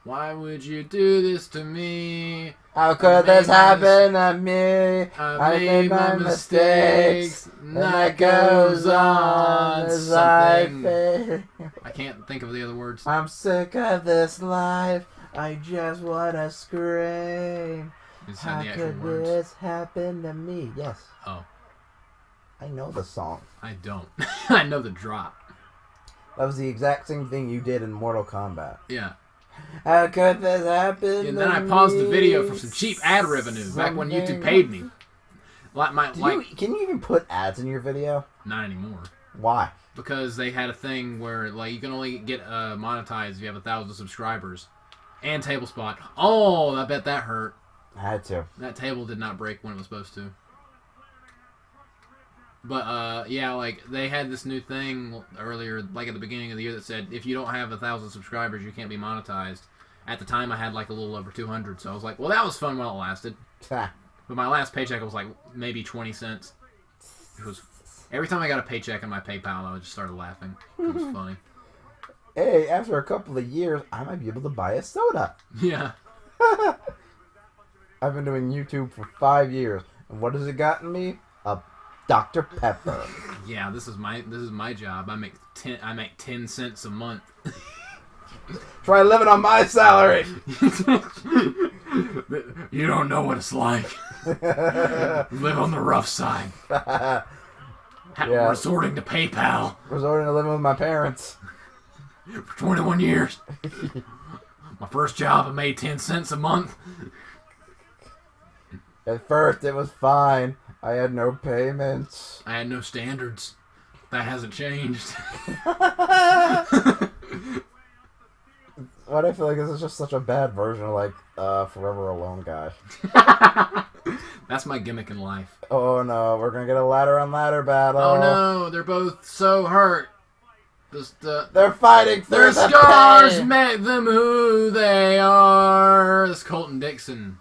Why would you do this to me? How could this happen to me? I made my mistakes. Night goes on. as I Something. fade. I can't think of the other words. I'm sick of this life. I just wanna scream. It's How not the actual could words. this happen to me? Yes, Oh, I know the song. I don't. I know the drop. That was the exact same thing you did in Mortal Kombat. Yeah. How could this happen? And then I paused the video for some cheap ad revenue back when YouTube paid me. Can you even put ads in your video? Not anymore. Why? Because they had a thing where like you can only get monetized if you have 1,000 subscribers. And table spot. Oh, I bet that hurt. I had to. That table did not break when it was supposed to. But yeah, like they had this new thing earlier, like at the beginning of the year, that said if you don't have 1,000 subscribers, you can't be monetized. At the time, I had like a little over 200, so I was like, well, that was fun while it lasted. But my last paycheck was like maybe 20 cents. It was every time I got a paycheck on my PayPal, I just started laughing. It was funny. Hey, after a couple of years, I might be able to buy a soda. Yeah. I've been doing YouTube for 5 years, and what has it gotten me? A Dr. Pepper. Yeah, this is my job. I make 10 cents a month. Try living on my salary. You don't know what it's like. Live on the rough side. Yeah. Resorting to PayPal Resorting to living with my parents. for 21 years. My first job, I made 10 cents a month. At first, it was fine. I had no payments. I had no standards. That hasn't changed. What I feel like this is just such a bad version of, like, Forever Alone guy. That's my gimmick in life. Oh no, we're gonna get a ladder on ladder battle. Oh no, they're both so hurt. They're fighting through their the scars pain. make them who they are. This Colton Dixon.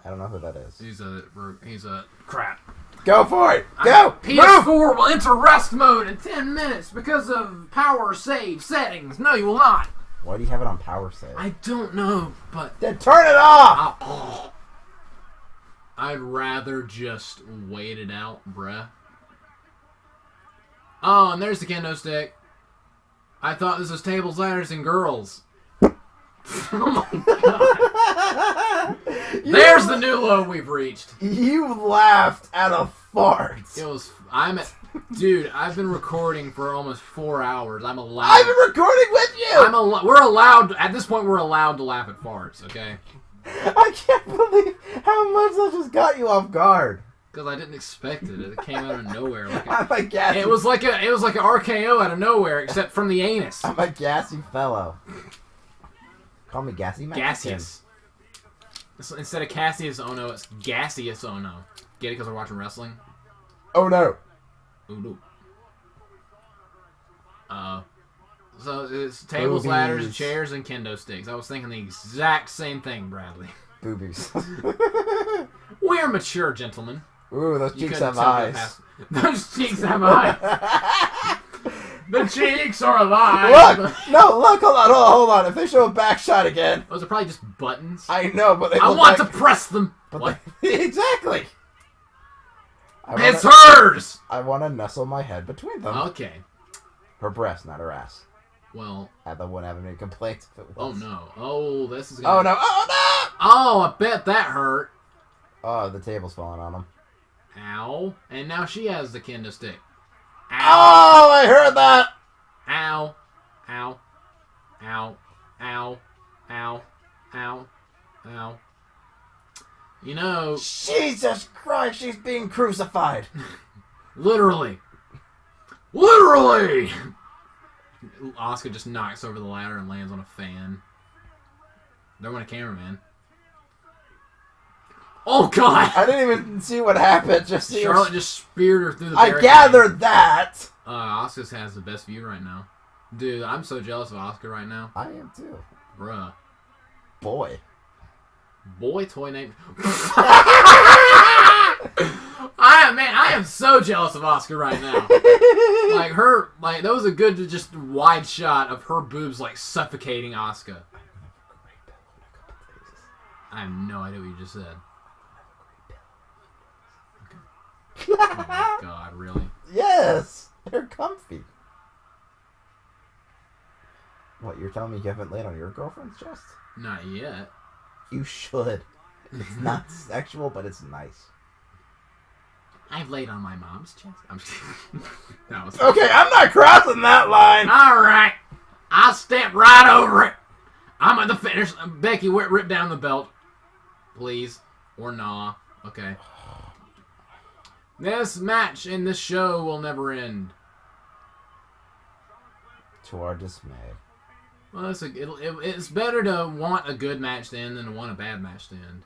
I don't know who that is. He's a crap. Go for it! Go! PS4 will enter rest mode in 10 minutes because of power save settings. No, you will not. Why do you have it on power save? I don't know, but Then turn it off! I'd rather just wait it out, bruh. Oh, and there's the kendo stick. I thought this was tables, ladders, and girls. Oh my god. There's the new low we've reached. You laughed at a fart. Dude, I've been recording for almost 4 hours. I'm allowed. I've been recording with you! We're allowed, at this point, we're allowed to laugh at farts, okay? I can't believe how much that just got you off guard. Because I didn't expect it. It came out of nowhere. I'm a gassy... It was like an RKO out of nowhere, except from the anus. I'm a gassy fellow. Call me Gassy Mexican. Gaseous. Instead of Cassius Ono, it's Gaseous Ono. Get it because we're watching wrestling? Oh no. Ooh, no. So it's tables, Boobies. ladders, chairs, and kendo sticks. I was thinking the exact same thing, Bradley. Boobies. We're mature gentlemen. Ooh, those You cheeks couldn't have tell me eyes. past- Those cheeks have eyes. The cheeks are alive. Look! No, look, hold on. If they show a back shot again. Those are probably just buttons. I know, but they I look want like... to press them. But What? Exactly! It's hers! I want to nestle my head between them. Okay. Her breast, not her ass. Well, I wouldn't have any complaints if it oh was. no. Oh, this is Oh gonna... no! Oh no! Oh, I bet that hurt. Oh, the table's falling on him. Ow. And now she has the kendo stick. Ow. Oh, I heard that! Ow. Ow. Ow. Ow. Ow. Ow. Ow. You know, Jesus Christ, she's being crucified. literally. Literally! Asuka just knocks over the ladder and lands on a fan. Don't want a cameraman. Oh god! I didn't even see what happened. Just see Charlotte just speared her through the I barricade. gathered that. Asuka has the best view right now. Dude, I'm so jealous of Asuka right now. I am too. Bruh. Boy. Boy toy name. I am so jealous of Asuka right now. That was a good just wide shot of her boobs like suffocating Asuka. I have no idea what you just said. Okay. Oh my god, really? Yes, they're comfy. What, you're telling me you haven't laid on your girlfriend's chest? Not yet. You should. It's not sexual, but it's nice. I've laid on my mom's chest. I'm just that was Okay, I'm not crossing that line. Alright. I'll step right over it. I'm at the finish. Becky, rip down the belt. Please. Or nah. Okay. This match in this show will never end. To our dismay. Well, it's better to want a good match to end than to want a bad match to end.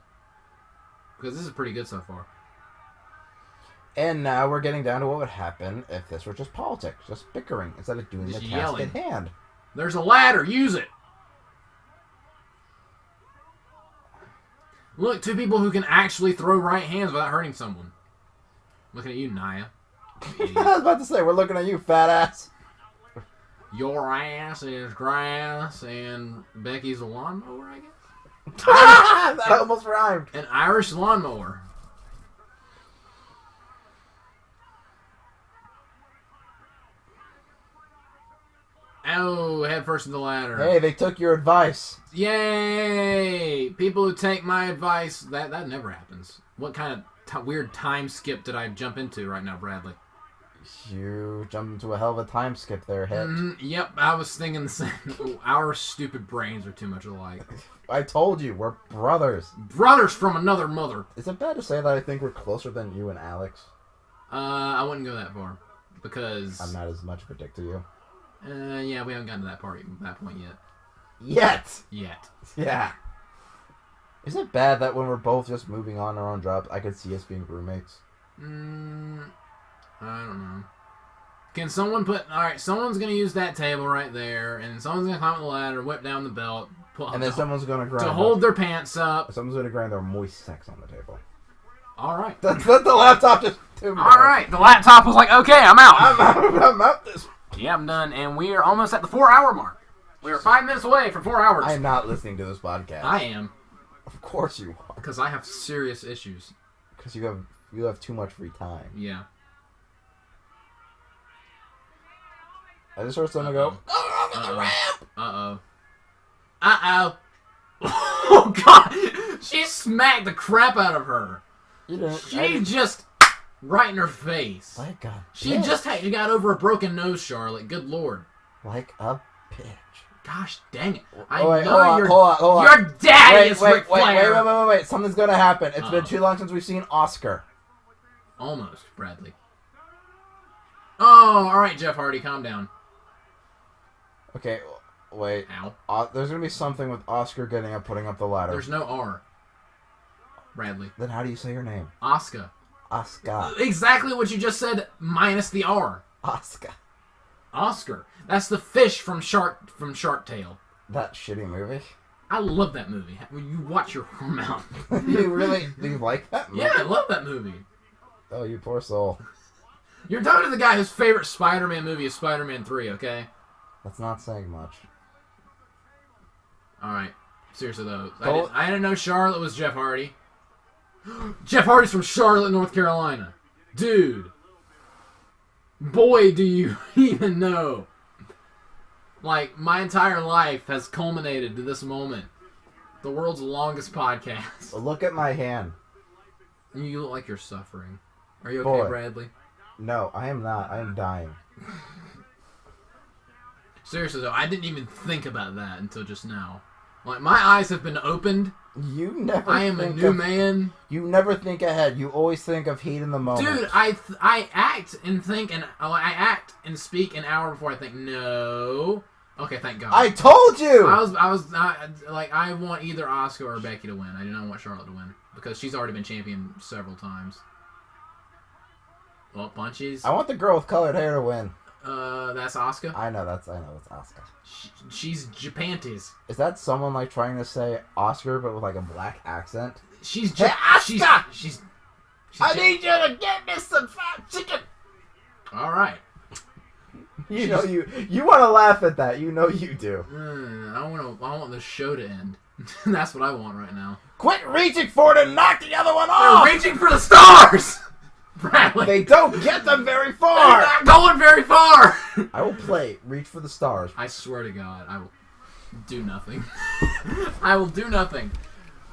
Because this is pretty good so far. And now we're getting down to what would happen if this were just politics, just bickering, instead of doing Just the yelling. task at hand. There's a ladder. Use it. Look, two people who can actually throw right hands without hurting someone. Looking at you, Nia. You I idiot. was about to say, we're looking at you, fat ass. Your ass is grass, and Becky's a lawnmower, I guess? That almost rhymed. An Irish lawnmower. Oh, head first in the ladder. Hey, they took your advice. Yay! People who take my advice, that never happens. What kind of weird time skip did I jump into right now, Bradley? You jumped into a hell of a time skip there, Hit. Yep, I was thinking the same. Our stupid brains are too much alike. I told you, we're brothers. Brothers from another mother. Is it bad to say that I think we're closer than you and Alex? I wouldn't go that far. Because... I'm not as much of a dick to you. Yeah, we haven't gotten to that point yet. Yet! Yeah. Is it bad that when we're both just moving on our own jobs, I could see us being roommates? I don't know. Can someone put... Alright, someone's going to use that table right there, and someone's going to climb the ladder, whip down the belt, and then someone's going to grind... To hold their pants up. Someone's going to grind their moist sex on the table. Alright. Let the laptop just... Alright, the laptop was like, okay, I'm out. I'm out this... Yeah, I'm done, and we are almost at the 4-hour mark. We are 5 minutes away from 4 hours. I am not listening to this podcast. I am. Of course you are. Because I have serious issues. Because you have too much free time. Yeah. I just heard someone go, Uh-oh. Oh, God. She smacked the crap out of her. You didn't. She just... Right in her face. Like a She bitch. just got over a broken nose, Charlotte. Good Lord. Like a bitch. Gosh dang it. Hold on. Your daddy is Ric Flair. Wait. Something's gonna happen. It's been Uh-oh. too long since we've seen Oscar. Almost, Bradley. Oh, alright, Jeff Hardy, calm down. Okay, wait. Ow. There's gonna be something with Oscar getting up, putting up the ladder. There's no R. Bradley. Then how do you say your name? Oscar. Oscar. Exactly what you just said, minus the R. Oscar. Oscar. That's the fish from Shark Tale. That shitty movie? I love that movie. You watch your mouth. Do you like that movie? Yeah, I love that movie. Oh, you poor soul. You're talking to the guy whose favorite Spider-Man movie is Spider-Man 3, okay? That's not saying much. Alright. Seriously, though. I didn't know Charlotte was Jeff Hardy. Jeff Hardy's from Charlotte, North Carolina. Dude. Boy, do you even know. Like, my entire life has culminated to this moment. The world's longest podcast. Look at my hand. You look like you're suffering. Are you okay, Bradley? No, I am not. I am dying. Seriously, though, I didn't even think about that until just now. Like, my eyes have been opened. You never. I am a new man. You never think ahead. You always think of heat in the moment. Dude, I act and think and I act and speak an hour before I think. No. Okay, thank God. I told you. I want either Asuka or Becky to win. I do not want Charlotte to win because she's already been champion several times. Well, punches. I want the girl with colored hair to win. That's Asuka. I know that's Oscar. She's Japanese. Is that someone like trying to say Oscar but with like a black accent? She's Hey, Asuka! She's I need you to get me some fried chicken. All right. You know you want to laugh at that. You know you do. I want the show to end. That's what I want right now. Quit reaching for it and knock the other one off. They're reaching for the stars. Bradley. They don't get them very far. They're not going very far. I will play Reach for the Stars. I swear to God, I will do nothing. I will do nothing.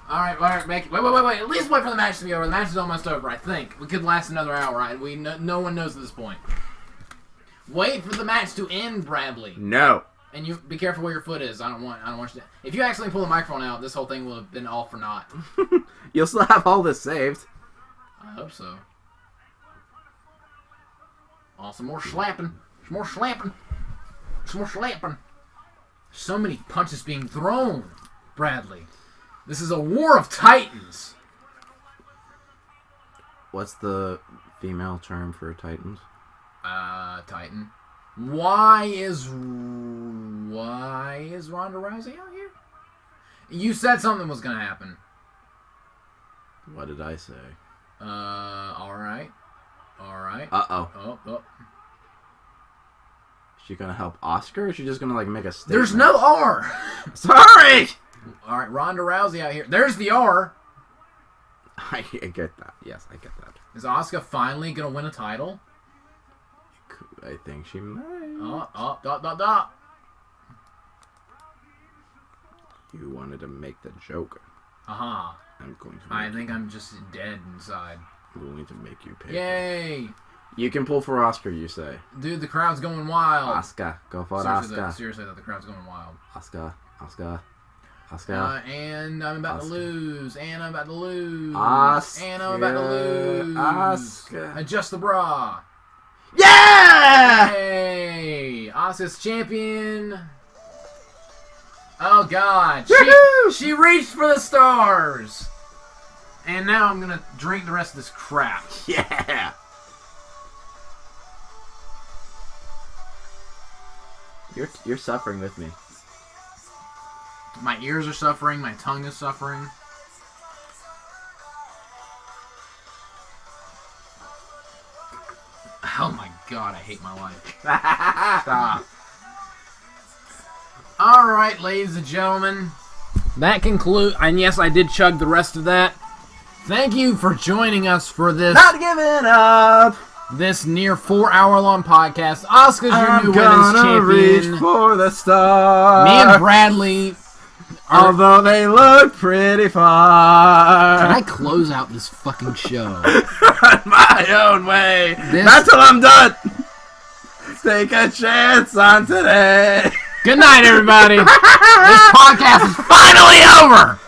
All right, Becky. Wait. At least wait for the match to be over. The match is almost over, I think. We could last another hour, right? No one knows at this point. Wait for the match to end, Bradley. No. And you be careful where your foot is. I don't want you to. If you accidentally pull the microphone out, this whole thing will have been all for naught. You'll still have all this saved. I hope so. Oh, some more slapping. Some more slapping. Some more slapping. So many punches being thrown, Bradley. This is a war of titans. What's the female term for titans? Titan. Why is Ronda Rousey out here? You said something was gonna happen. What did I say? Alright. Uh-oh. Oh. Is she gonna help Oscar, or is she just gonna, like, make a statement? There's no R! Sorry! Alright, Ronda Rousey out here. There's the R! I get that. Yes, I get that. Is Asuka finally gonna win a title? I think she might. You wanted to make the joke. Uh-huh. I'm going to. I think I'm just dead inside. I'm going to make you pay. Yay! You can pull for Oscar, you say. Dude, the crowd's going wild. Oscar. Go for Seriously, though, the crowd's going wild. Oscar. And I'm about to lose. Oscar. Adjust the bra. Yeah! Hey! Oscar's champion. Oh, God. She reached for the stars. And now I'm going to drink the rest of this crap. Yeah! You're suffering with me. My ears are suffering. My tongue is suffering. Oh my God, I hate my life. Stop. Alright, ladies and gentlemen. That concludes... And yes, I did chug the rest of that. Thank you for joining us for this... Not giving up! This near 4-hour-long podcast. Oscar's your new women's champion. Reach for the stars. Me and Bradley... Although they look pretty far. Can I close out this fucking show? Run my own way. Not till I'm done. Take a chance on today. Good night, everybody. This podcast is finally over.